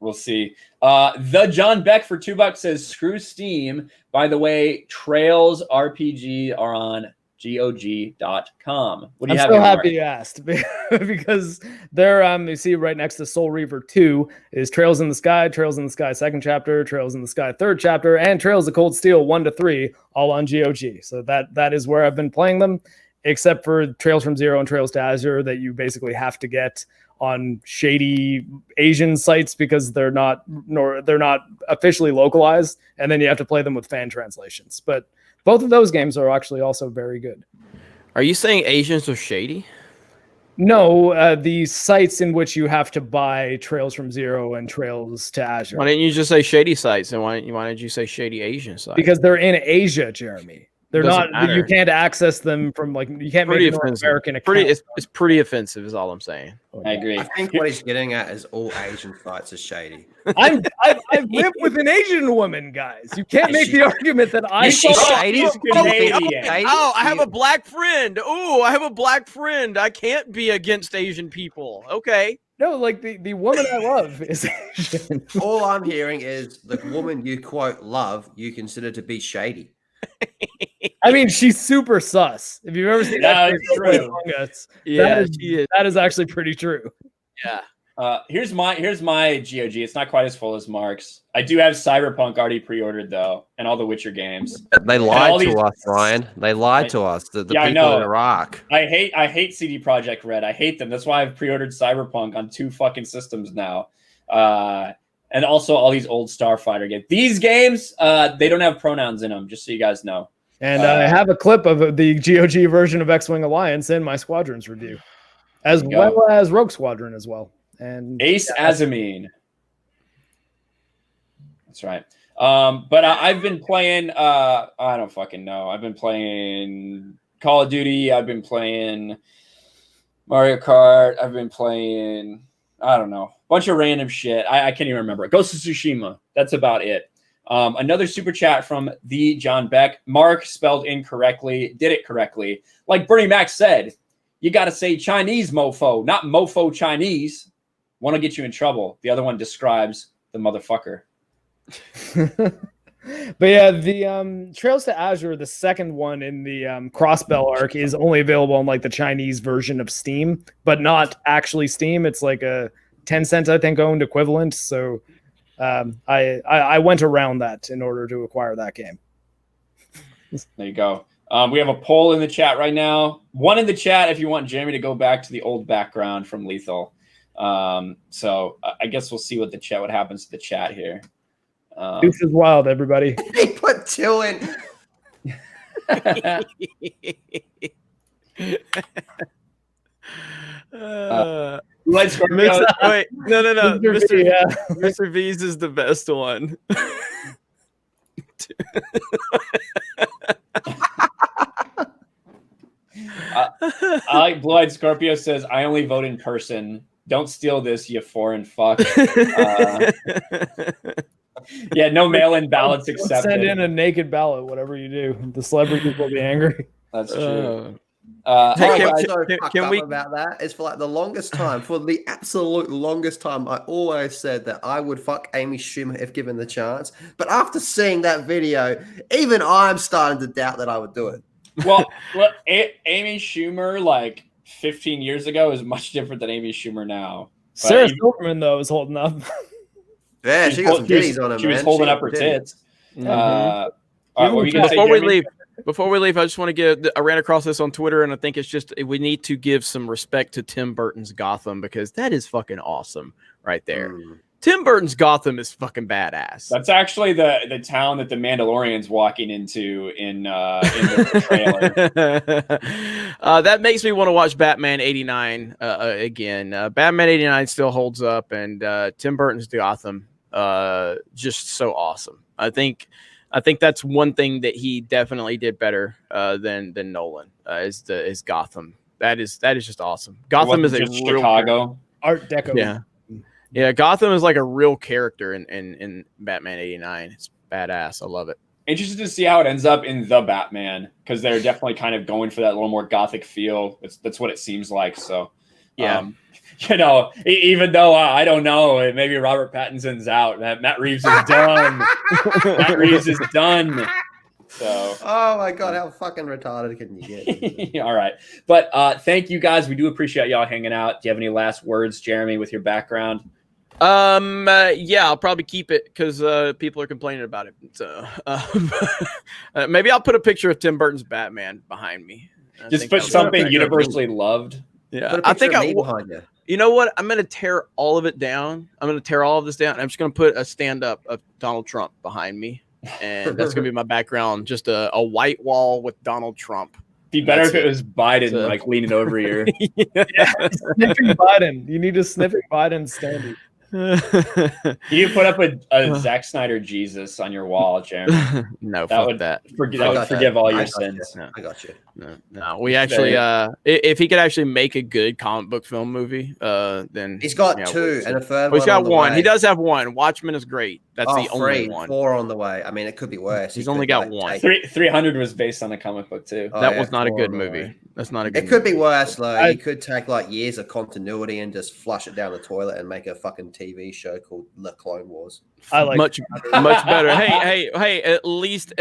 A: We'll see. The John Beck for $2 says, screw Steam. By the way, Trails RPG are on GOG.com. What do you have?
B: I'm so happy you asked, because they're you see right next to Soul Reaver 2 is Trails in the Sky, Trails in the Sky 2nd chapter, Trails in the Sky 3rd chapter, and Trails of Cold Steel 1 to 3, all on GOG. So that is where I've been playing them, except for Trails from Zero and Trails to Azure that you basically have to get on shady Asian sites because they're not officially localized, and then you have to play them with fan translations. But both of those games are actually also very good.
D: Are you saying Asians are shady?
B: No, the sites in which you have to buy Trails from Zero and Trails to Azure.
D: Why didn't you just say shady sites, and why did you say shady Asian sites?
B: Because they're in Asia, Jeremy. They're not. Matter. You can't access them from you can't make an American account.
D: It's pretty offensive, is all I'm saying.
A: I agree.
C: I think what he's getting at is all Asian fights are shady.
B: I've lived with an Asian woman, guys. You can't make the argument that
C: she's shady.
D: Oh, I have a black friend. Oh, I have a black friend. I can't be against Asian people. Okay.
B: No, like the woman I love is Asian.
C: All I'm hearing is the woman you quote love, you consider to be shady.
B: I mean, she's super sus. If you've ever seen that, that is actually pretty true.
A: Yeah. Here's my GOG. It's not quite as full as Mark's. I do have Cyberpunk already pre-ordered though, and all the Witcher games.
C: They lied to us, Ryan. They lied to us. The people in Iraq.
A: I hate CD Projekt Red. I hate them. That's why I've pre-ordered Cyberpunk on 2 fucking systems now. And also all these old Starfighter games. These games, they don't have pronouns in them, just so you guys know.
B: And I have a clip of the GOG version of X-Wing Alliance in my Squadrons review, as well as Rogue Squadron as well. And
A: Ace Azamine. That's right. But I've been playing. I don't fucking know. I've been playing Call of Duty. I've been playing Mario Kart. I've been playing. I don't know, a bunch of random shit. I can't even remember. Ghost of Tsushima. That's about it. Another super chat from the John Beck. Mark spelled incorrectly. Did it correctly. Like Bernie Mac said, you got to say Chinese mofo, not mofo Chinese. Want to get you in trouble. The other one describes the motherfucker.
B: But yeah, the Trails to Azure, the second one in the Crossbell arc, is only available on like the Chinese version of Steam, but not actually Steam. It's like a 10 cents, I think, owned equivalent. So I went around that in order to acquire that game.
A: There you go. We have a poll in the chat right now. One in the chat if you want Jeremy to go back to the old background from Lethal. So I guess we'll see what happens to the chat here.
B: This is wild, everybody.
C: He put 2 in.
A: Let's go.
D: Wait, no.
B: Mr. V, yeah.
D: Mr. V's is the best one.
A: I like Blue-Eyed Scorpio says, I only vote in person. Don't steal this, you foreign fuck. Yeah, no mail-in ballots accepted.
B: Send in a naked ballot, whatever you do. The celebrities will be angry.
A: That's true.
D: Can we
C: about that? Is for like the longest time, for the absolute longest time, I always said that I would fuck Amy Schumer if given the chance. But after seeing that video, even I'm starting to doubt that I would do it.
A: Well, Amy Schumer, like 15 years ago, is much different than Amy Schumer now. But
B: Sarah Silverman, though, is holding up.
C: Yeah, she got some titties on her,
A: She was holding up her tits. All right, what
D: Before we leave, I just want to I ran across this on Twitter, and I think it's just we need to give some respect to Tim Burton's Gotham, because that is fucking awesome right there. Tim Burton's Gotham is fucking badass.
A: That's actually the town that the Mandalorian's walking into in the trailer.
D: That makes me want to watch Batman 89 again. Batman 89 still holds up, and Tim Burton's Gotham just so awesome. I think that's one thing that he definitely did better than Nolan is Gotham. That is just awesome. Gotham is
A: just Chicago
B: Art Deco.
D: Yeah, Gotham is like a real character in Batman 89. It's badass. I love it.
A: Interested to see how it ends up in the Batman, because they're definitely kind of going for that little more gothic feel. That's what it seems like. So,
D: yeah.
A: Even though I don't know, maybe Robert Pattinson's out. Matt Reeves is done. Matt Reeves is done. So,
C: oh my god, how fucking retarded can you get?
A: All right, but thank you guys. We do appreciate y'all hanging out. Do you have any last words, Jeremy, with your background?
D: Yeah, I'll probably keep it because people are complaining about it. So maybe I'll put a picture of Tim Burton's Batman behind me.
A: Just put something universally loved.
D: Yeah, I think behind you. You know what? I'm gonna tear all of it down. I'm gonna tear all of this down. I'm just gonna put a stand up of Donald Trump behind me, and that's gonna be my background. Just a white wall with Donald Trump.
A: Be better if it was Biden, like leaning over here.
B: Sniffing Biden. You need a sniffing Biden standard.
A: You put up a Zack Snyder Jesus on your wall, Jeremy.
D: No,
A: that would forgive all your sins.
C: I got you.
D: No, we actually, if he could actually make a good comic book film movie, then
C: he's got two and a third.
D: He's got one. He does have one. Watchmen is great. That's the only one.
C: 4 on the way. I mean, it could be worse.
D: He's only got one.
A: 300 was based on a comic book too.
D: That was not a good movie. That's not a good.
C: It could be worse though. He could take like years of continuity and just flush it down the toilet and make a fucking TV show called The Clone Wars.
B: I like
D: much better. Hey! At least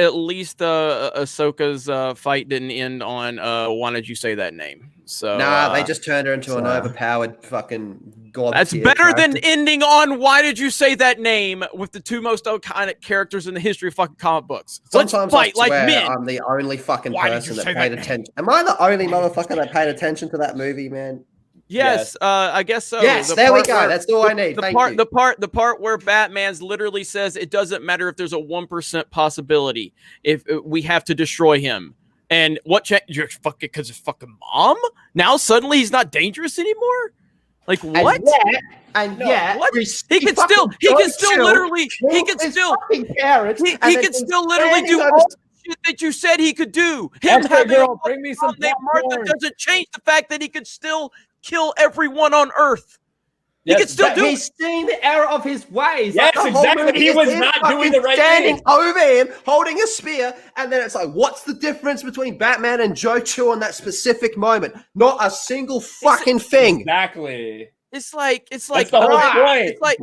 D: Ahsoka's fight didn't end on why did you say that name? So
C: they just turned her into an overpowered fucking god.
D: That's better than ending on why did you say that name with the two most iconic characters in the history of fucking comic books.
C: Sometimes
D: let's fight
C: I swear
D: like men.
C: I'm the only fucking person that paid attention. Am I the only motherfucker that paid attention to that movie, man?
D: Yes, I guess so.
C: Yes, there we go. That's all I need.
D: The part where Batman's literally says it doesn't matter if there's a 1% possibility if we have to destroy him. And what changed? You're fucking because his fucking mom. Now suddenly he's not dangerous anymore. Like what?
C: And
D: No,
C: yet,
D: what?
C: he
D: He can still literally do all the shit that you said he could do. Him
B: X-ray
D: having
B: girl,
D: a
B: bring me some
D: named Martha
B: popcorn.
D: doesn't change the fact that he could still kill everyone on Earth. He could still do it.
C: He's seen the error of his ways.
A: Yes,
C: the whole
A: exactly.
C: movie
A: He
C: is
A: was
C: him
A: not doing
C: fucking
A: the right
C: standing
A: thing.
C: over him, holding a spear, and then it's like, what's the difference between Batman and Joe Chill in that specific moment? Not a single fucking thing.
A: Exactly.
D: It's like
A: That's the whole point.
D: It's like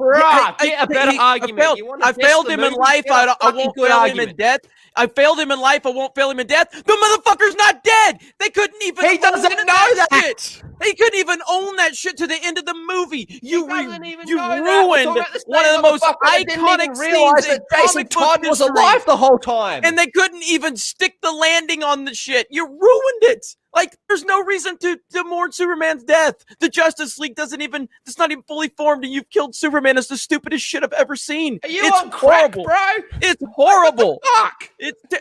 C: Get a better argument. You wanna
D: I
C: diss
D: failed
C: the
D: him in
C: movie?
D: life.
C: Get a
D: I
C: fucking
D: won't
C: good
D: fail him in
C: argument.
D: death. I failed him in life. I won't fail him in death. The motherfucker's not dead. They couldn't even.
C: He doesn't
D: own
C: know that.
D: shit. They couldn't even own that shit to the end of the movie. You
C: doesn't even
D: you
C: know that. We're
D: ruined
C: talking about the
D: one of
C: same
D: the most
C: motherfucker that didn't even
D: iconic
C: realize
D: scenes in
C: that Jason
D: comic book
C: Todd was
D: history.
C: alive the whole time.
D: And they couldn't even stick the landing on the shit. You ruined it. Like, there's no reason to mourn Superman's death. The Justice League it's not even fully formed, and you've killed Superman. It's the stupidest shit I've ever seen.
C: Are you
D: It's
C: on crack,
D: horrible.
C: bro?
D: It's horrible.
C: Fuck.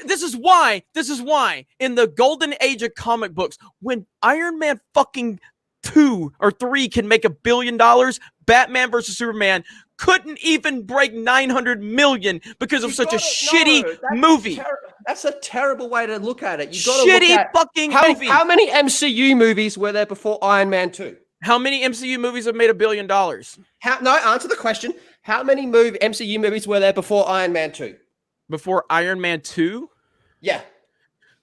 D: This is why in the golden age of comic books, when Iron Man fucking 2 or 3 can make $1 billion, Batman versus Superman couldn't even break 900 million because of such a shitty movie.
C: That's a terrible way to look at it. You got to
D: Shitty
C: look at
D: fucking movie.
C: How many MCU movies were there before Iron Man 2?
D: How many MCU movies have made $1 billion?
C: Answer the question. How many MCU movies were there before Iron Man 2?
D: Before Iron Man 2?
C: Yeah.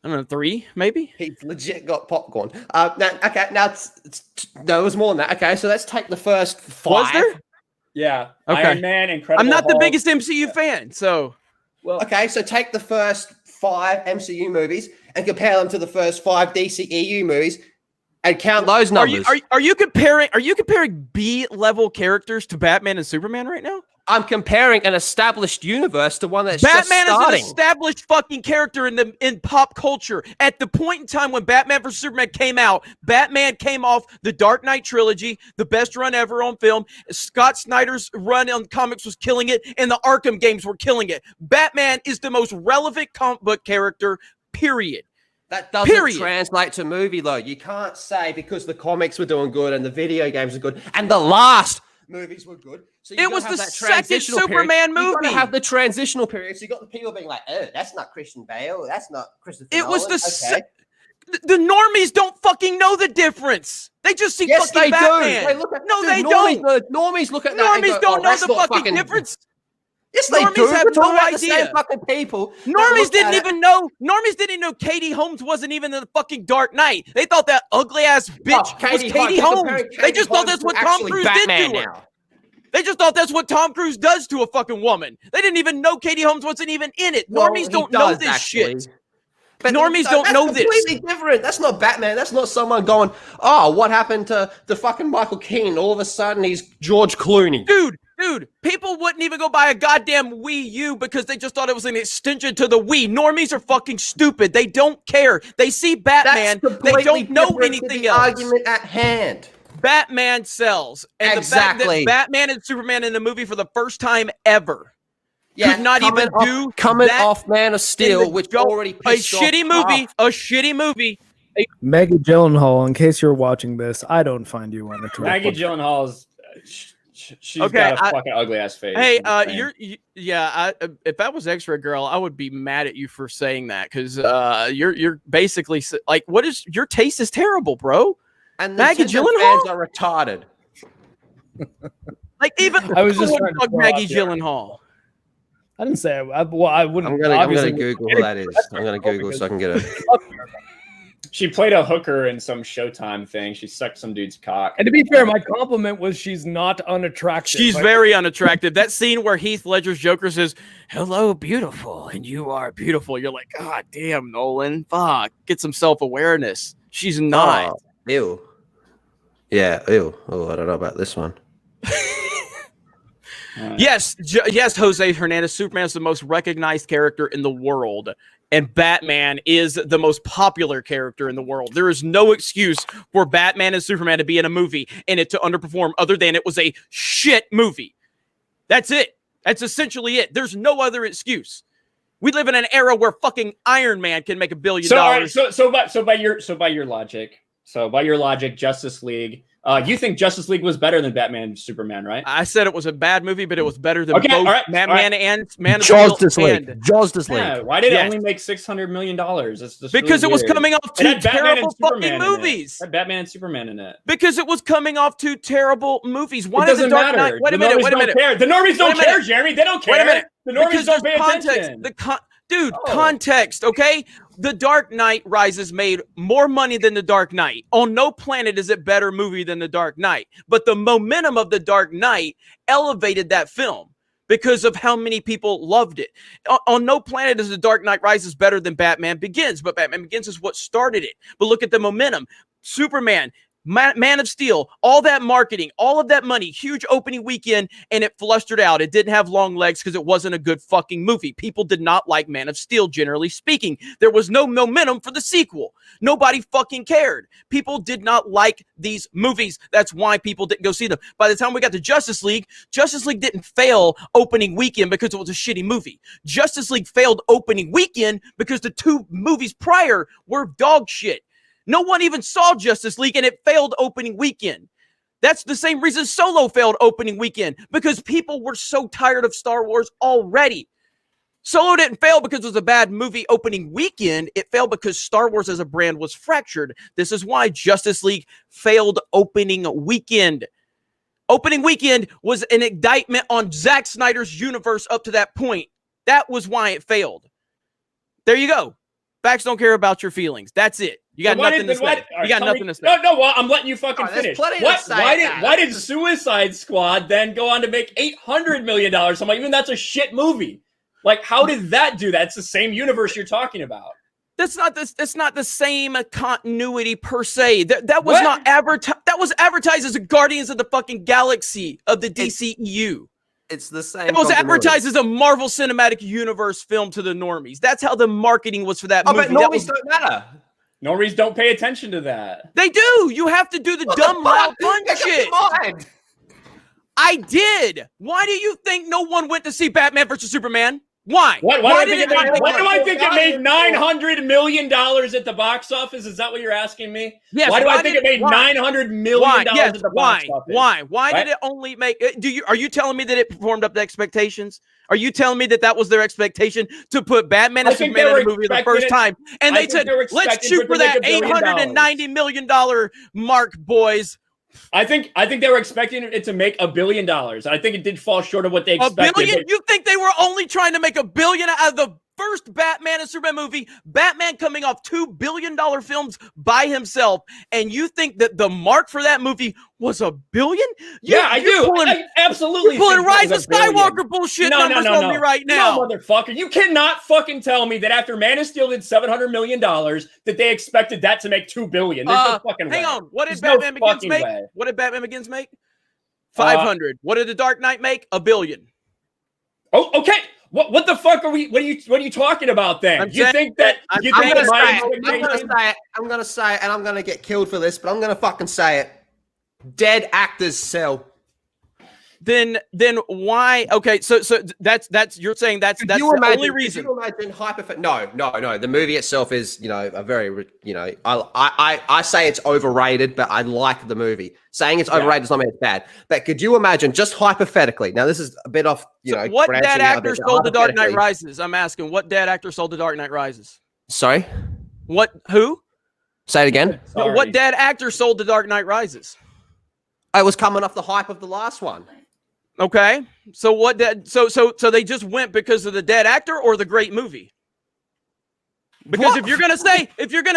D: I don't know, 3 maybe?
C: He's legit got popcorn. Now there was more than that. Okay, so let's take the first 5.
D: Was there?
A: Yeah.
D: Okay.
A: Iron Man, Incredible
D: I'm not the
A: Hulk.
D: biggest MCU fan, so.
A: Well,
C: Okay, so take the first 5 MCU movies and compare them to the first 5 DCEU movies and count those numbers.
D: Are you comparing B-level characters to Batman and Superman right now?
C: I'm comparing an established universe to one that's
D: Batman
C: just
D: is
C: starting.
D: an established fucking character in pop culture. At the point in time when Batman vs. Superman came out, Batman came off the Dark Knight trilogy, the best run ever on film. Scott Snyder's run on comics was killing it, and the Arkham games were killing it. Batman is the most relevant comic book character, period.
C: That doesn't translate to movie, though. You can't say because the comics were doing good and the video games were good and the last movies were good. So
D: It was the second Superman movie.
C: You got to have the transitional period. So you got the people being like, "Oh, that's not Christian Bale. That's not Christopher
D: It was
C: Nolan."
D: the normies don't fucking know the difference. They just see
C: Yes,
D: fucking
C: they
D: Batman.
C: do. They look at,
D: No,
C: dude,
D: they
C: normies,
D: don't.
C: Normies look at that. and
D: Normies
C: go,
D: don't
C: "Oh,
D: know
C: that's
D: the
C: not
D: fucking difference.
C: Yes, they
D: Normies
C: do.
D: have
C: We're talking
D: no
C: about the same
D: idea.
C: fucking people.
D: Normies didn't even know. Normies didn't even know Katie Holmes wasn't even in the fucking Dark Knight. They thought that ugly ass bitch was Katie Holmes. They just thought that's what Tom Cruise did to her. They just thought that's what Tom Cruise does to a fucking woman. They didn't even know Katie Holmes wasn't even in it. Normies don't know this shit. But normies don't know this.
C: That's completely different. That's not Batman. That's not someone going, "Oh, what happened to the fucking Michael Keaton? All of a sudden, he's George Clooney."
D: Dude, people wouldn't even go buy a goddamn Wii U because they just thought it was an extension to the Wii. Normies are fucking stupid. They don't care. They see Batman. They don't know anything else.
C: Argument at hand.
D: Batman sells. And the fact that Batman and Superman in a movie for the first time ever could not even do
C: coming
D: that
C: off Man of Steel, which already pissed off
D: a shitty movie.
B: Maggie Gyllenhaal, in case you're watching this, I don't find you unattractive.
A: Maggie Gyllenhaal's she's got a fucking ugly ass face.
D: Hey, if that was X-Ray Girl, I would be mad at you for saying that because you're basically like, what is your taste is terrible, bro.
C: And
D: Maggie Gyllenhaal
C: fans are retarded.
D: Like even
B: I was just trying to
D: Maggie Gyllenhaal.
B: I didn't say I wouldn't.
C: I'm gonna Google who that is. I'm gonna Google so I can get it.
A: She played a hooker in some Showtime thing. She sucked some dude's cock.
B: And to be fair, my compliment was she's not unattractive.
D: She's very unattractive. That scene where Heath Ledger's Joker says, "Hello, beautiful," and you are beautiful. You're like, God damn, Nolan. Fuck. Get some self-awareness. She's not.
C: Ew. Yeah, ew. Oh, I don't know about this one.
D: Yes, Jose Hernandez. Superman is the most recognized character in the world, and Batman is the most popular character in the world. There is no excuse for Batman and Superman to be in a movie and it to underperform other than it was a shit movie. That's it. That's essentially it. There's no other excuse. We live in an era where fucking Iron Man can make $1 billion.
A: So by your logic, Justice League You think Justice League was better than Batman and Superman, right?
D: I said it was a bad movie, but it was better than both Man and Man of
C: Justice
D: Steel
C: League. Justice League.
A: Yeah, why did it only make $600 million? That's
D: because
A: really
D: it was
A: weird.
D: coming off two terrible fucking movies.
A: Had Batman and Superman in it.
D: Because it was coming off two terrible movies. Why
A: it
D: did the
A: doesn't
D: Dark
A: matter.
D: Knight? Wait a
A: The
D: minute.
A: normies
D: Wait a minute.
A: don't care. The normies don't care, Jeremy. They don't care.
D: Wait a minute.
A: The normies
D: Because
A: don't pay
D: context.
A: attention.
D: Dude, context, okay? The Dark Knight Rises made more money than The Dark Knight. On no planet is it better movie than The Dark Knight. But the momentum of The Dark Knight elevated that film because of how many people loved it. On no planet is The Dark Knight Rises better than Batman Begins, but Batman Begins is what started it. But look at the momentum. Superman, Man of Steel, all that marketing, all of that money, huge opening weekend, and it flustered out. It didn't have long legs because it wasn't a good fucking movie. People did not like Man of Steel, generally speaking. There was no momentum for the sequel. Nobody fucking cared. People did not like these movies. That's why people didn't go see them. By the time we got to Justice League didn't fail opening weekend because it was a shitty movie. Justice League failed opening weekend because the two movies prior were dog shit. No one even saw Justice League, and it failed opening weekend. That's the same reason Solo failed opening weekend, because people were so tired of Star Wars already. Solo didn't fail because it was a bad movie opening weekend. It failed because Star Wars as a brand was fractured. This is why Justice League failed opening weekend. Opening weekend was an indictment on Zack Snyder's universe up to that point. That was why it failed. There you go. Facts don't care about your feelings. That's it. You got nothing to say. You got nothing to say.
A: No, well, I'm letting you fucking finish. Why did Suicide Squad then go on to make $800 million? I'm like, even that's a shit movie. Like, how did that do that? It's the same universe you're talking about.
D: That's not the same continuity per se. That was not advertised. That was advertised as a Guardians of the fucking Galaxy of the DCEU.
C: It's the same.
D: It was advertised as a Marvel Cinematic Universe film to the normies. That's how the marketing was for that movie.
C: But normies don't matter.
A: Normies don't pay attention to that.
D: They do. You have to do the dumb, loud, fun shit. I did. Why do you think no one went to see Batman versus Superman? Why?
A: Why do I think it made $900 million at the box office? Is that what you're asking me?
D: Yes.
A: Why do I think it made $900 million at the box office?
D: Why did it only make? Are you telling me that it performed up to expectations? Are you telling me that was their expectation to put Batman and Superman in the movie the first time? And they said, let's shoot for that $890 million mark, boys.
A: I think they were expecting it to make $1 billion. I think it did fall short of what they expected.
D: $1 billion? You think they were only trying to make $1 billion out of the first Batman and Superman movie? Batman coming off $2 billion films by himself, and you think that the mark for that movie was $1 billion?
A: I do. I absolutely.
D: You're pulling Rise of Skywalker bullshit numbers on me right now.
A: No, motherfucker. You cannot fucking tell me that after Man of Steel did $700 million that they expected that to make $2 billion. There's no fucking way.
D: Hang on. What did Batman Begins make? What did Batman Begins make? 500. What did The Dark Knight make? $1 billion.
A: Oh, okay. What the fuck are we? What are you talking about then?
C: I'm gonna say it, and I'm gonna get killed for this, but I'm gonna fucking say it. Dead actors sell.
D: Then why? Okay, so that's you're saying that's the only reason.
C: Could you imagine No. The movie itself is, a very, I say it's overrated, but I like the movie. Saying it's overrated does not mean it's bad. But could you imagine, just hypothetically? Now this is a bit off.
D: What dead actor sold The Dark Knight Rises? I'm asking. What dead actor sold The Dark Knight Rises?
C: Sorry.
D: What? Who?
C: Say it again.
D: What dead actor sold The Dark Knight Rises?
C: I was coming off the hype of the last one.
D: Okay, so what? So they just went because of the dead actor or the great movie? Because if you're gonna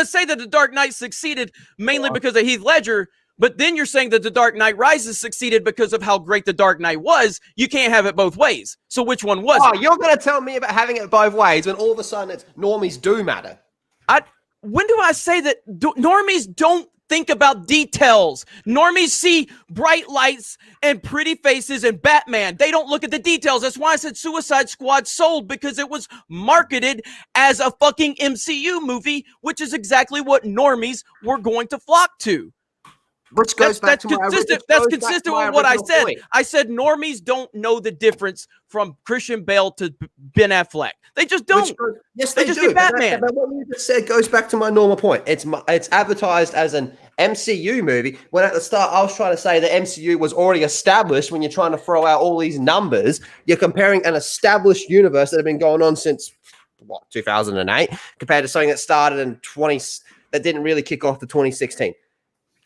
D: say that The Dark Knight succeeded mainly because of Heath Ledger, but then you're saying that The Dark Knight Rises succeeded because of how great The Dark Knight was, you can't have it both ways. So which one was it?
C: You're gonna tell me about having it both ways when all of a sudden it's normies do matter.
D: When do I say that normies don't think about details? Normies see bright lights and pretty faces and Batman. They don't look at the details. That's why I said Suicide Squad sold, because it was marketed as a fucking MCU movie, which is exactly what normies were going to flock to.
C: Which goes back to
D: consistent. That's consistent with what I said. Point. I said normies don't know the difference from Christian Bale to Ben Affleck. They just don't.
C: Yes, they just do. Batman. But what you just said goes back to my normal point. It's advertised as an MCU movie, when at the start I was trying to say the MCU was already established. When you're trying to throw out all these numbers, you're comparing an established universe that had been going on since 2008 compared to something that started in that didn't really kick off to 2016.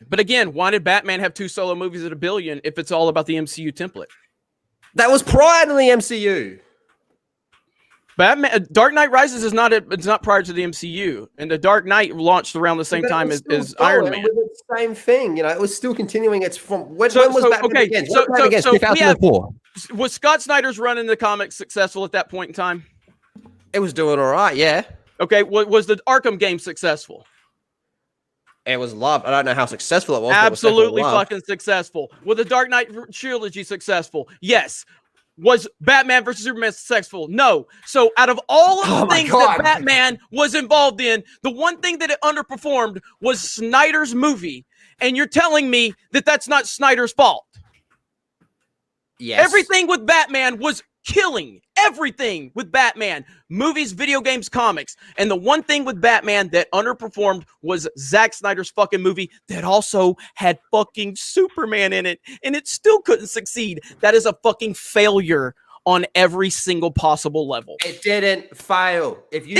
D: But again, why did Batman have 2 solo movies at $1 billion if it's all about the MCU template?
C: That was prior to the MCU.
D: Batman Dark Knight Rises is not it's not prior to the MCU, and the Dark Knight launched around the same time as Iron Man.
C: The same thing, you know, it was still continuing. It's from when was Batman Begins?
D: So
C: 2004.
D: Was Scott Snyder's run in the comics successful at that point in time?
C: It was doing all right, yeah.
D: Okay, was the Arkham game successful?
C: It was loved. I don't know how successful it was.
D: Absolutely fucking successful. Was the Dark Knight trilogy successful? Yes. Was Batman versus Superman successful? No. So out of all of the things that Batman was involved in, the one thing that it underperformed was Snyder's movie. And you're telling me that that's not Snyder's fault?
C: Yes.
D: Everything with Batman was killing. Everything with Batman. Movies, video games, comics. And the one thing with Batman that underperformed was Zack Snyder's fucking movie that also had fucking Superman in it. And it still couldn't succeed. That is a fucking failure on every single possible level.
C: It didn't fail. If you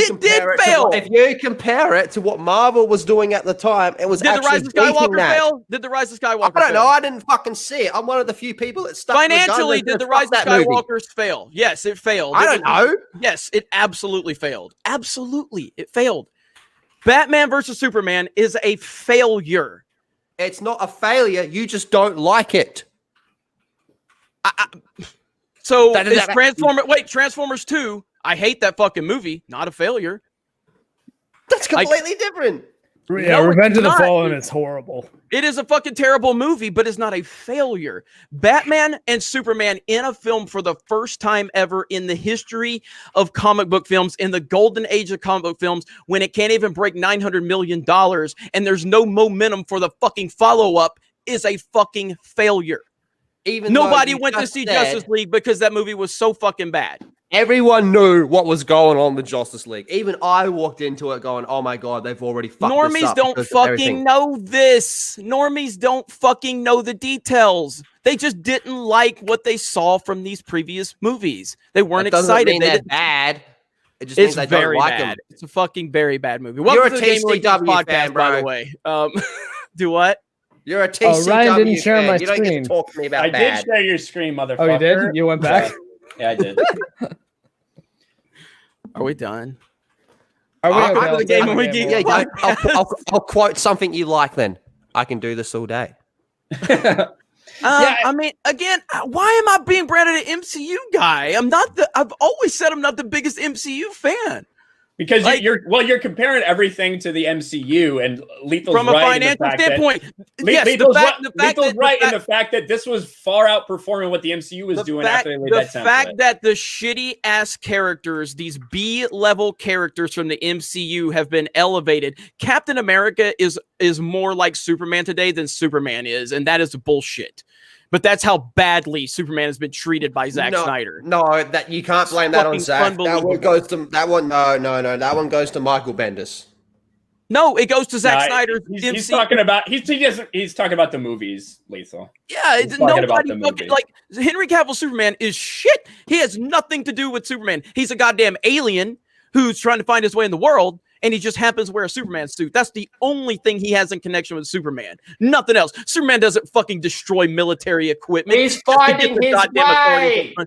C: compare it to what Marvel was doing at the time, it was
D: Did the Rise of Skywalker fail? Did the Rise of Skywalker
C: I don't know. I didn't fucking see it. I'm one of the few people that stuck
D: financially. Did the Rise of Skywalkers fail? Yes, it failed.
C: I don't know.
D: Yes, it absolutely failed. Absolutely, it failed. Batman versus Superman is a failure.
C: It's not a failure. You just don't like it.
D: So is Transformers 2, I hate that fucking movie, not a failure.
C: That's completely different.
B: Yeah, no, Revenge of the Fallen is horrible.
D: It is a fucking terrible movie, but it's not a failure. Batman and Superman in a film for the first time ever in the history of comic book films, in the golden age of comic book films, when it can't even break $900 million and there's no momentum for the fucking follow-up, is a fucking failure. Even nobody went to see Justice League because that movie was so fucking bad.
C: Everyone knew what was going on with Justice League. Even I walked into it going, "Oh my god, they've already fucked this up."
D: Normies don't fucking know this. Normies don't fucking know the details. They just didn't like what they saw from these previous movies. They weren't excited.
C: They're bad. It just means they don't like them.
D: It's a fucking very bad movie.
C: You're a TCW fan, bro.
D: By the way. Do what?
C: You're a TCW
B: Ryan didn't share
C: fan.
B: my
C: You don't
B: screen.
C: get to talk to me about
A: I
C: bad.
A: did share your screen, motherfucker.
B: Oh, you did? You went back?
A: Yeah, I did.
D: Are we done?
B: Are we
D: Back to the game when we get
C: I'll quote something you like then. I can do this all day.
D: I mean, again, why am I being branded an MCU guy? I've always said I'm not the biggest MCU fan.
A: Because you're comparing everything to the MCU, and Lethal's
D: from a
A: right
D: financial standpoint.
A: Yes, Lethal's right in the fact that this was far outperforming what the MCU was doing after they laid that template.
D: The fact that the shitty ass characters, these B-level characters from the MCU, have been elevated. Captain America is more like Superman today than Superman is, and that is bullshit. But that's how badly Superman has been treated by Zack Snyder.
C: No, that you can't blame that on Zack. That one goes to that one. No. That one goes to Michael Bendis.
D: No, it goes to Zack Snyder.
A: He's talking about he's talking about the movies, Lethal.
D: Yeah, nobody fucking, like Henry Cavill Superman is shit. He has nothing to do with Superman. He's a goddamn alien who's trying to find his way in the world. And he just happens to wear a Superman suit. That's the only thing he has in connection with Superman. Nothing else. Superman doesn't fucking destroy military equipment.
C: He's finding his way. The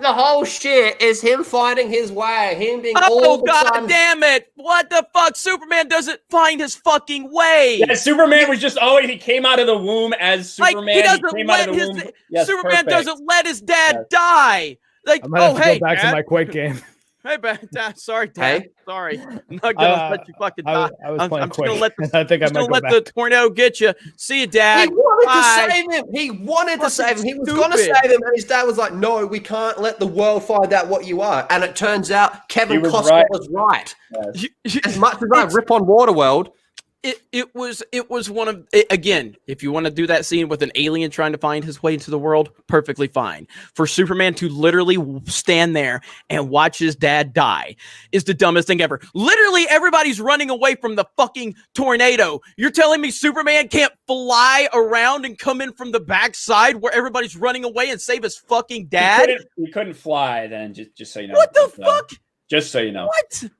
C: whole shit is him finding his way. Him being
D: god damn it. What the fuck? Superman doesn't find his fucking way.
A: Yeah, Superman was just he came out of the womb as Superman.
D: Like, Superman doesn't let his dad die. Like,
B: I might have to go back to my Quake game.
D: Hey, Dad. Sorry, Dad. Sorry. I'm not gonna let you fucking die.
B: I'm just
D: gonna let
B: I think I might
D: let the tornado get you. See you, Dad.
C: He wanted to save him. He wanted to save him. He was gonna save him, and his dad was like, "No, we can't let the world find out what you are." And it turns out Kevin Costner was right. As much as I rip on Waterworld,
D: It was one of again, if you want to do that scene with an alien trying to find his way into the world, perfectly fine. For Superman to literally stand there and watch his dad die is the dumbest thing ever. Literally everybody's running away from the fucking tornado. You're telling me Superman can't fly around and come in from the backside where everybody's running away and save his fucking dad?
A: He couldn't fly then, just so you know.
D: What the fuck?
A: Just so you know.
D: What?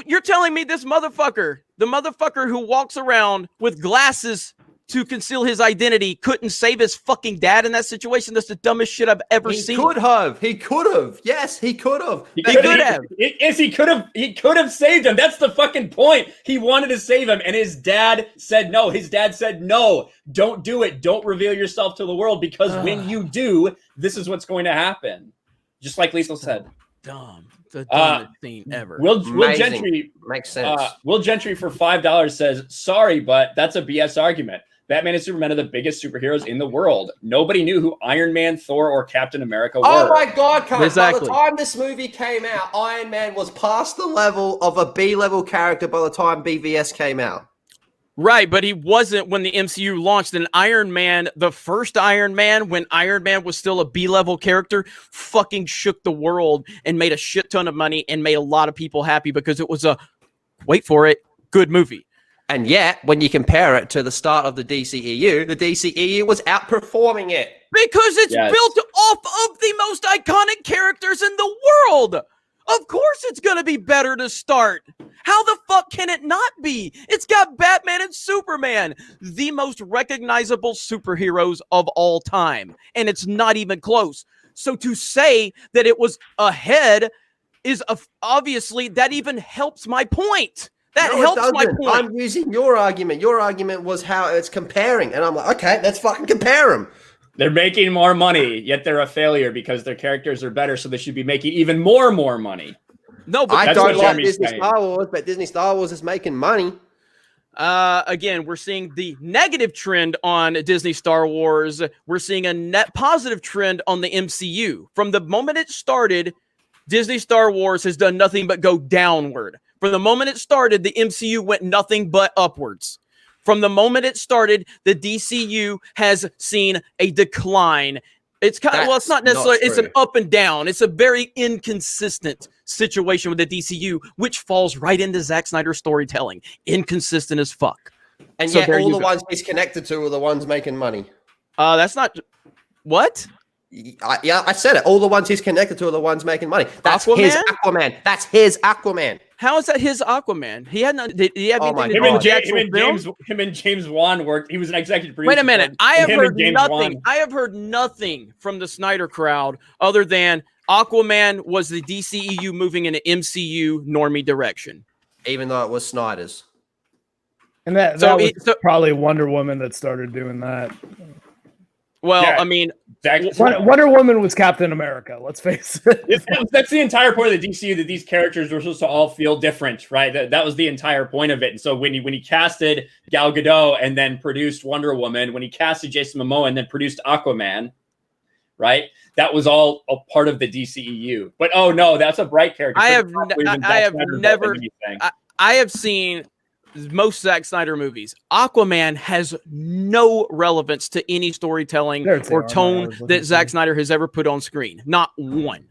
D: You're telling me this motherfucker, the motherfucker who walks around with glasses to conceal his identity, couldn't save his fucking dad in that situation? That's the dumbest shit I've ever seen.
C: He could have. Yes, he could have.
A: He could have. He could have saved him. That's the fucking point. He wanted to save him, and his dad said no. His dad said no. Don't do it. Don't reveal yourself to the world, because when you do, this is what's going to happen. Just like Lisa said.
D: Dumb. The dumbest scene ever.
A: Will Gentry
C: makes sense.
A: Will Gentry for $5 says, "Sorry, but that's a BS argument. Batman and Superman are the biggest superheroes in the world. Nobody knew who Iron Man, Thor, or Captain America were."
C: Oh my God,
D: Exactly.
C: By the time this movie came out, Iron Man was past the level of a B-level character by the time BVS came out.
D: Right, but he wasn't when the MCU launched. And Iron Man, the first Iron Man, when Iron Man was still a B-level character, fucking shook the world and made a shit ton of money and made a lot of people happy because it was a, wait for it, good movie.
C: And yet, when you compare it to the start of the DCEU was outperforming it.
D: Because it's built off of the most iconic characters in the world. Of course it's going to be better to start. How the fuck can it not be? It's got Batman and Superman, the most recognizable superheroes of all time. And it's not even close. So to say that it was ahead is obviously, that even helps my point. That helps my point.
C: I'm using your argument. Your argument was how it's comparing. And I'm like, okay, let's fucking compare them.
A: They're making more money, yet they're a failure because their characters are better, so they should be making even more money.
D: No, but
C: I
A: that's
C: don't
A: what
C: like
A: Jeremy's
C: Disney
A: saying.
C: Star Wars, but Disney Star Wars is making money.
D: Again, we're seeing the negative trend on Disney Star Wars. We're seeing a net positive trend on the MCU. From the moment it started, Disney Star Wars has done nothing but go downward. From the moment it started, the MCU went nothing but upwards. From the moment it started, the DCU has seen a decline. It's kind of, well, it's not necessarily, it's an up and down. It's a very inconsistent situation with the DCU, which falls right into Zack Snyder's storytelling. Inconsistent as fuck.
C: And so yet all the ones he's connected to are the ones making money.
D: That's not, what?
C: I said it. All the ones he's connected to are the ones making money. That's
D: Aquaman?
C: his Aquaman. That's his Aquaman.
D: How is that his Aquaman? He had not. Did he have anything to do
A: Him
D: with the actual film?
A: Him and James Wan worked. He was an executive producer.
D: Wait a minute. I have heard nothing. I have heard nothing from the Snyder crowd other than Aquaman was the DCEU moving in an MCU normie direction,
C: even though it was Snyder's.
B: And that was probably Wonder Woman that started doing that.
D: Well, yeah, I mean,
B: Wonder Woman was Captain America. Let's face it.
A: That's the entire point of the DCU, that these characters were supposed to all feel different, right? That was the entire point of it. And so when he casted Gal Gadot and then produced Wonder Woman, when he casted Jason Momoa and then produced Aquaman, right? That was all a part of the DCEU. But oh no, that's a bright character.
D: I have seen most Zack Snyder movies. Aquaman has no relevance to any storytelling or tone that Zack Snyder has ever put on screen. Not one.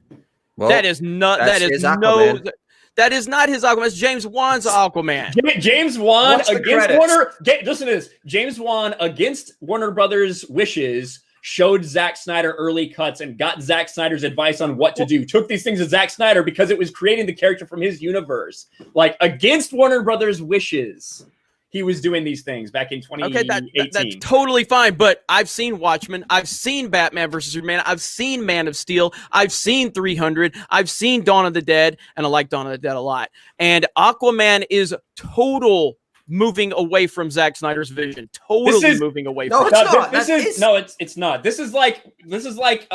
D: Well, that is not his Aquaman. That is not his Aquaman. It's James Wan's Aquaman.
A: James Wan against Warner. Listen to this. James Wan against Warner Brothers' wishes showed Zack Snyder early cuts and got Zack Snyder's advice on what to do. Took these things to Zack Snyder because it was creating the character from his universe. Like, against Warner Brothers' wishes, he was doing these things back in 2018.
D: Okay, that's totally fine, but I've seen Watchmen. I've seen Batman vs. Superman. I've seen Man of Steel. I've seen 300. I've seen Dawn of the Dead, and I like Dawn of the Dead a lot. And Aquaman is total moving away from Zack Snyder's vision. Moving away from
A: it. It's not. This is like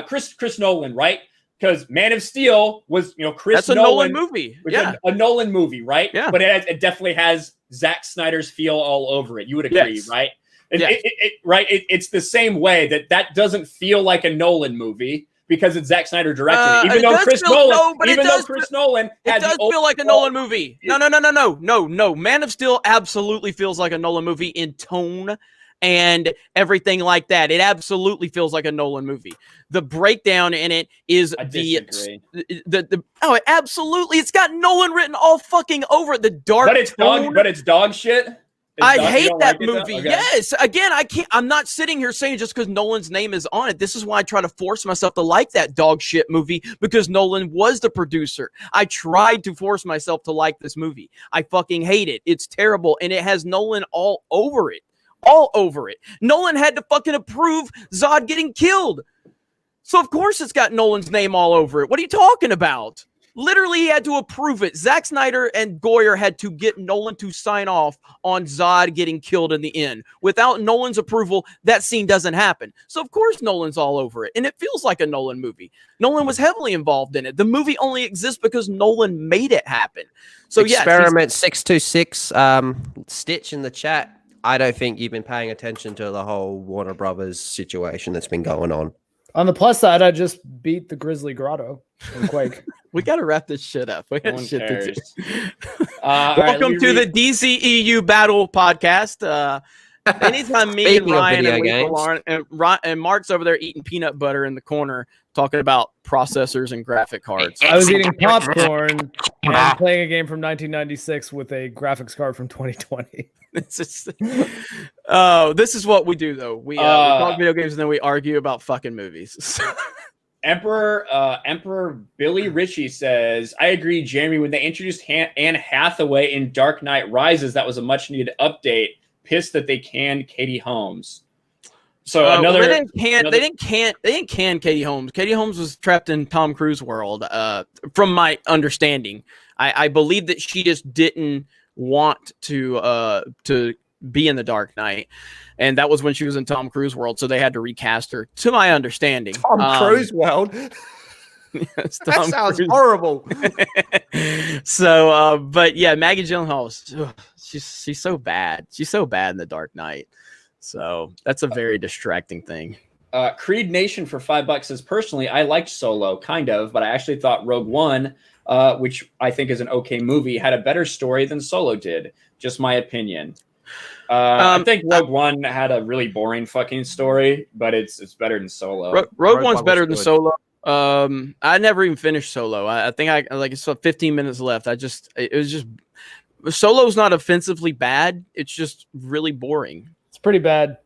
A: Chris Nolan, right? Because Man of Steel was, Chris Nolan
D: movie.
A: Yeah. A Nolan movie, right?
D: Yeah.
A: But it definitely has Zack Snyder's feel all over it. You would agree, right? It's the same way that doesn't feel like a Nolan movie, because it's Zack Snyder directing it. Even though Chris Nolan
D: it
A: has
D: does feel like a Nolan movie. No. Man of Steel absolutely feels like a Nolan movie in tone and everything like that. It absolutely feels like a Nolan movie. The breakdown in it is it absolutely. It's got Nolan written all fucking over it. The dark tone,
A: but it's dog shit.
D: I hate that movie. Okay. Yes. Again, I'm not sitting here saying just because Nolan's name is on it. This is why I try to force myself to like that dog shit movie, because Nolan was the producer. I tried to force myself to like this movie. I fucking hate it. It's terrible. And it has Nolan all over it. All over it. Nolan had to fucking approve Zod getting killed. So of course it's got Nolan's name all over it. What are you talking about? Literally, he had to approve it. Zack Snyder and Goyer had to get Nolan to sign off on Zod getting killed in the end. Without Nolan's approval, that scene doesn't happen. So, of course, Nolan's all over it. And it feels like a Nolan movie. Nolan was heavily involved in it. The movie only exists because Nolan made it happen. So,
C: Experiment 626, Stitch in the chat. I don't think you've been paying attention to the whole Warner Brothers situation that's been going on.
B: On the plus side, I just beat the Grizzly Grotto in Quake.
D: We got to wrap this shit up. We got shit to do.
A: Welcome
D: to the DCEU Battle Podcast. Anytime me and Ryan and Mark's over there eating peanut butter in the corner, talking about processors and graphic cards.
B: I was eating popcorn and playing a game from 1996 with a graphics card from 2020.
D: This is what we do, though. We talk video games and then we argue about fucking movies.
A: Emperor Billy Ritchie says, I agree, Jeremy. When they introduced Anne Hathaway in Dark Knight Rises, that was a much needed update. Pissed that they canned Katie Holmes. So
D: they didn't can Katie Holmes. Katie Holmes was trapped in Tom Cruise world. From my understanding, I believe that she just didn't want to be in the Dark Knight, and that was when she was in Tom Cruise world, so they had to recast her, to my understanding.
C: Tom Cruise world.
D: Yes,
C: that sounds horrible.
D: So but yeah, Maggie Gyllenhaal, she's so bad. She's so bad in the Dark Knight. So that's a very distracting thing.
A: Creed Nation for $5 says, personally, I liked Solo, kind of, but I actually thought Rogue One, which I think is an okay movie, had a better story than Solo did. Just my opinion. I think Rogue One had a really boring fucking story, but it's better than Solo.
D: Rogue One's better than Solo. I never even finished Solo. I think it's 15 minutes left. Solo's not offensively bad. It's just really boring.
B: It's pretty bad.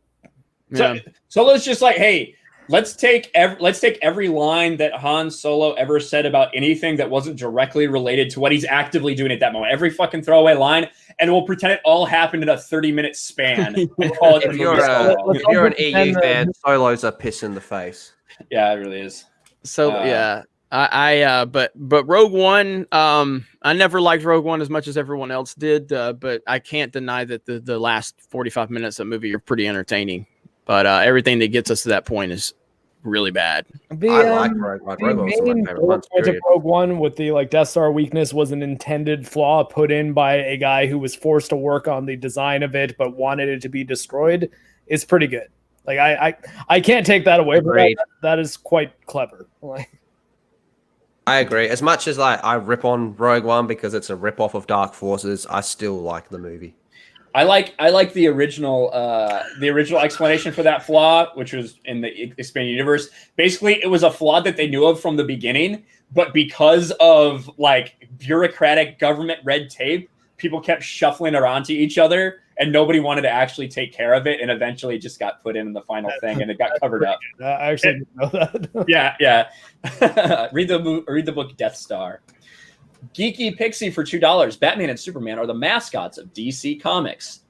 A: Yeah. Solo's just like, hey, let's take every line that Han Solo ever said about anything that wasn't directly related to what he's actively doing at that moment. Every fucking throwaway line, and we'll pretend it all happened in a 30-minute span.
C: If you're an EU fan, Solo's a piss in the face.
A: Yeah, it really is.
D: So yeah, but Rogue One, I never liked Rogue One as much as everyone else did, but I can't deny that the last 45 minutes of the movie are pretty entertaining. But everything that gets us to that point is really bad.
C: I like Rogue One. Rogue One's my favorite one.
B: Rogue One with the Death Star weakness was an intended flaw put in by a guy who was forced to work on the design of it, but wanted it to be destroyed. It's pretty good. Like I can't take that away, but that is quite clever.
C: I agree. As much as I rip on Rogue One because it's a rip off of Dark Forces, I still like the movie.
A: I like the original explanation for that flaw, which was in the expanded universe. Basically, it was a flaw that they knew of from the beginning, but because of bureaucratic government red tape, people kept shuffling it onto each other, and nobody wanted to actually take care of it, and eventually it just got put in the final thing, and it got covered up.
B: I actually didn't know that.
A: Yeah. Read the book Death Star. Geeky Pixie for $2. Batman and Superman are the mascots of DC Comics.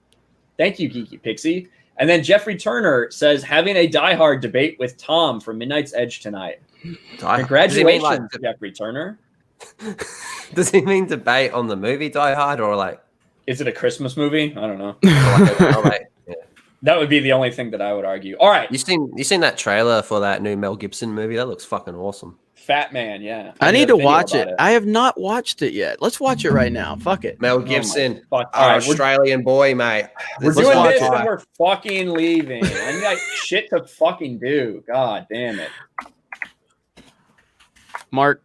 A: Thank you, Geeky Pixie. And then Jeffrey Turner says, having a Die Hard debate with Tom for Midnight's Edge tonight. Congratulations, Jeffrey Turner.
C: Does he mean debate on the movie Die Hard or
A: Is it a Christmas movie? I don't know. That would be the only thing that I would argue. All right.
C: You seen that trailer for that new Mel Gibson movie? That looks fucking awesome.
A: Fat Man, yeah.
D: I need to watch it. I have not watched it yet. Let's watch it right now. Fuck it.
C: Mel Gibson, Australian boy, mate.
A: We're doing this and we're fucking leaving. I got shit to fucking do. God damn it.
D: Mark,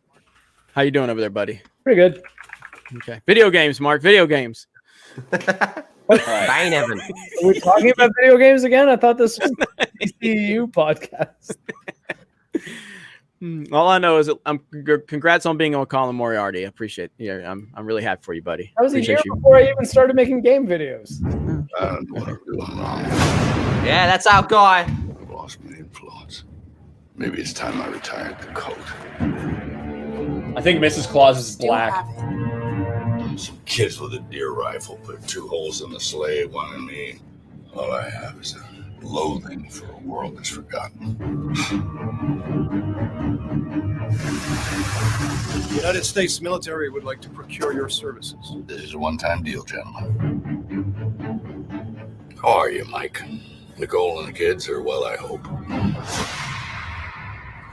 D: how you doing over there, buddy?
B: Pretty good.
D: Okay. Video games, Mark. Video games.
C: Bane Evan.
B: Are we talking about video games again? I thought this was a DCU podcast.
D: All I know is congrats on being on Colin Moriarty. I appreciate it. Yeah, I'm really happy for you, buddy.
B: That was a
D: Appreciate
B: year
D: you.
B: before I even started making game videos.
H: I don't know what I'm doing wrong.
C: Yeah, that's our guy.
H: I've lost my influence. Maybe it's time I retired the coat.
A: I think Mrs. Claus is black.
H: Some kids with a deer rifle put 2 holes in the sleigh, one in me. All I have is a loathing for a world that's forgotten.
I: The United States military would like to procure your services.
H: This is a one-time deal, gentlemen. How are you, Mike? Nicole and the kids are well, I hope.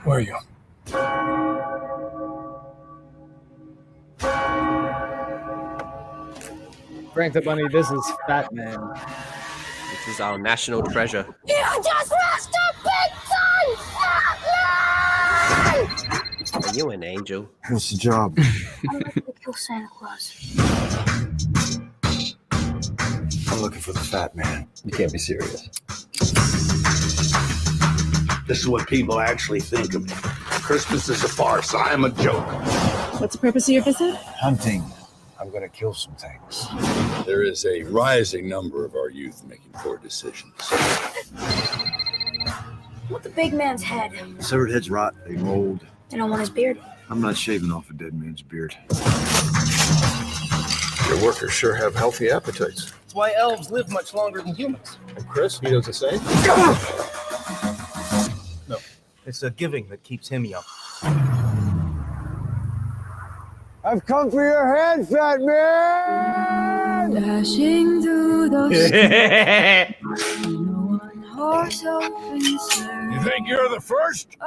I: Where are you?
B: Frank the Bunny, this is Fat Man.
C: This is our national treasure.
J: You just lost a big son!
C: Are you an angel?
I: What's the job?
J: I'm looking to kill Santa Claus.
I: I'm looking for the Fat Man. You can't be serious.
H: This is what people actually think of me. Christmas is a farce. I am a joke.
K: What's the purpose of your visit?
I: Hunting. I'm going to kill some things.
H: There is a rising number of our youth making poor decisions.
J: What the big man's head?
I: Severed heads rot. They mold.
J: They don't want his beard.
I: I'm not shaving off a dead man's beard. Your workers sure have healthy appetites.
L: That's why elves live much longer than humans.
I: And Chris, he does the same?
L: No, it's the giving that keeps him young.
I: I've come for your head, Fat Man!
J: Dashing through those one horse open
H: You think you're the first? Think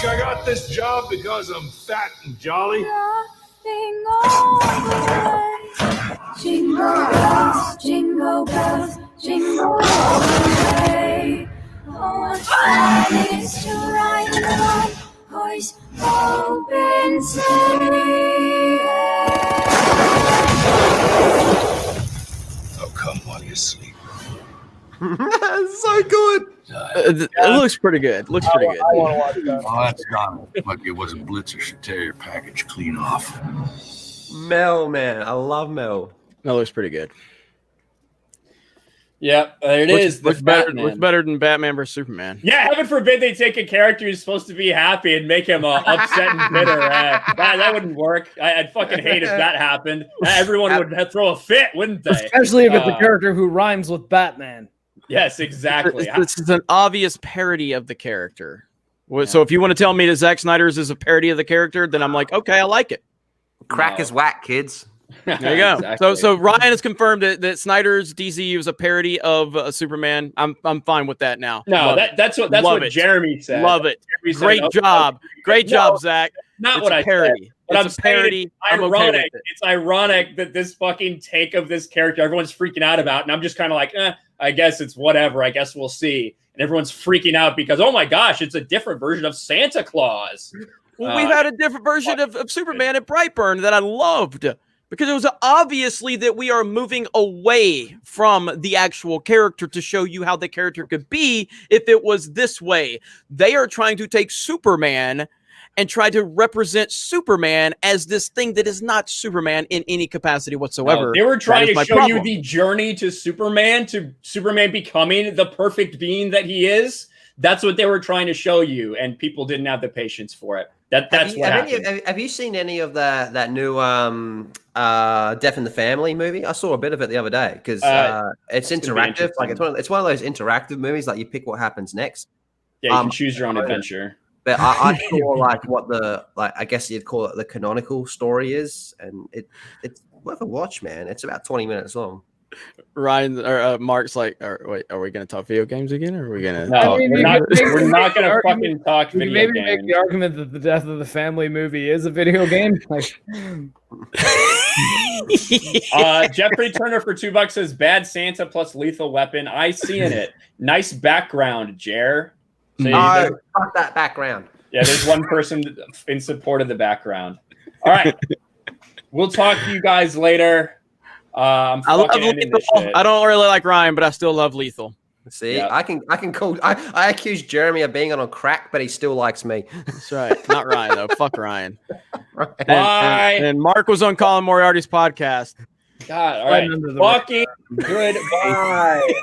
H: I got this job because I'm fat and jolly?
J: Jingle bells, jingle bells, jingle all the way. Oh, what fun it is to ride in one horse open sleigh.
H: Oh, come while you sleep.
C: So good.
D: It looks pretty good. Looks pretty good.
B: I want to watch that.
H: Well, that's Donald. Lucky it wasn't Blitzer. Should tear your package clean off.
C: Mel, man. I love Mel.
D: That looks pretty good.
A: Yep, there it is.
D: Looks better than Batman vs Superman.
A: Yeah, heaven forbid they take a character who's supposed to be happy and make him upset and bitter. That wouldn't work. I'd fucking hate if that happened. Everyone would throw a fit, wouldn't they?
B: Especially if it's a character who rhymes with Batman.
A: Yes, exactly.
D: This is an obvious parody of the character. So if you want to tell me that Zack Snyder's is a parody of the character, then I'm like, okay, I like it.
C: Crack is whack, kids.
D: There you go.
A: Exactly.
D: So Ryan has confirmed that Snyder's DCU is a parody of Superman. I'm fine with that now.
A: No, that's what Jeremy said.
D: Love it.
A: Jeremy said,
D: Great job. Great job, Zach.
A: Not
D: it's
A: what
D: a
A: I
D: parody.
A: said. But
D: It's a parody.
A: I'm
D: okay
A: ironic.
D: with it.
A: It's ironic that this fucking take of this character everyone's freaking out about, and I'm just kind of like, I guess it's whatever. I guess we'll see. And everyone's freaking out because, oh my gosh, it's a different version of Santa Claus.
D: Well, we've had a different version of Superman at Brightburn that I loved because it was obviously that we are moving away from the actual character to show you how the character could be if it was this way. They are trying to take Superman and try to represent Superman as this thing that is not Superman in any capacity whatsoever.
A: No, they were trying to show you the journey to Superman becoming the perfect being that he is. That's what they were trying to show you, and people didn't have the patience for it. That's what happened.
C: Have you seen any of that new Death in the Family movie? I saw a bit of it the other day because it's interactive. Like it's one of those interactive movies. Like you pick what happens next.
A: Yeah, you can choose your own adventure.
C: But I saw like what I guess you'd call it the canonical story is, and it's worth a watch, man. It's about 20 minutes long.
D: Ryan or Mark's like, wait, are we going to talk video games again, or are we going to?
A: No, we're not going to fucking talk video games.
B: Maybe make the argument that the Death of the Family movie is a video game.
A: Jeffrey Turner for $2 says Bad Santa plus Lethal Weapon. I see in it. Nice background, Jer. So
C: Oh, fuck that background.
A: yeah, there's one person in support of the background. All right. We'll talk to you guys later. I love
D: Lethal. I don't really like Ryan, but I still love Lethal.
C: See, I can call. I accuse Jeremy of being on crack, but he still likes me.
D: That's right. Not Ryan though. Fuck Ryan.
C: Right.
A: Bye.
D: And Mark was on Colin Moriarty's podcast.
A: God, all right. Fucking goodbye.